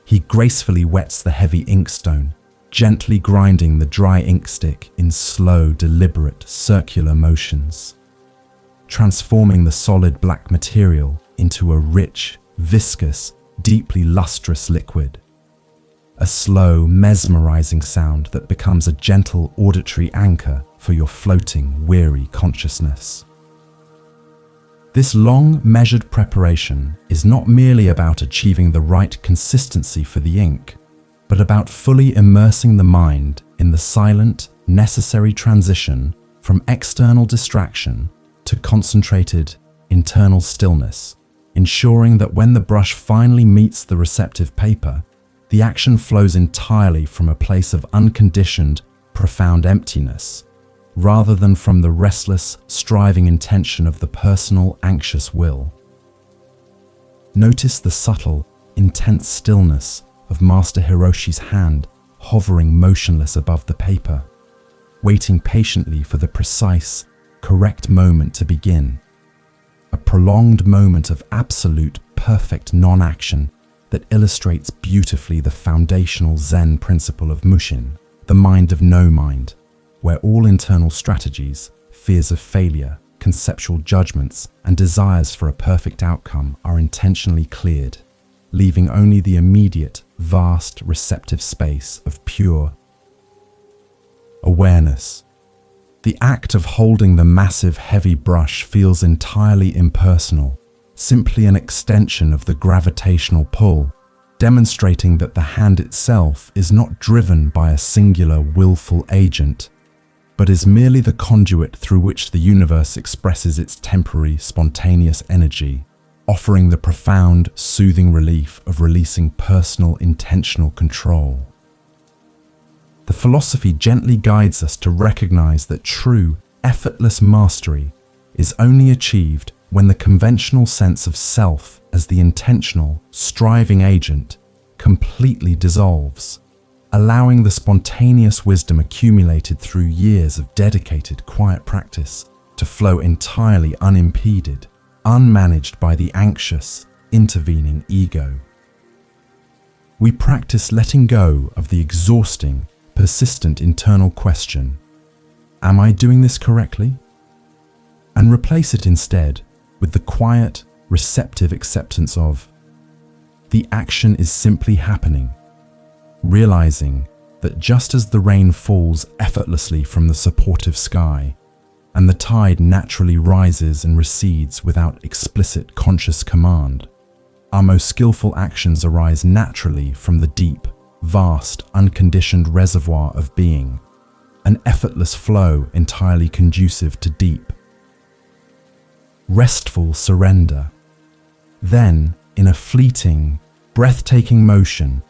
He gracefully wets the heavy inkstone, gently grinding the dry ink stick in slow, deliberate, circular motions, transforming the solid black material into a rich, viscous, deeply lustrous liquid. A slow, mesmerizing sound that becomes a gentle auditory anchor for your floating, weary consciousness. This long, measured preparation is not merely about achieving the right consistency for the ink, but about fully immersing the mind in the silent, necessary transition from external distraction to concentrated, internal stillness, ensuring that when the brush finally meets the receptive paper, the action flows entirely from a place of unconditioned, profound emptiness, rather than from the restless, striving intention of the personal, anxious will. Notice the subtle, intense stillness of Master Hiroshi's hand hovering motionless above the paper, waiting patiently for the precise, correct moment to begin. A prolonged moment of absolute, perfect non-action that illustrates beautifully the foundational Zen principle of Mushin, the mind of no mind, where all internal strategies, fears of failure, conceptual judgments, and desires for a perfect outcome are intentionally cleared, leaving only the immediate, vast, receptive space of pure awareness. The act of holding the massive, heavy brush feels entirely impersonal, simply an extension of the gravitational pull, demonstrating that the hand itself is not driven by a singular willful agent, but is merely the conduit through which the universe expresses its temporary, spontaneous energy, offering the profound, soothing relief of releasing personal, intentional control. The philosophy gently guides us to recognize that true, effortless mastery is only achieved when the conventional sense of self as the intentional, striving agent completely dissolves, allowing the spontaneous wisdom accumulated through years of dedicated, quiet practice to flow entirely unimpeded, unmanaged by the anxious, intervening ego. We practice letting go of the exhausting, persistent internal question, "Am I doing this correctly?" and replace it instead with the quiet, receptive acceptance of, "The action is simply happening," realizing that just as the rain falls effortlessly from the supportive sky, and the tide naturally rises and recedes without explicit conscious command, our most skillful actions arise naturally from the deep, vast, unconditioned reservoir of being, an effortless flow entirely conducive to deep, restful surrender. Then, in a fleeting, breathtaking motion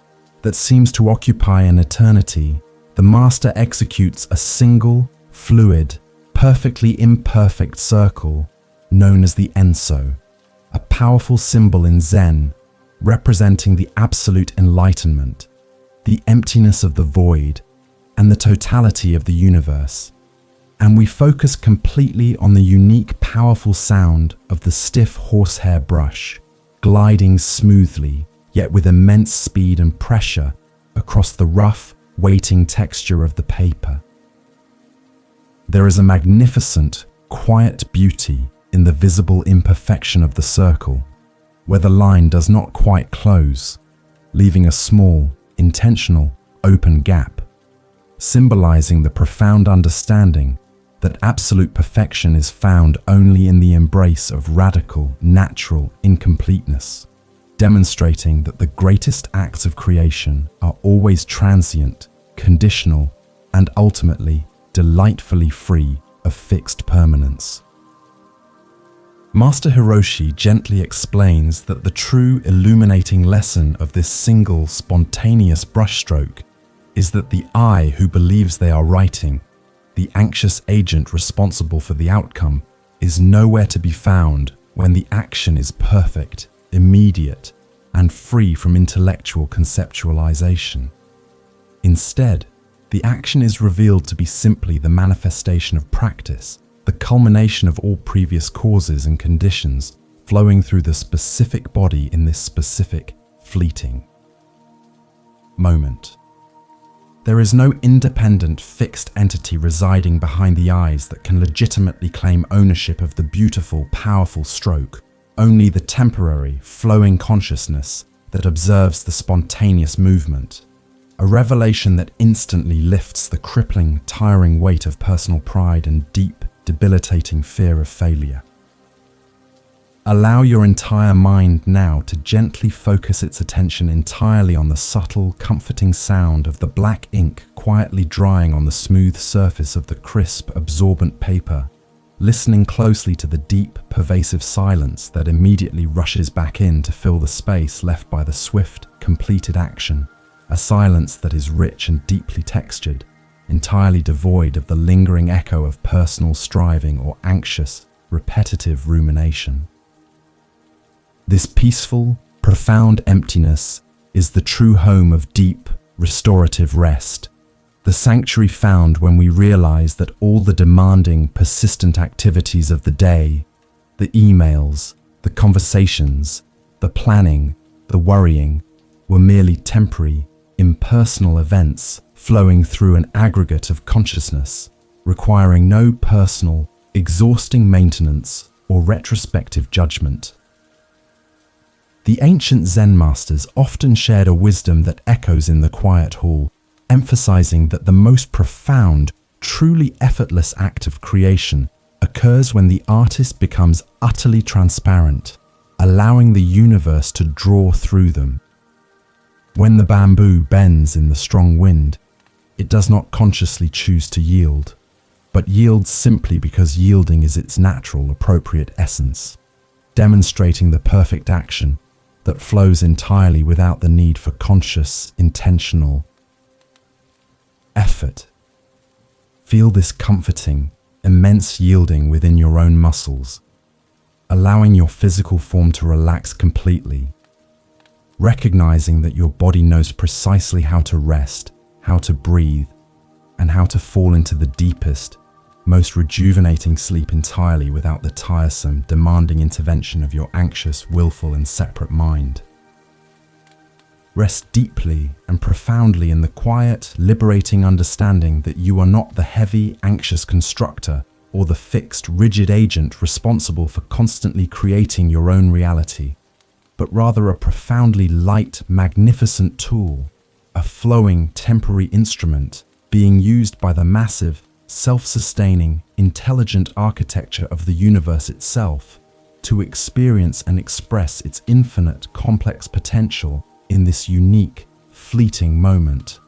that seems to occupy an eternity, the master executes a single, fluid, perfectly imperfect circle known as the Enso, a powerful symbol in Zen representing the absolute enlightenment, the emptiness of the void, and the totality of the universe. And we focus completely on the unique, powerful sound of the stiff horsehair brush, gliding smoothly, yet with immense speed and pressure across the rough, waiting texture of the paper. There is a magnificent, quiet beauty in the visible imperfection of the circle, where the line does not quite close, leaving a small, intentional, open gap, symbolizing the profound understanding that absolute perfection is found only in the embrace of radical, natural incompleteness, demonstrating that the greatest acts of creation are always transient, conditional, and ultimately delightfully free of fixed permanence. Master Hiroshi gently explains that the true illuminating lesson of this single spontaneous brushstroke is that the I who believes they are writing, the anxious agent responsible for the outcome, is nowhere to be found when the action is perfect, immediate, and free from intellectual conceptualization. Instead, the action is revealed to be simply the manifestation of practice, the culmination of all previous causes and conditions flowing through the specific body in this specific, fleeting moment. There is no independent, fixed entity residing behind the eyes that can legitimately claim ownership of the beautiful, powerful stroke, only the temporary, flowing consciousness that observes the spontaneous movement, a revelation that instantly lifts the crippling, tiring weight of personal pride and deep, debilitating fear of failure. Allow your entire mind now to gently focus its attention entirely on the subtle, comforting sound of the black ink quietly drying on the smooth surface of the crisp, absorbent paper, listening closely to the deep, pervasive silence that immediately rushes back in to fill the space left by the swift, completed action, a silence that is rich and deeply textured, entirely devoid of the lingering echo of personal striving or anxious, repetitive rumination. This peaceful, profound emptiness is the true home of deep, restorative rest, the sanctuary found when we realize that all the demanding, persistent activities of the day, the emails, the conversations, the planning, the worrying, were merely temporary, impersonal events flowing through an aggregate of consciousness, requiring no personal, exhausting maintenance or retrospective judgment. The ancient Zen masters often shared a wisdom that echoes in the quiet hall, emphasizing that the most profound, truly effortless act of creation occurs when the artist becomes utterly transparent, allowing the universe to draw through them. When the bamboo bends in the strong wind, it does not consciously choose to yield, but yields simply because yielding is its natural, appropriate essence, demonstrating the perfect action that flows entirely without the need for conscious, intentional effort. Feel this comforting, immense yielding within your own muscles, allowing your physical form to relax completely, recognizing that your body knows precisely how to rest, how to breathe, and how to fall into the deepest, most rejuvenating sleep entirely without the tiresome, demanding intervention of your anxious, willful, and separate mind. Rest deeply and profoundly in the quiet, liberating understanding that you are not the heavy, anxious constructor or the fixed, rigid agent responsible for constantly creating your own reality, but rather a profoundly light, magnificent tool, a flowing, temporary instrument being used by the massive, self-sustaining, intelligent architecture of the universe itself to experience and express its infinite, complex potential in this unique, fleeting moment.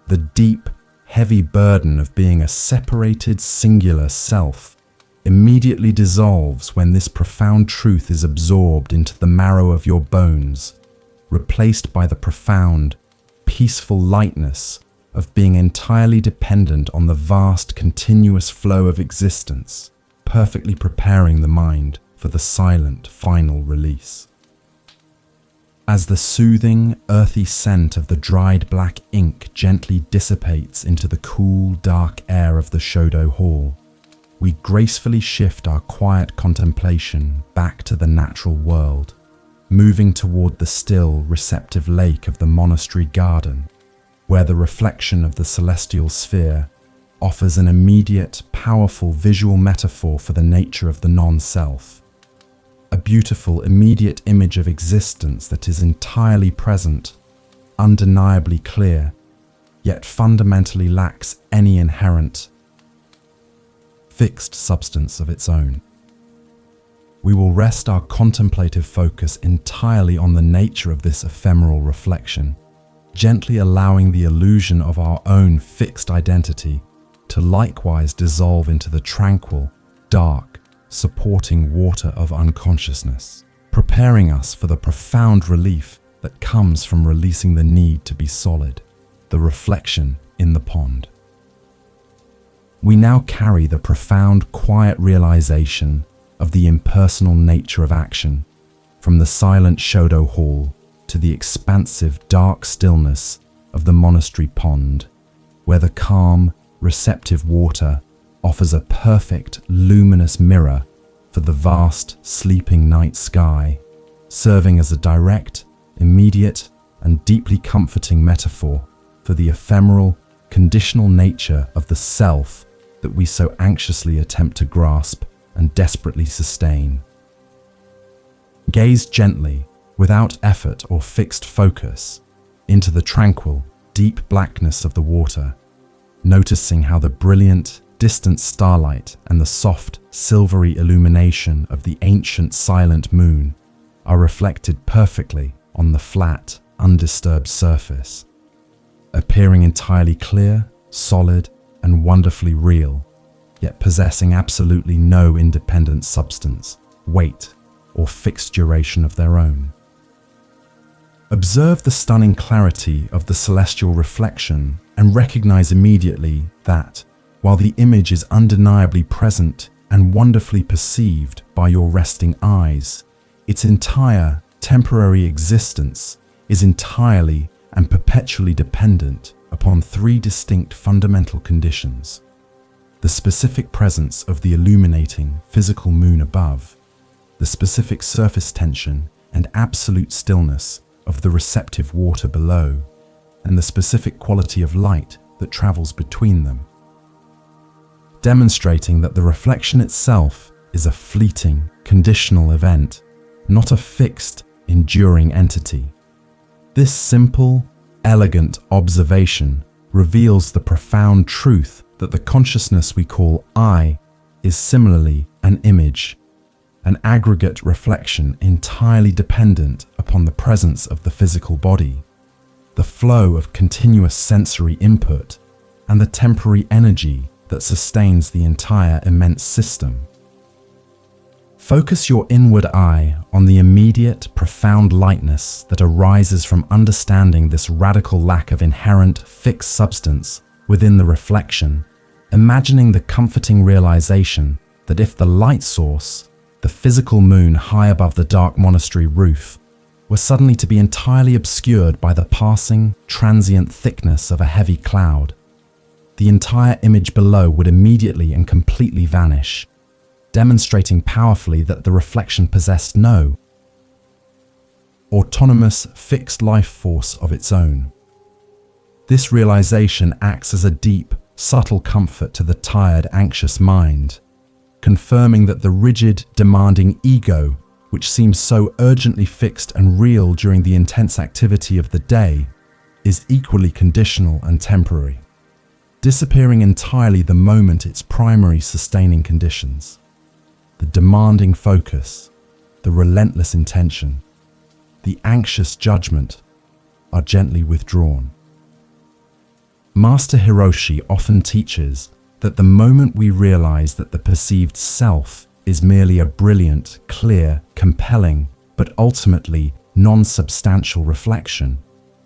The deep, heavy burden of being a separated, singular self immediately dissolves when this profound truth is absorbed into the marrow of your bones, replaced by the profound, peaceful lightness of being entirely dependent on the vast, continuous flow of existence, perfectly preparing the mind for the silent, final release. As the soothing, earthy scent of the dried black ink gently dissipates into the cool, dark air of the Shodo Hall, we gracefully shift our quiet contemplation back to the natural world, moving toward the still, receptive lake of the monastery garden, where the reflection of the celestial sphere offers an immediate, powerful visual metaphor for the nature of the non-self. A beautiful, immediate image of existence that is entirely present, undeniably clear, yet fundamentally lacks any inherent fixed substance of its own. We will rest our contemplative focus entirely on the nature of this ephemeral reflection, gently allowing the illusion of our own fixed identity to likewise dissolve into the tranquil, dark, supporting water of unconsciousness, preparing us for the profound relief that comes from releasing the need to be solid, the reflection in the pond. We now carry the profound, quiet realization of the impersonal nature of action, from the silent Shodo hall to the expansive, dark stillness of the monastery pond, where the calm, receptive water offers a perfect, luminous mirror for the vast, sleeping night sky, serving as a direct, immediate, and deeply comforting metaphor for the ephemeral, conditional nature of the self that we so anxiously attempt to grasp and desperately sustain. Gaze gently, without effort or fixed focus, into the tranquil, deep blackness of the water, noticing how the brilliant, distant starlight and the soft, silvery illumination of the ancient silent moon are reflected perfectly on the flat, undisturbed surface, appearing entirely clear, solid, and wonderfully real, yet possessing absolutely no independent substance, weight, or fixed duration of their own. Observe the stunning clarity of the celestial reflection and recognize immediately that, while the image is undeniably present and wonderfully perceived by your resting eyes, its entire temporary existence is entirely and perpetually dependent upon three distinct fundamental conditions: the specific presence of the illuminating physical moon above, the specific surface tension and absolute stillness of the receptive water below, and the specific quality of light that travels between them, demonstrating that the reflection itself is a fleeting, conditional event, not a fixed, enduring entity. This simple, elegant observation reveals the profound truth that the consciousness we call I is similarly an image, an aggregate reflection entirely dependent upon the presence of the physical body, the flow of continuous sensory input, and the temporary energy that sustains the entire immense system. Focus your inward eye on the immediate, profound lightness that arises from understanding this radical lack of inherent, fixed substance within the reflection, imagining the comforting realization that if the light source, the physical moon high above the dark monastery roof, were suddenly to be entirely obscured by the passing, transient thickness of a heavy cloud, the entire image below would immediately and completely vanish, demonstrating powerfully that the reflection possessed no autonomous, fixed life force of its own. This realization acts as a deep, subtle comfort to the tired, anxious mind, confirming that the rigid, demanding ego, which seems so urgently fixed and real during the intense activity of the day, is equally conditional and temporary, disappearing entirely the moment its primary sustaining conditions, the demanding focus, the relentless intention, the anxious judgment, are gently withdrawn. Master Hiroshi often teaches that the moment we realize that the perceived self is merely a brilliant, clear, compelling, but ultimately non-substantial reflection,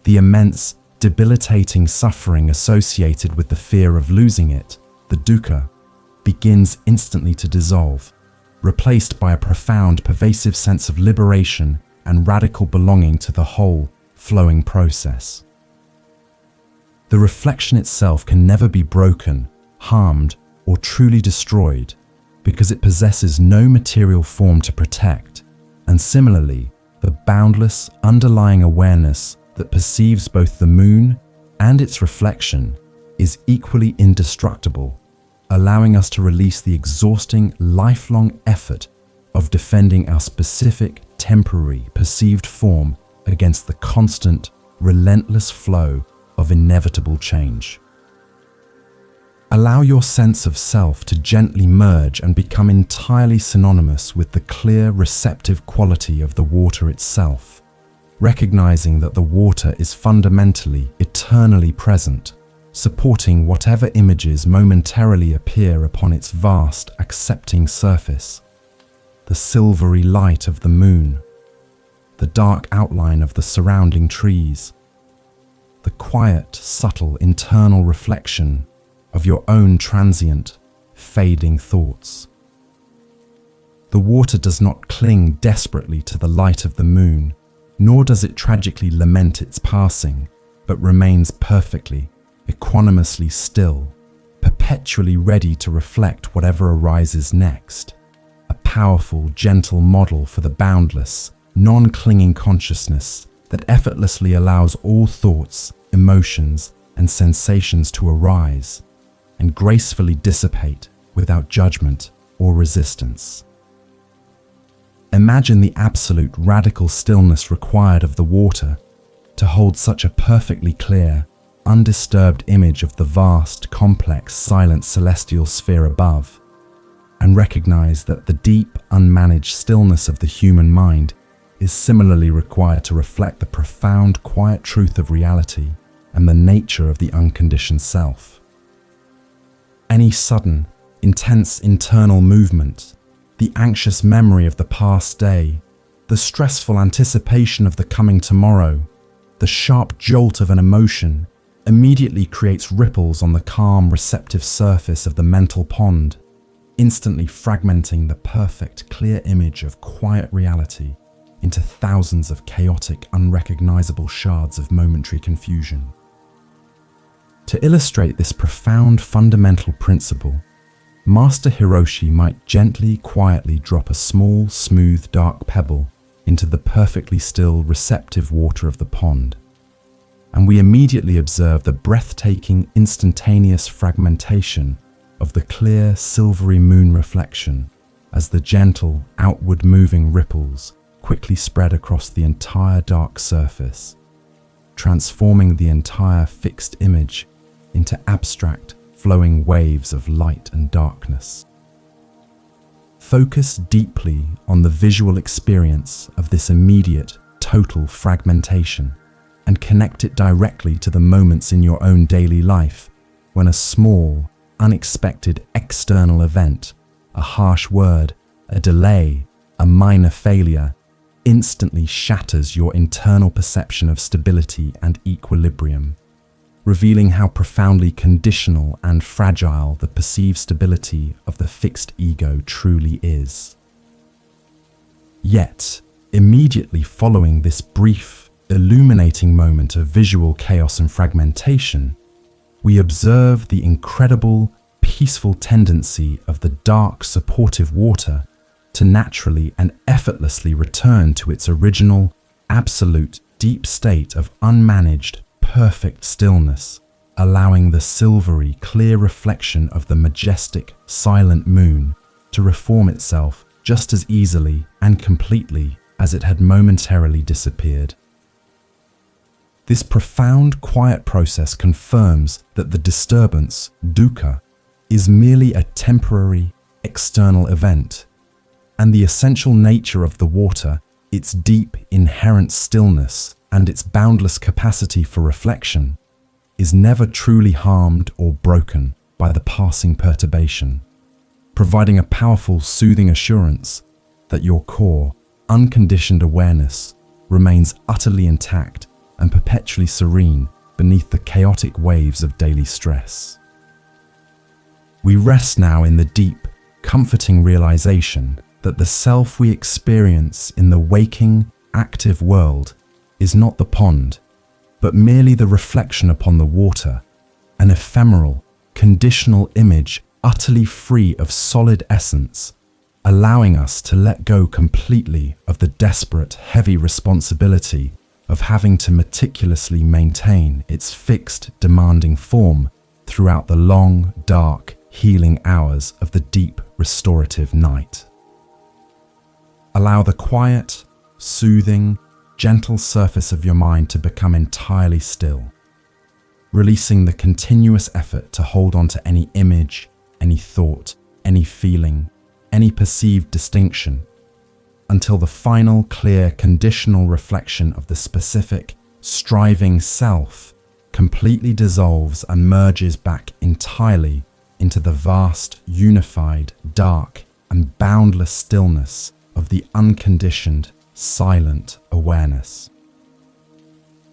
the immense, debilitating suffering associated with the fear of losing it, the dukkha, begins instantly to dissolve, replaced by a profound, pervasive sense of liberation and radical belonging to the whole, flowing process. The reflection itself can never be broken, harmed, or truly destroyed because it possesses no material form to protect, and similarly, the boundless, underlying awareness that perceives both the moon and its reflection is equally indestructible, allowing us to release the exhausting, lifelong effort of defending our specific, temporary, perceived form against the constant, relentless flow of inevitable change. Allow your sense of self to gently merge and become entirely synonymous with the clear, receptive quality of the water itself, recognizing that the water is fundamentally, eternally present, supporting whatever images momentarily appear upon its vast, accepting surface. The silvery light of the moon, the dark outline of the surrounding trees, the quiet, subtle internal reflection of your own transient, fading thoughts. The water does not cling desperately to the light of the moon, nor does it tragically lament its passing, but remains perfectly, equanimously still, perpetually ready to reflect whatever arises next. A powerful, gentle model for the boundless, non-clinging consciousness that effortlessly allows all thoughts, emotions, and sensations to arise and gracefully dissipate without judgment or resistance. Imagine the absolute radical stillness required of the water to hold such a perfectly clear, undisturbed image of the vast, complex, silent celestial sphere above, and recognize that the deep, unmanaged stillness of the human mind is similarly required to reflect the profound, quiet truth of reality and the nature of the unconditioned self. Any sudden, intense internal movement, the anxious memory of the past day, the stressful anticipation of the coming tomorrow, the sharp jolt of an emotion immediately creates ripples on the calm, receptive surface of the mental pond, instantly fragmenting the perfect, clear image of quiet reality into thousands of chaotic, unrecognizable shards of momentary confusion. To illustrate this profound fundamental principle, Master Hiroshi might gently, quietly drop a small, smooth, dark pebble into the perfectly still, receptive water of the pond, and we immediately observe the breathtaking, instantaneous fragmentation of the clear, silvery moon reflection as the gentle, outward-moving ripples quickly spread across the entire dark surface, transforming the entire fixed image into abstract, flowing waves of light and darkness. Focus deeply on the visual experience of this immediate, total fragmentation and connect it directly to the moments in your own daily life when a small, unexpected external event, a harsh word, a delay, a minor failure, instantly shatters your internal perception of stability and equilibrium, revealing how profoundly conditional and fragile the perceived stability of the fixed ego truly is. Yet, immediately following this brief, illuminating moment of visual chaos and fragmentation, we observe the incredible, peaceful tendency of the dark, supportive water to naturally and effortlessly return to its original, absolute, deep state of unmanaged, perfect stillness, allowing the silvery, clear reflection of the majestic, silent moon to reform itself just as easily and completely as it had momentarily disappeared. This profound, quiet process confirms that the disturbance, dukkha, is merely a temporary, external event, and the essential nature of the water, its deep, inherent stillness, and its boundless capacity for reflection, is never truly harmed or broken by the passing perturbation, providing a powerful, soothing assurance that your core, unconditioned awareness remains utterly intact and perpetually serene beneath the chaotic waves of daily stress. We rest now in the deep, comforting realization that the self we experience in the waking, active world is not the pond, but merely the reflection upon the water, an ephemeral, conditional image utterly free of solid essence, allowing us to let go completely of the desperate, heavy responsibility of having to meticulously maintain its fixed, demanding form throughout the long, dark, healing hours of the deep, restorative night. Allow the quiet, soothing, gentle surface of your mind to become entirely still, releasing the continuous effort to hold on to any image, any thought, any feeling, any perceived distinction, until the final, clear, conditional reflection of the specific, striving self completely dissolves and merges back entirely into the vast, unified, dark, and boundless stillness of the unconditioned, silent awareness.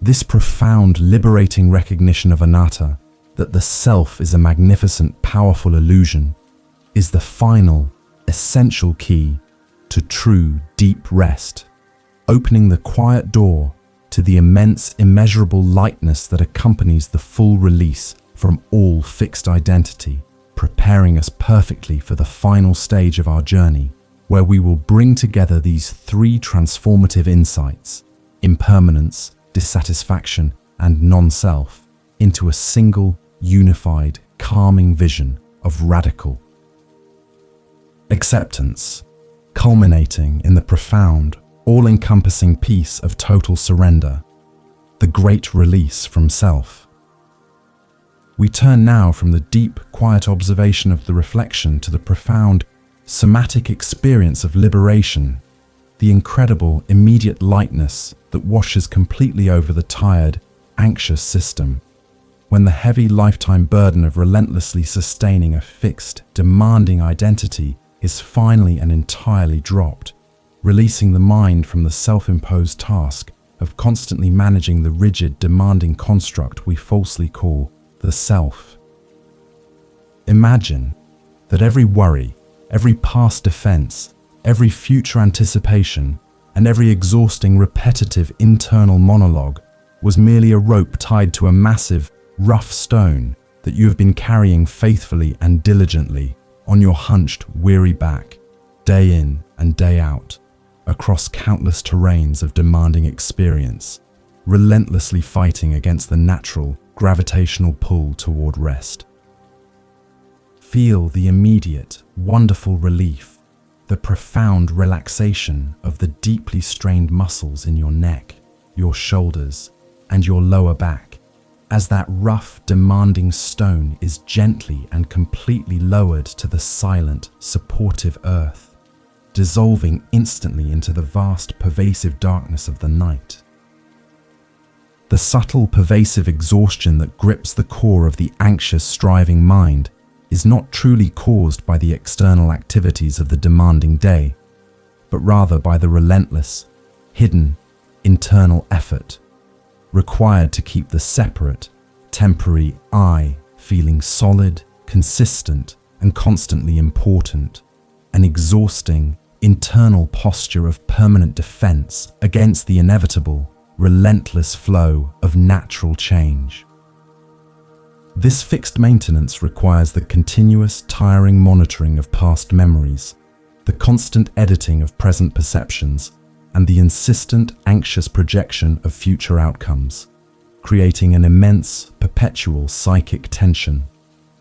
This profound, liberating recognition of anatta, that the self is a magnificent, powerful illusion, is the final, essential key to true, deep rest, opening the quiet door to the immense, immeasurable lightness that accompanies the full release from all fixed identity, preparing us perfectly for the final stage of our journey, where we will bring together these three transformative insights, impermanence, dissatisfaction, and non-self, into a single, unified, calming vision of radical acceptance, culminating in the profound, all-encompassing peace of total surrender, the great release from self. We turn now from the deep, quiet observation of the reflection to the profound, somatic experience of liberation, the incredible, immediate lightness that washes completely over the tired, anxious system, when the heavy lifetime burden of relentlessly sustaining a fixed, demanding identity is finally and entirely dropped, releasing the mind from the self-imposed task of constantly managing the rigid, demanding construct we falsely call the self. Imagine that every worry, every past defense, every future anticipation, and every exhausting, repetitive internal monologue was merely a rope tied to a massive, rough stone that you have been carrying faithfully and diligently on your hunched, weary back, day in and day out, across countless terrains of demanding experience, relentlessly fighting against the natural, gravitational pull toward rest. Feel the immediate, wonderful relief, the profound relaxation of the deeply strained muscles in your neck, your shoulders, and your lower back, as that rough, demanding stone is gently and completely lowered to the silent, supportive earth, dissolving instantly into the vast, pervasive darkness of the night. The subtle, pervasive exhaustion that grips the core of the anxious, striving mind is not truly caused by the external activities of the demanding day, but rather by the relentless, hidden, internal effort required to keep the separate, temporary I feeling solid, consistent, and constantly important, an exhausting, internal posture of permanent defense against the inevitable, relentless flow of natural change. This fixed maintenance requires the continuous, tiring monitoring of past memories, the constant editing of present perceptions, and the insistent, anxious projection of future outcomes, creating an immense, perpetual psychic tension,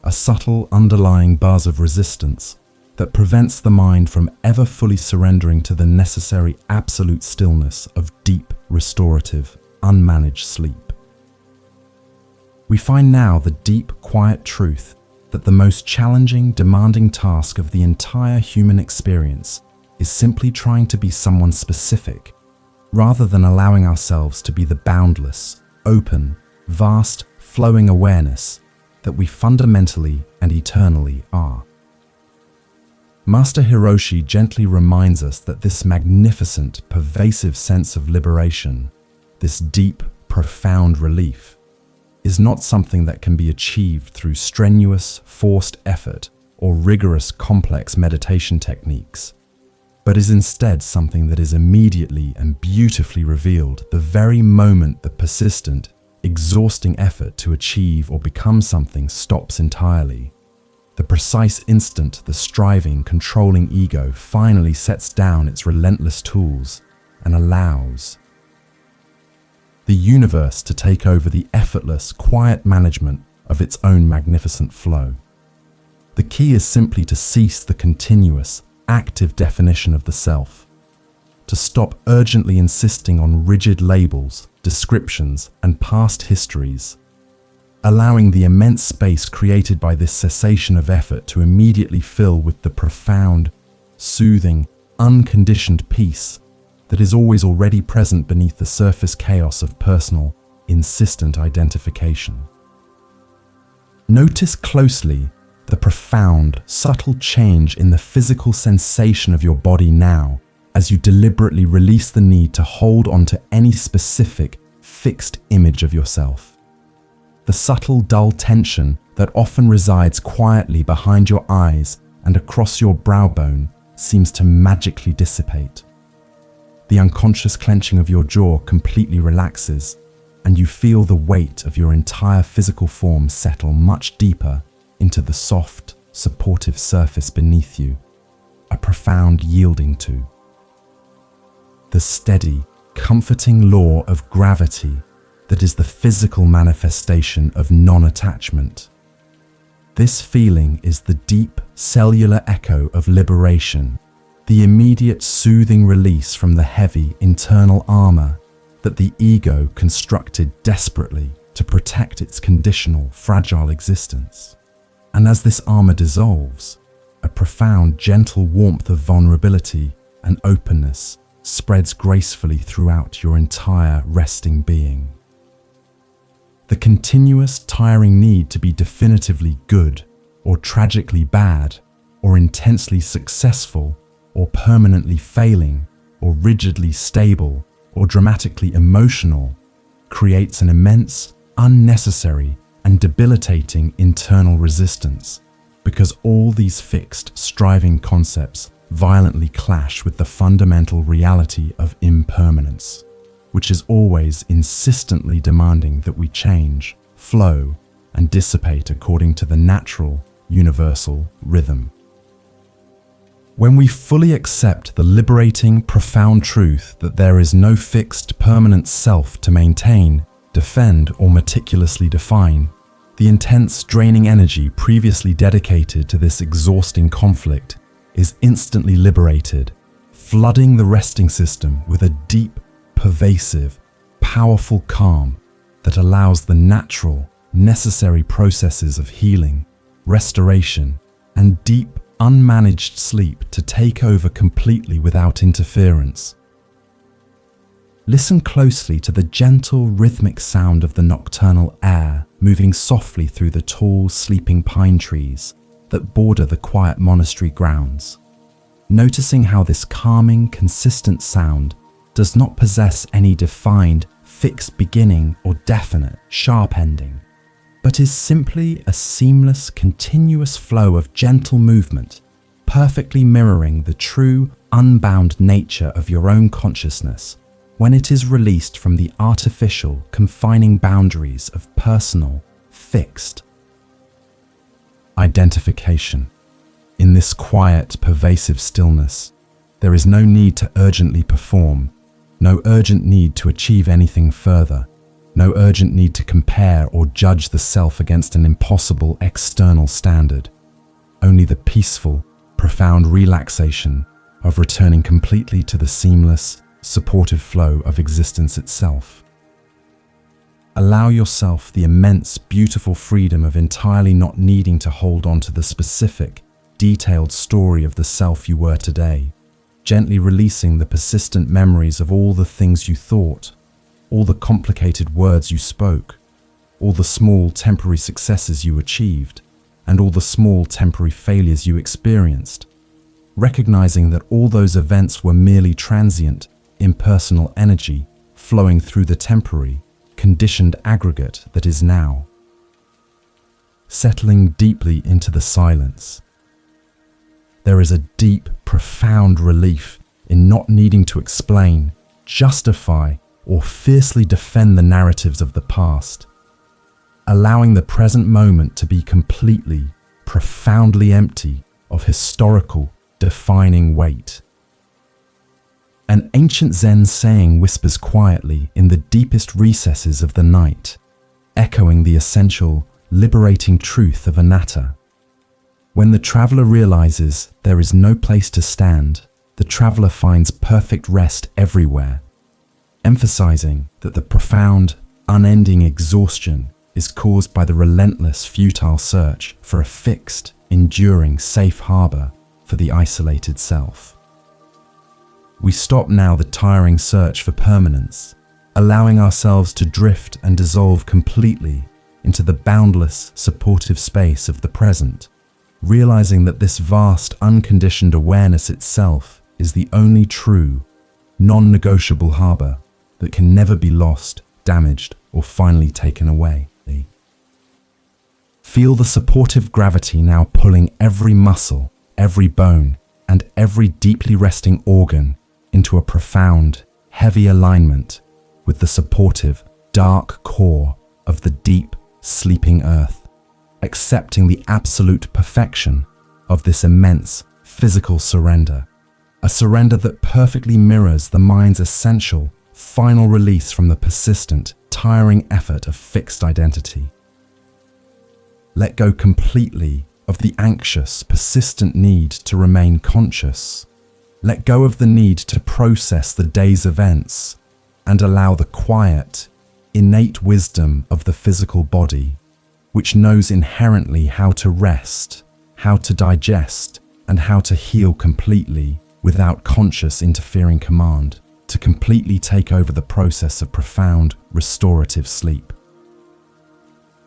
a subtle underlying buzz of resistance that prevents the mind from ever fully surrendering to the necessary absolute stillness of deep, restorative, unmanaged sleep. We find now the deep, quiet truth that the most challenging, demanding task of the entire human experience is simply trying to be someone specific, rather than allowing ourselves to be the boundless, open, vast, flowing awareness that we fundamentally and eternally are. Master Hiroshi gently reminds us that this magnificent, pervasive sense of liberation, this deep, profound relief, is not something that can be achieved through strenuous, forced effort or rigorous, complex meditation techniques, but is instead something that is immediately and beautifully revealed the very moment the persistent, exhausting effort to achieve or become something stops entirely. The precise instant the striving, controlling ego finally sets down its relentless tools and allows the universe to take over the effortless, quiet management of its own magnificent flow. The key is simply to cease the continuous, active definition of the self, to stop urgently insisting on rigid labels, descriptions, and past histories, allowing the immense space created by this cessation of effort to immediately fill with the profound, soothing, unconditioned peace that is always already present beneath the surface chaos of personal, insistent identification. Notice closely the profound, subtle change in the physical sensation of your body now as you deliberately release the need to hold on to any specific, fixed image of yourself. The subtle, dull tension that often resides quietly behind your eyes and across your brow bone seems to magically dissipate. The unconscious clenching of your jaw completely relaxes, and you feel the weight of your entire physical form settle much deeper into the soft, supportive surface beneath you, a profound yielding to. The steady, comforting law of gravity that is the physical manifestation of non-attachment. This feeling is the deep, cellular echo of liberation, the immediate soothing release from the heavy internal armor that the ego constructed desperately to protect its conditional, fragile existence. And as this armor dissolves, a profound, gentle warmth of vulnerability and openness spreads gracefully throughout your entire resting being. The continuous, tiring need to be definitively good, or tragically bad, or intensely successful, or permanently failing, or rigidly stable, or dramatically emotional, creates an immense, unnecessary, and debilitating internal resistance, because all these fixed, striving concepts violently clash with the fundamental reality of impermanence, which is always insistently demanding that we change, flow, and dissipate according to the natural, universal rhythm. When we fully accept the liberating, profound truth that there is no fixed, permanent self to maintain, defend, or meticulously define, the intense, draining energy previously dedicated to this exhausting conflict is instantly liberated, flooding the resting system with a deep, pervasive, powerful calm that allows the natural, necessary processes of healing, restoration, and deep, unmanaged sleep to take over completely without interference. Listen closely to the gentle, rhythmic sound of the nocturnal air moving softly through the tall, sleeping pine trees that border the quiet monastery grounds, noticing how this calming, consistent sound does not possess any defined, fixed beginning or definite, sharp ending, but is simply a seamless, continuous flow of gentle movement, perfectly mirroring the true, unbound nature of your own consciousness when it is released from the artificial, confining boundaries of personal, fixed identification. In this quiet, pervasive stillness, there is no need to urgently perform, no urgent need to achieve anything further, no urgent need to compare or judge the self against an impossible external standard. Only the peaceful, profound relaxation of returning completely to the seamless, supportive flow of existence itself. Allow yourself the immense, beautiful freedom of entirely not needing to hold on to the specific, detailed story of the self you were today, gently releasing the persistent memories of all the things you thought, all the complicated words you spoke, all the small temporary successes you achieved, and all the small temporary failures you experienced, recognizing that all those events were merely transient, impersonal energy flowing through the temporary, conditioned aggregate that is now. Settling deeply into the silence, there is a deep, profound relief in not needing to explain, justify, or fiercely defend the narratives of the past, allowing the present moment to be completely, profoundly empty of historical, defining weight. An ancient Zen saying whispers quietly in the deepest recesses of the night, echoing the essential, liberating truth of anatta. When the traveler realizes there is no place to stand, the traveler finds perfect rest everywhere, emphasizing that the profound, unending exhaustion is caused by the relentless, futile search for a fixed, enduring, safe harbor for the isolated self. We stop now the tiring search for permanence, allowing ourselves to drift and dissolve completely into the boundless, supportive space of the present, realizing that this vast, unconditioned awareness itself is the only true, non-negotiable harbor that can never be lost, damaged, or finally taken away. Feel the supportive gravity now pulling every muscle, every bone, and every deeply resting organ into a profound, heavy alignment with the supportive, dark core of the deep, sleeping earth, accepting the absolute perfection of this immense physical surrender, a surrender that perfectly mirrors the mind's essential, final release from the persistent, tiring effort of fixed identity. Let go completely of the anxious, persistent need to remain conscious. Let go of the need to process the day's events and allow the quiet, innate wisdom of the physical body, which knows inherently how to rest, how to digest, and how to heal completely without conscious interfering command, to completely take over the process of profound, restorative sleep.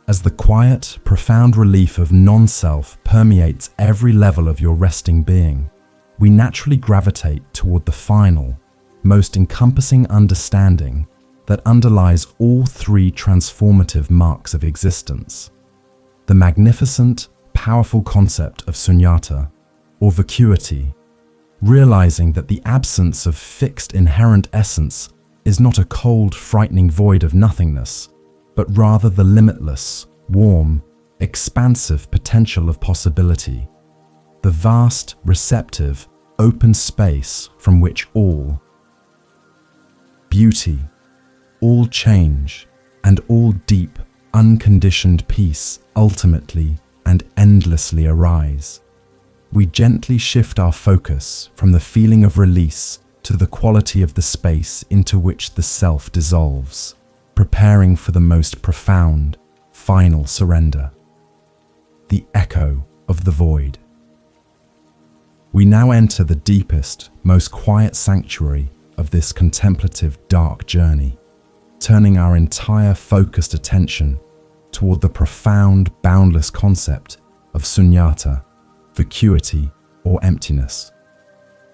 As the quiet, profound relief of non-self permeates every level of your resting being, we naturally gravitate toward the final, most encompassing understanding that underlies all three transformative marks of existence: the magnificent, powerful concept of sunyata, or vacuity, realizing that the absence of fixed inherent essence is not a cold, frightening void of nothingness, but rather the limitless, warm, expansive potential of possibility, the vast, receptive, open space from which all beauty, all change, and all deep, unconditioned peace ultimately and endlessly arise. We gently shift our focus from the feeling of release to the quality of the space into which the self dissolves, preparing for the most profound, final surrender, the echo of the void. We now enter the deepest, most quiet sanctuary of this contemplative dark journey, turning our entire focused attention toward the profound, boundless concept of sunyata, vacuity, or emptiness,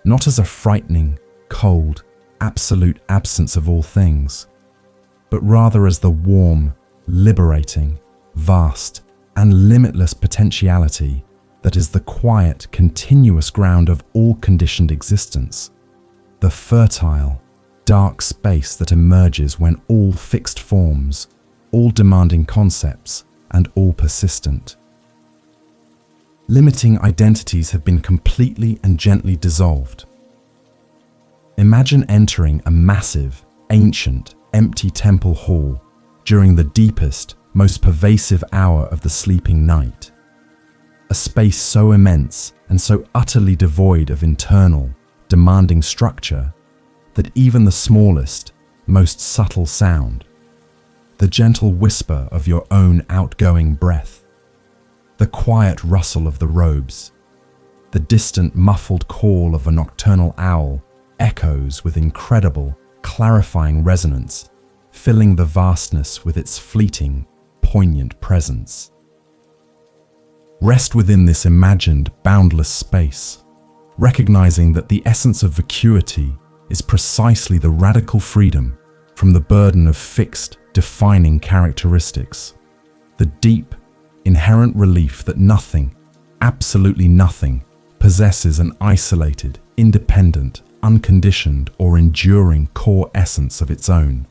not as a frightening, cold, absolute absence of all things, but rather as the warm, liberating, vast, and limitless potentiality that is the quiet, continuous ground of all conditioned existence, the fertile, dark space that emerges when all fixed forms, all demanding concepts, and all persistent, limiting identities have been completely and gently dissolved. Imagine entering a massive, ancient, empty temple hall during the deepest, most pervasive hour of the sleeping night. A space so immense and so utterly devoid of internal, demanding structure that even the smallest, most subtle sound, the gentle whisper of your own outgoing breath, the quiet rustle of the robes, the distant muffled call of a nocturnal owl echoes with incredible, clarifying resonance, filling the vastness with its fleeting, poignant presence. Rest within this imagined, boundless space, recognizing that the essence of vacuity is precisely the radical freedom from the burden of fixed, defining characteristics, the deep, inherent relief that nothing, absolutely nothing, possesses an isolated, independent, unconditioned, or enduring core essence of its own,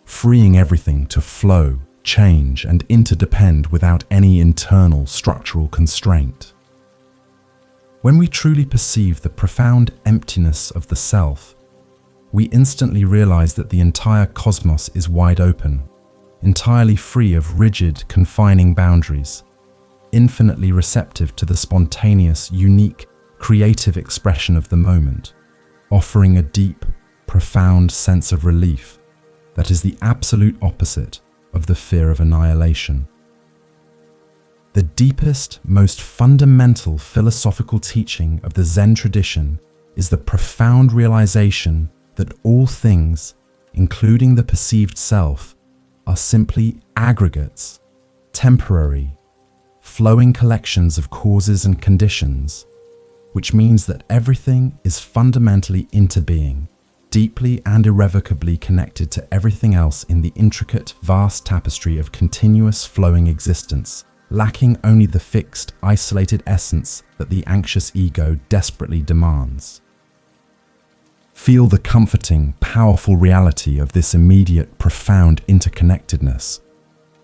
freeing everything to flow, change, and interdepend without any internal structural constraint. When we truly perceive the profound emptiness of the self, we instantly realize that the entire cosmos is wide open, entirely free of rigid, confining boundaries, infinitely receptive to the spontaneous, unique, creative expression of the moment, offering a deep, profound sense of relief that is the absolute opposite of the fear of annihilation. The deepest, most fundamental philosophical teaching of the Zen tradition is the profound realization that all things, including the perceived self, are simply aggregates, temporary, flowing collections of causes and conditions, which means that everything is fundamentally interbeing, deeply and irrevocably connected to everything else in the intricate, vast tapestry of continuous flowing existence, lacking only the fixed, isolated essence that the anxious ego desperately demands. Feel the comforting, powerful reality of this immediate, profound interconnectedness,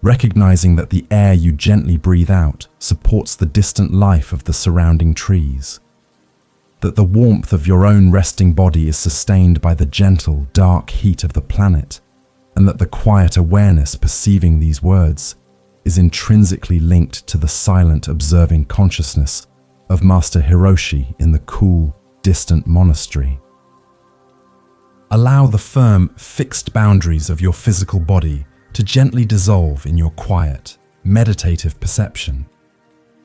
recognizing that the air you gently breathe out supports the distant life of the surrounding trees, that the warmth of your own resting body is sustained by the gentle, dark heat of the planet, and that the quiet awareness perceiving these words is intrinsically linked to the silent, observing consciousness of Master Hiroshi in the cool, distant monastery. Allow the firm, fixed boundaries of your physical body to gently dissolve in your quiet, meditative perception,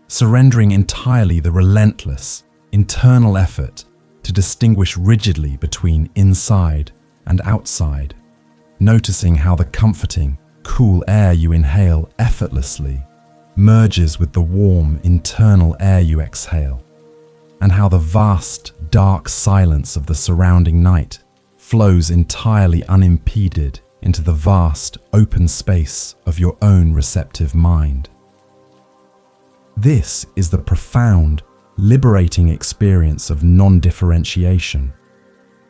surrendering entirely the relentless, internal effort to distinguish rigidly between inside and outside, noticing how the comforting, cool air you inhale effortlessly merges with the warm, internal air you exhale, and how the vast, dark silence of the surrounding night flows entirely unimpeded into the vast, open space of your own receptive mind. This is the profound, liberating experience of non-differentiation,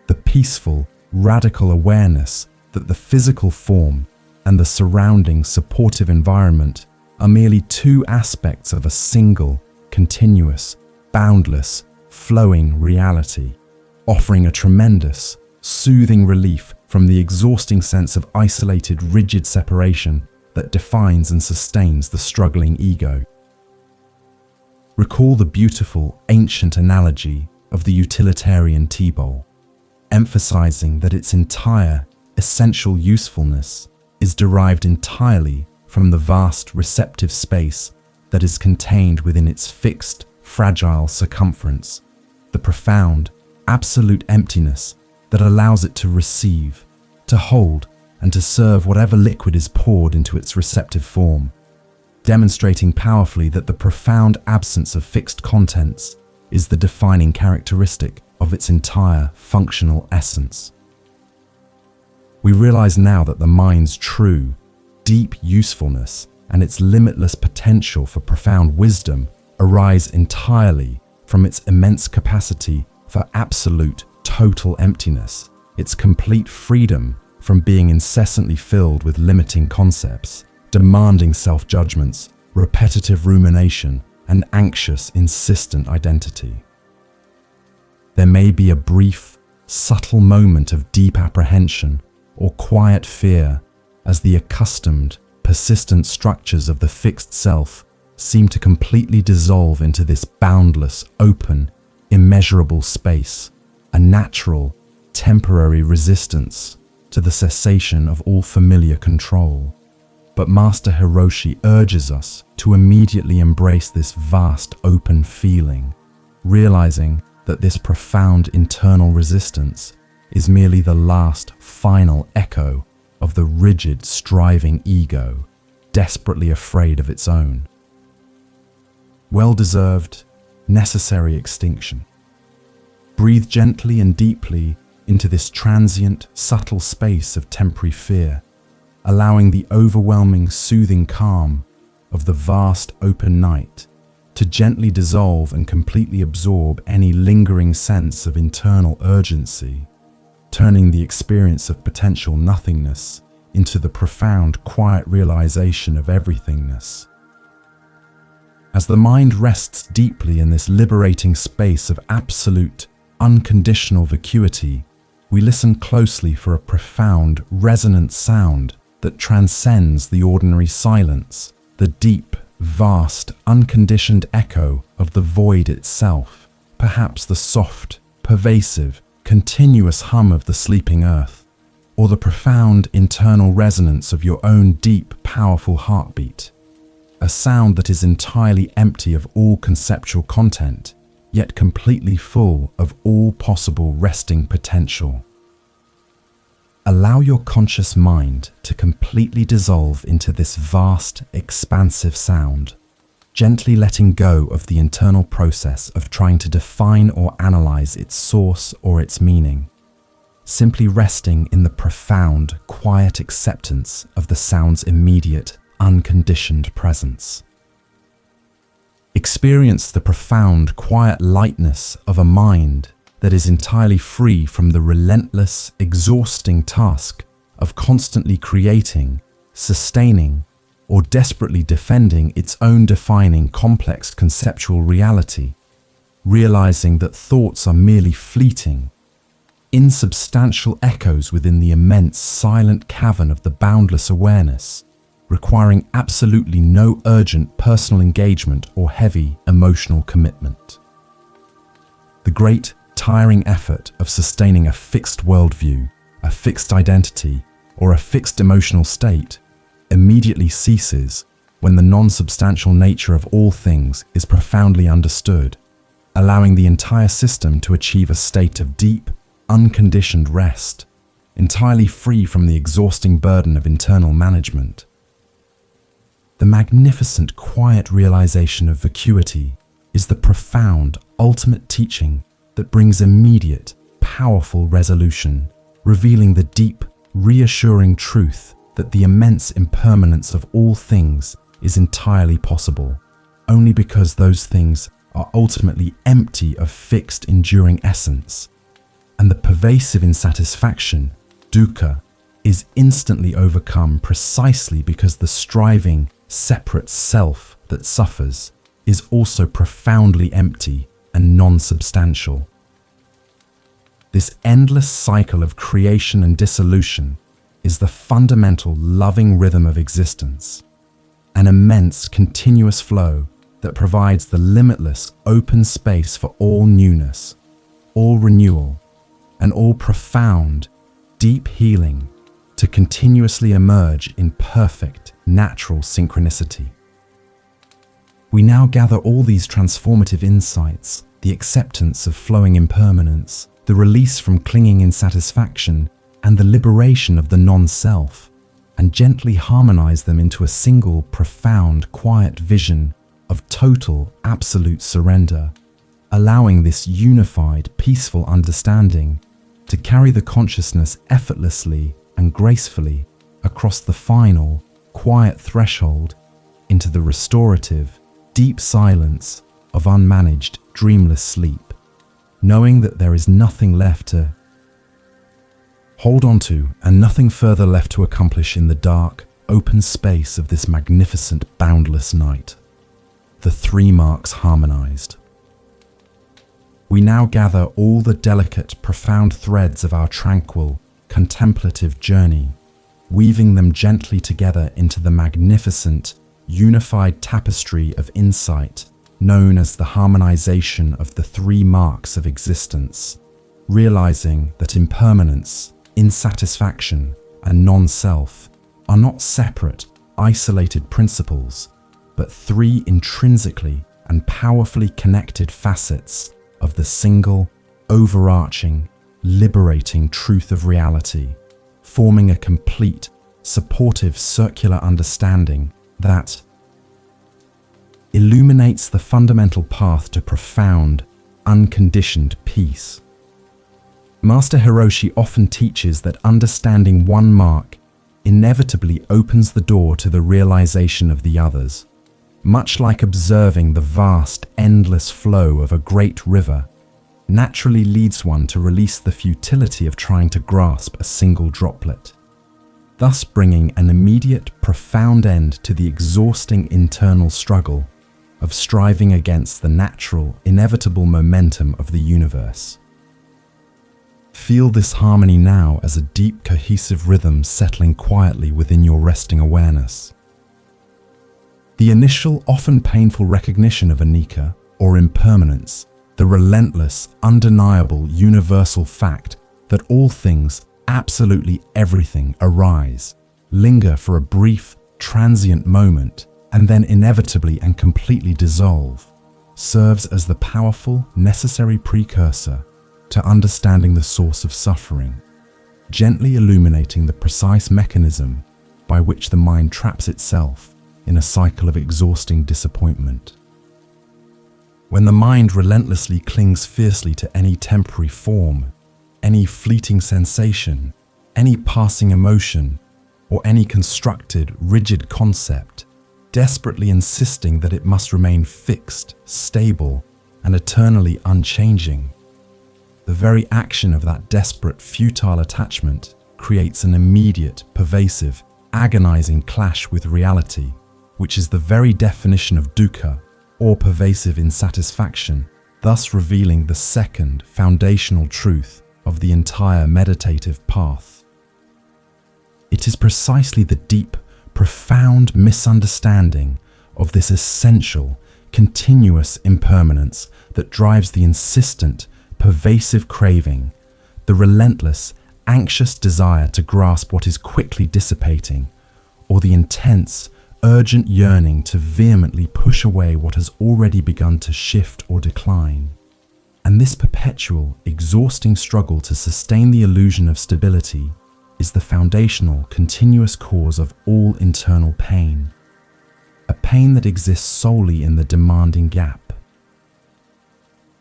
the peaceful, radical awareness that the physical form and the surrounding supportive environment are merely two aspects of a single, continuous, boundless, flowing reality, offering a tremendous, soothing relief from the exhausting sense of isolated, rigid separation that defines and sustains the struggling ego. Recall the beautiful, ancient analogy of the utilitarian tea bowl, emphasizing that its entire, essential usefulness is derived entirely from the vast receptive space that is contained within its fixed, fragile circumference, the profound, absolute emptiness that allows it to receive, to hold, and to serve whatever liquid is poured into its receptive form, demonstrating powerfully that the profound absence of fixed contents is the defining characteristic of its entire functional essence. We realize now that the mind's true, deep usefulness and its limitless potential for profound wisdom arise entirely from its immense capacity for absolute, total emptiness, its complete freedom from being incessantly filled with limiting concepts, demanding self-judgments, repetitive rumination, and anxious, insistent identity. There may be a brief, subtle moment of deep apprehension or quiet fear as the accustomed, persistent structures of the fixed self seem to completely dissolve into this boundless, open, immeasurable space, a natural, temporary resistance to the cessation of all familiar control. But Master Hiroshi urges us to immediately embrace this vast, open feeling, realizing that this profound internal resistance is merely the last, final echo of the rigid, striving ego, desperately afraid of its own. Well-deserved, necessary extinction. Breathe gently and deeply into this transient, subtle space of temporary fear, allowing the overwhelming, soothing calm of the vast open night to gently dissolve and completely absorb any lingering sense of internal urgency, turning the experience of potential nothingness into the profound, quiet realization of everythingness. As the mind rests deeply in this liberating space of absolute, unconditional vacuity, we listen closely for a profound, resonant sound that transcends the ordinary silence, the deep, vast, unconditioned echo of the void itself, perhaps the soft, pervasive, continuous hum of the sleeping earth, or the profound internal resonance of your own deep, powerful heartbeat. A sound that is entirely empty of all conceptual content, yet completely full of all possible resting potential. Allow your conscious mind to completely dissolve into this vast, expansive sound, gently letting go of the internal process of trying to define or analyze its source or its meaning, simply resting in the profound, quiet acceptance of the sound's immediate, unconditioned presence. Experience the profound, quiet lightness of a mind that is entirely free from the relentless, exhausting task of constantly creating, sustaining, or desperately defending its own defining complex conceptual reality, realizing that thoughts are merely fleeting, insubstantial echoes within the immense silent cavern of the boundless awareness, requiring absolutely no urgent personal engagement or heavy emotional commitment. The great, tiring effort of sustaining a fixed worldview, a fixed identity, or a fixed emotional state immediately ceases when the non-substantial nature of all things is profoundly understood, allowing the entire system to achieve a state of deep, unconditioned rest, entirely free from the exhausting burden of internal management. The magnificent, quiet realization of vacuity is the profound, ultimate teaching that brings immediate, powerful resolution, revealing the deep, reassuring truth that the immense impermanence of all things is entirely possible, only because those things are ultimately empty of fixed, enduring essence, and the pervasive insatisfaction, dukkha, is instantly overcome precisely because the striving, separate self that suffers is also profoundly empty and non-substantial. This endless cycle of creation and dissolution is the fundamental loving rhythm of existence, an immense continuous flow that provides the limitless open space for all newness, all renewal, and all profound, deep healing to continuously emerge in perfect, natural synchronicity. We now gather all these transformative insights, the acceptance of flowing impermanence, the release from clinging insatisfaction, and the liberation of the non-self, and gently harmonize them into a single, profound, quiet vision of total, absolute surrender, allowing this unified, peaceful understanding to carry the consciousness effortlessly and gracefully across the final, quiet threshold into the restorative, deep silence of unmanaged, dreamless sleep, knowing that there is nothing left to hold on to and nothing further left to accomplish in the dark, open space of this magnificent, boundless night. The three marks harmonized. We now gather all the delicate, profound threads of our tranquil, contemplative journey, weaving them gently together into the magnificent, unified tapestry of insight known as the harmonization of the three marks of existence, realizing that impermanence, insatisfaction, and non-self are not separate, isolated principles, but three intrinsically and powerfully connected facets of the single, overarching, liberating truth of reality, forming a complete, supportive circular understanding that illuminates the fundamental path to profound, unconditioned peace. Master Hiroshi often teaches that understanding one mark inevitably opens the door to the realization of the others, much like observing the vast, endless flow of a great river naturally leads one to release the futility of trying to grasp a single droplet, thus bringing an immediate, profound end to the exhausting internal struggle of striving against the natural, inevitable momentum of the universe. Feel this harmony now as a deep, cohesive rhythm settling quietly within your resting awareness. The initial, often painful recognition of anicca, or impermanence, the relentless, undeniable, universal fact that all things, absolutely everything, arise, linger for a brief, transient moment, and then inevitably and completely dissolve, serves as the powerful, necessary precursor to understanding the source of suffering, gently illuminating the precise mechanism by which the mind traps itself in a cycle of exhausting disappointment. When the mind relentlessly clings fiercely to any temporary form, any fleeting sensation, any passing emotion, or any constructed, rigid concept, desperately insisting that it must remain fixed, stable, and eternally unchanging, the very action of that desperate, futile attachment creates an immediate, pervasive, agonizing clash with reality, which is the very definition of dukkha, or pervasive insatisfaction, thus revealing the second, foundational truth of the entire meditative path. It is precisely the deep, profound misunderstanding of this essential, continuous impermanence that drives the insistent, pervasive craving, the relentless, anxious desire to grasp what is quickly dissipating, or the intense, urgent yearning to vehemently push away what has already begun to shift or decline. And this perpetual, exhausting struggle to sustain the illusion of stability is the foundational, continuous cause of all internal pain, a pain that exists solely in the demanding gap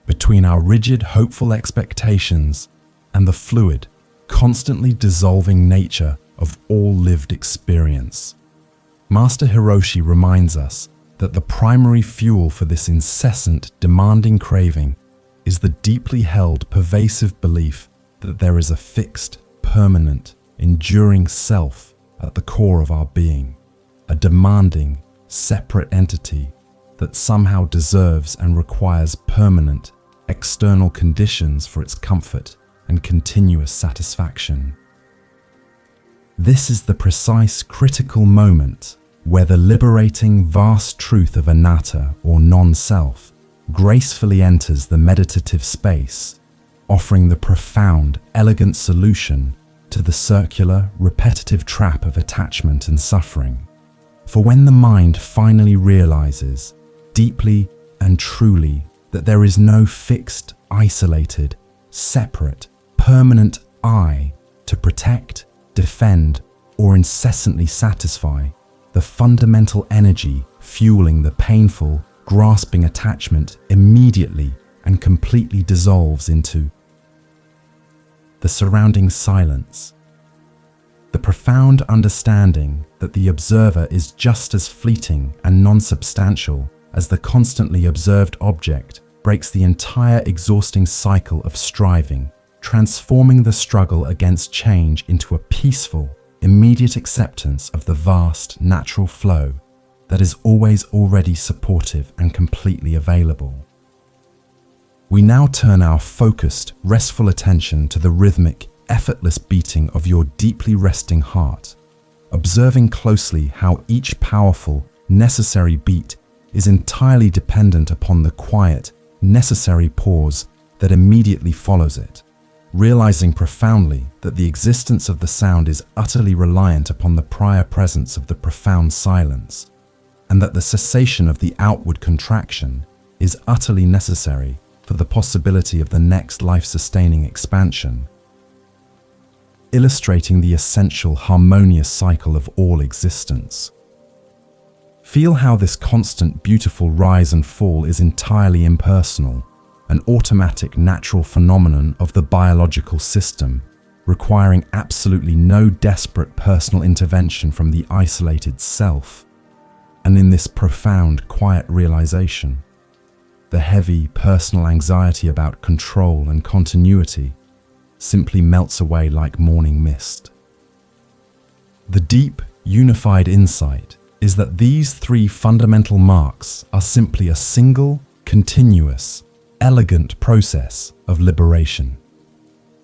between our rigid, hopeful expectations and the fluid, constantly dissolving nature of all lived experience. Master Hiroshi reminds us that the primary fuel for this incessant, demanding craving is the deeply held, pervasive belief that there is a fixed, permanent, enduring self at the core of our being, a demanding, separate entity that somehow deserves and requires permanent, external conditions for its comfort and continuous satisfaction. This is the precise critical moment where the liberating vast truth of anatta, or non-self, gracefully enters the meditative space, offering the profound, elegant solution to the circular, repetitive trap of attachment and suffering. For when the mind finally realizes, deeply and truly, that there is no fixed, isolated, separate, permanent I to protect, defend, or incessantly satisfy, the fundamental energy fueling the painful, grasping attachment immediately and completely dissolves into the surrounding silence. The profound understanding that the observer is just as fleeting and non-substantial as the constantly observed object breaks the entire exhausting cycle of striving, transforming the struggle against change into a peaceful, immediate acceptance of the vast, natural flow that is always already supportive and completely available. We now turn our focused, restful attention to the rhythmic, effortless beating of your deeply resting heart, observing closely how each powerful, necessary beat is entirely dependent upon the quiet, necessary pause that immediately follows it, realizing profoundly that the existence of the sound is utterly reliant upon the prior presence of the profound silence, and that the cessation of the outward contraction is utterly necessary for the possibility of the next life-sustaining expansion, illustrating the essential harmonious cycle of all existence. Feel how this constant, beautiful rise and fall is entirely impersonal, an automatic, natural phenomenon of the biological system, requiring absolutely no desperate personal intervention from the isolated self. And in this profound, quiet realization, the heavy, personal anxiety about control and continuity simply melts away like morning mist. The deep, unified insight is that these three fundamental marks are simply a single, continuous, elegant process of liberation.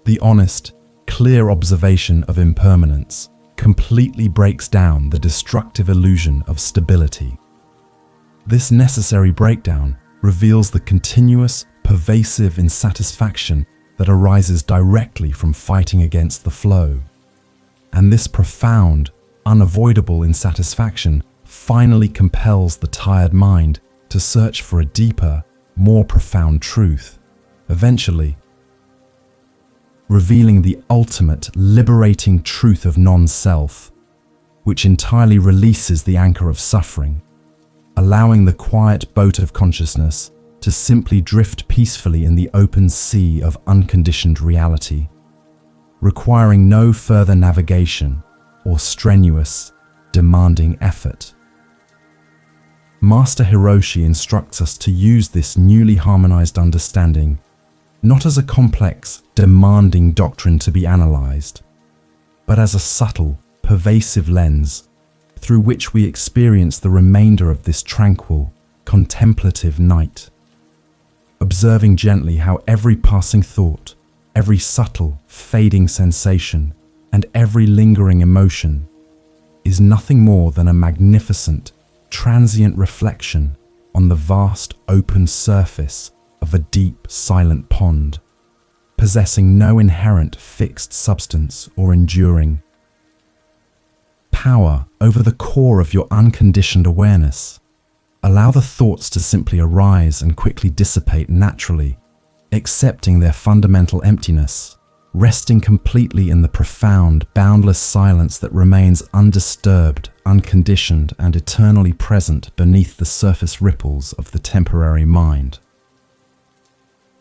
The honest, clear observation of impermanence completely breaks down the destructive illusion of stability. This necessary breakdown reveals the continuous, pervasive insatisfaction that arises directly from fighting against the flow. And this profound, unavoidable insatisfaction finally compels the tired mind to search for a deeper, more profound truth, eventually revealing the ultimate liberating truth of non-self, which entirely releases the anchor of suffering, allowing the quiet boat of consciousness to simply drift peacefully in the open sea of unconditioned reality, requiring no further navigation or strenuous, demanding effort. Master Hiroshi instructs us to use this newly harmonized understanding not as a complex, demanding doctrine to be analyzed, but as a subtle, pervasive lens through which we experience the remainder of this tranquil, contemplative night, observing gently how every passing thought, every subtle, fading sensation, and every lingering emotion is nothing more than a magnificent, transient reflection on the vast open surface of a deep, silent pond, possessing no inherent fixed substance or enduring power over the core of your unconditioned awareness. Allow the thoughts to simply arise and quickly dissipate naturally, accepting their fundamental emptiness, resting completely in the profound, boundless silence that remains undisturbed, unconditioned, and eternally present beneath the surface ripples of the temporary mind.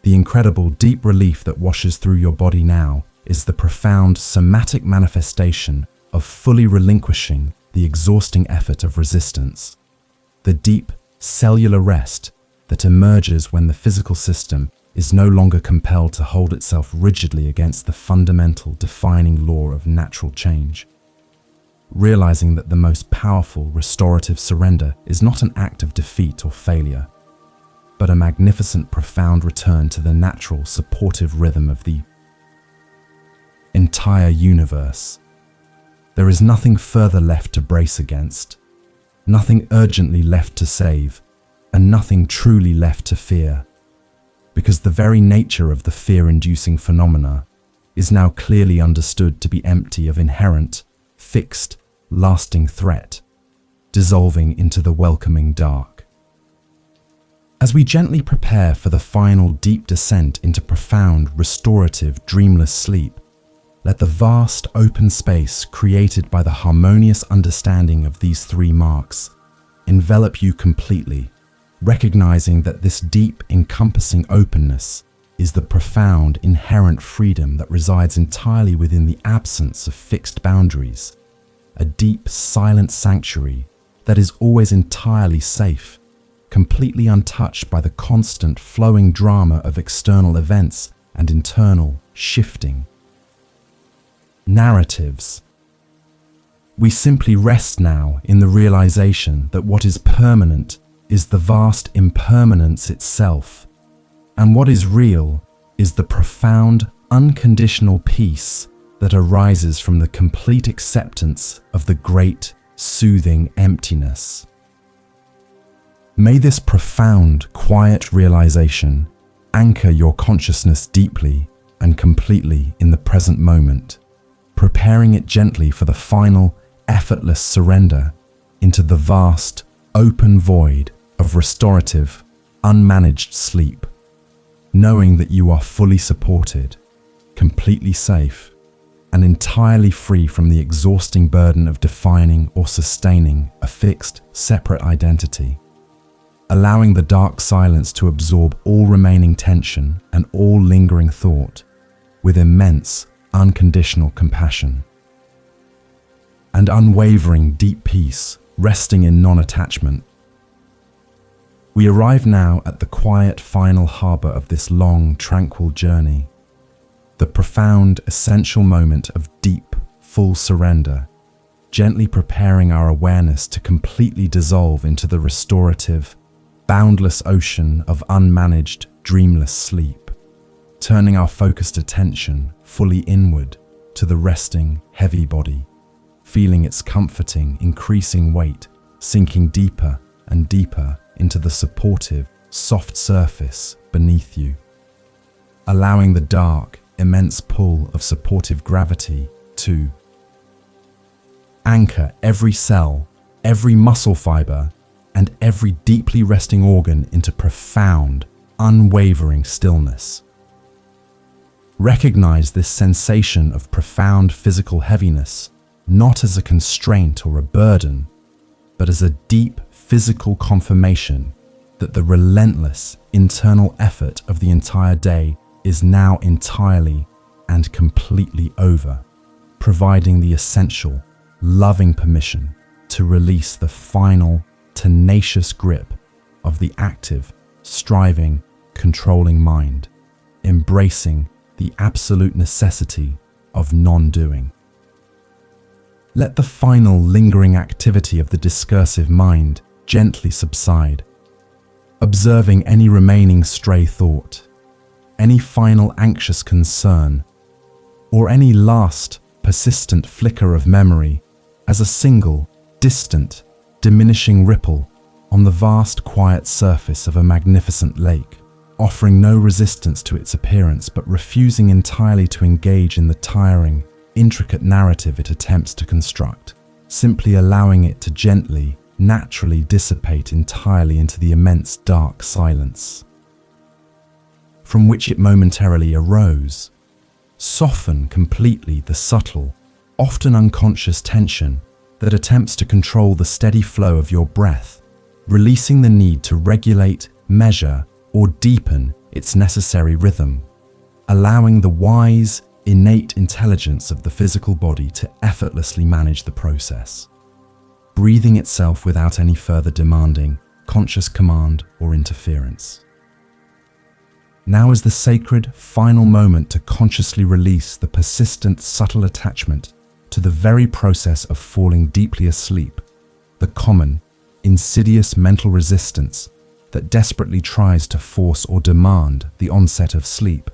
The incredible deep relief that washes through your body now is the profound somatic manifestation of fully relinquishing the exhausting effort of resistance, the deep cellular rest that emerges when the physical system is no longer compelled to hold itself rigidly against the fundamental defining law of natural change. Realizing that the most powerful restorative surrender is not an act of defeat or failure, but a magnificent, profound return to the natural, supportive rhythm of the entire universe. There is nothing further left to brace against, nothing urgently left to save, and nothing truly left to fear, because the very nature of the fear-inducing phenomena is now clearly understood to be empty of inherent, fixed, lasting threat, dissolving into the welcoming dark. As we gently prepare for the final deep descent into profound, restorative, dreamless sleep, let the vast open space created by the harmonious understanding of these three marks envelop you completely, recognizing that this deep, encompassing openness is the profound, inherent freedom that resides entirely within the absence of fixed boundaries, a deep, silent sanctuary that is always entirely safe, completely untouched by the constant flowing drama of external events and internal shifting narratives. We simply rest now in the realization that what is permanent is the vast impermanence itself, and what is real is the profound, unconditional peace that arises from the complete acceptance of the great, soothing emptiness. May this profound, quiet realization anchor your consciousness deeply and completely in the present moment, preparing it gently for the final, effortless surrender into the vast, open void of restorative, unmanaged sleep, knowing that you are fully supported, completely safe, and entirely free from the exhausting burden of defining or sustaining a fixed, separate identity. Allowing the dark silence to absorb all remaining tension and all lingering thought with immense, unconditional compassion and unwavering deep peace resting in non-attachment. We arrive now at the quiet final harbor of this long, tranquil journey, the profound, essential moment of deep, full surrender, gently preparing our awareness to completely dissolve into the restorative, boundless ocean of unmanaged, dreamless sleep, turning our focused attention fully inward to the resting, heavy body, feeling its comforting, increasing weight sinking deeper and deeper into the supportive, soft surface beneath you. allowing the dark, immense pull of supportive gravity to anchor every cell, every muscle fiber, and every deeply resting organ into profound, unwavering stillness. Recognize this sensation of profound physical heaviness not as a constraint or a burden, but as a deep physical confirmation that the relentless internal effort of the entire day is now entirely and completely over, providing the essential, loving permission to release the final, tenacious grip of the active, striving, controlling mind, embracing the absolute necessity of non-doing. Let the final lingering activity of the discursive mind gently subside, observing any remaining stray thought, any final anxious concern, or any last persistent flicker of memory as a single, distant, diminishing ripple on the vast quiet surface of a magnificent lake, offering no resistance to its appearance but refusing entirely to engage in the tiring, intricate narrative it attempts to construct, simply allowing it to gently, naturally dissipate entirely into the immense dark silence from which it momentarily arose. Soften completely the subtle, often unconscious tension that attempts to control the steady flow of your breath, releasing the need to regulate, measure, or deepen its necessary rhythm, allowing the wise, innate intelligence of the physical body to effortlessly manage the process, breathing itself without any further demanding, conscious command or interference. Now is the sacred, final moment to consciously release the persistent, subtle attachment to the very process of falling deeply asleep, the common, insidious mental resistance that desperately tries to force or demand the onset of sleep,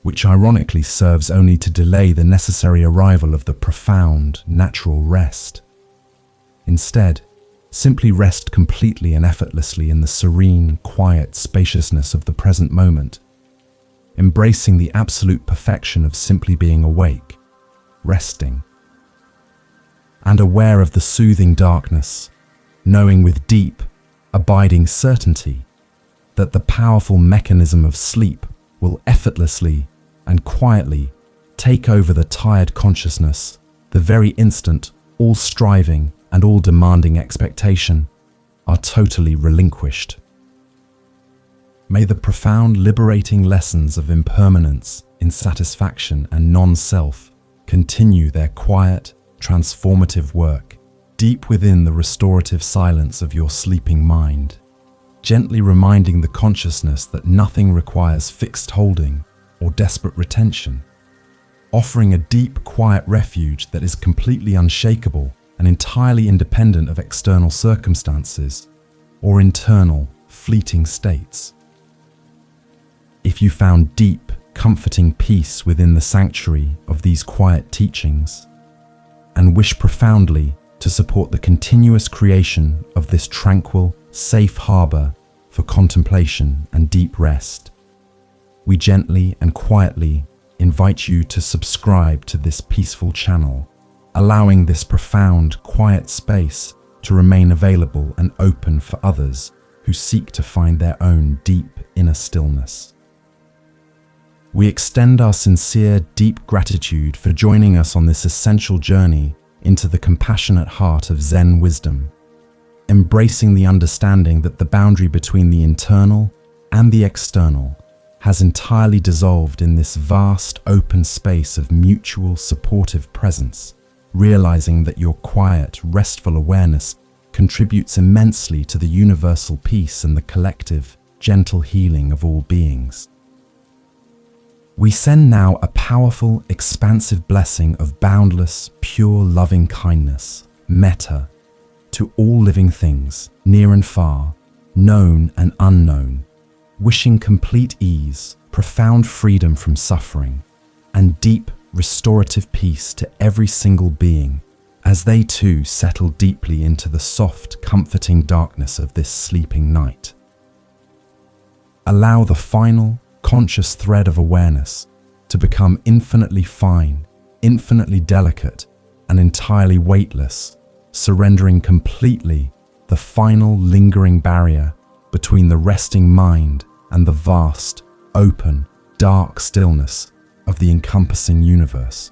which ironically serves only to delay the necessary arrival of the profound, natural rest. Instead, simply rest completely and effortlessly in the serene, quiet spaciousness of the present moment, embracing the absolute perfection of simply being awake, resting, and aware of the soothing darkness, knowing with deep, abiding certainty that the powerful mechanism of sleep will effortlessly and quietly take over the tired consciousness the very instant all striving and all demanding expectation are totally relinquished. May the profound liberating lessons of impermanence, insatisfaction, and non-self continue their quiet, transformative work deep within the restorative silence of your sleeping mind, gently reminding the consciousness that nothing requires fixed holding or desperate retention, offering a deep, quiet refuge that is completely unshakable and entirely independent of external circumstances or internal, fleeting states. If you found deep, comforting peace within the sanctuary of these quiet teachings, and wish profoundly to support the continuous creation of this tranquil, safe harbor for contemplation and deep rest, we gently and quietly invite you to subscribe to this peaceful channel, allowing this profound, quiet space to remain available and open for others who seek to find their own deep inner stillness. We extend our sincere, deep gratitude for joining us on this essential journey into the compassionate heart of Zen wisdom, embracing the understanding that the boundary between the internal and the external has entirely dissolved in this vast, open space of mutual supportive presence, realizing that your quiet, restful awareness contributes immensely to the universal peace and the collective, gentle healing of all beings. We send now a powerful, expansive blessing of boundless, pure loving kindness, metta, to all living things, near and far, known and unknown, wishing complete ease, profound freedom from suffering, and deep, restorative peace to every single being, as they too settle deeply into the soft, comforting darkness of this sleeping night. Allow the final, conscious thread of awareness to become infinitely fine, infinitely delicate, and entirely weightless, surrendering completely the final lingering barrier between the resting mind and the vast, open, dark stillness of the encompassing universe,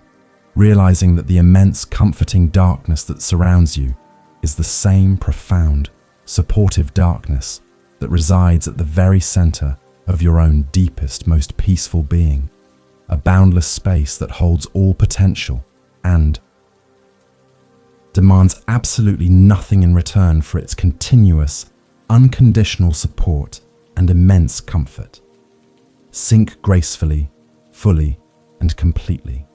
realizing that the immense comforting darkness that surrounds you is the same profound, supportive darkness that resides at the very center of your own deepest, most peaceful being, a boundless space that holds all potential and demands absolutely nothing in return for its continuous, unconditional support and immense comfort. Sink gracefully, fully, and completely.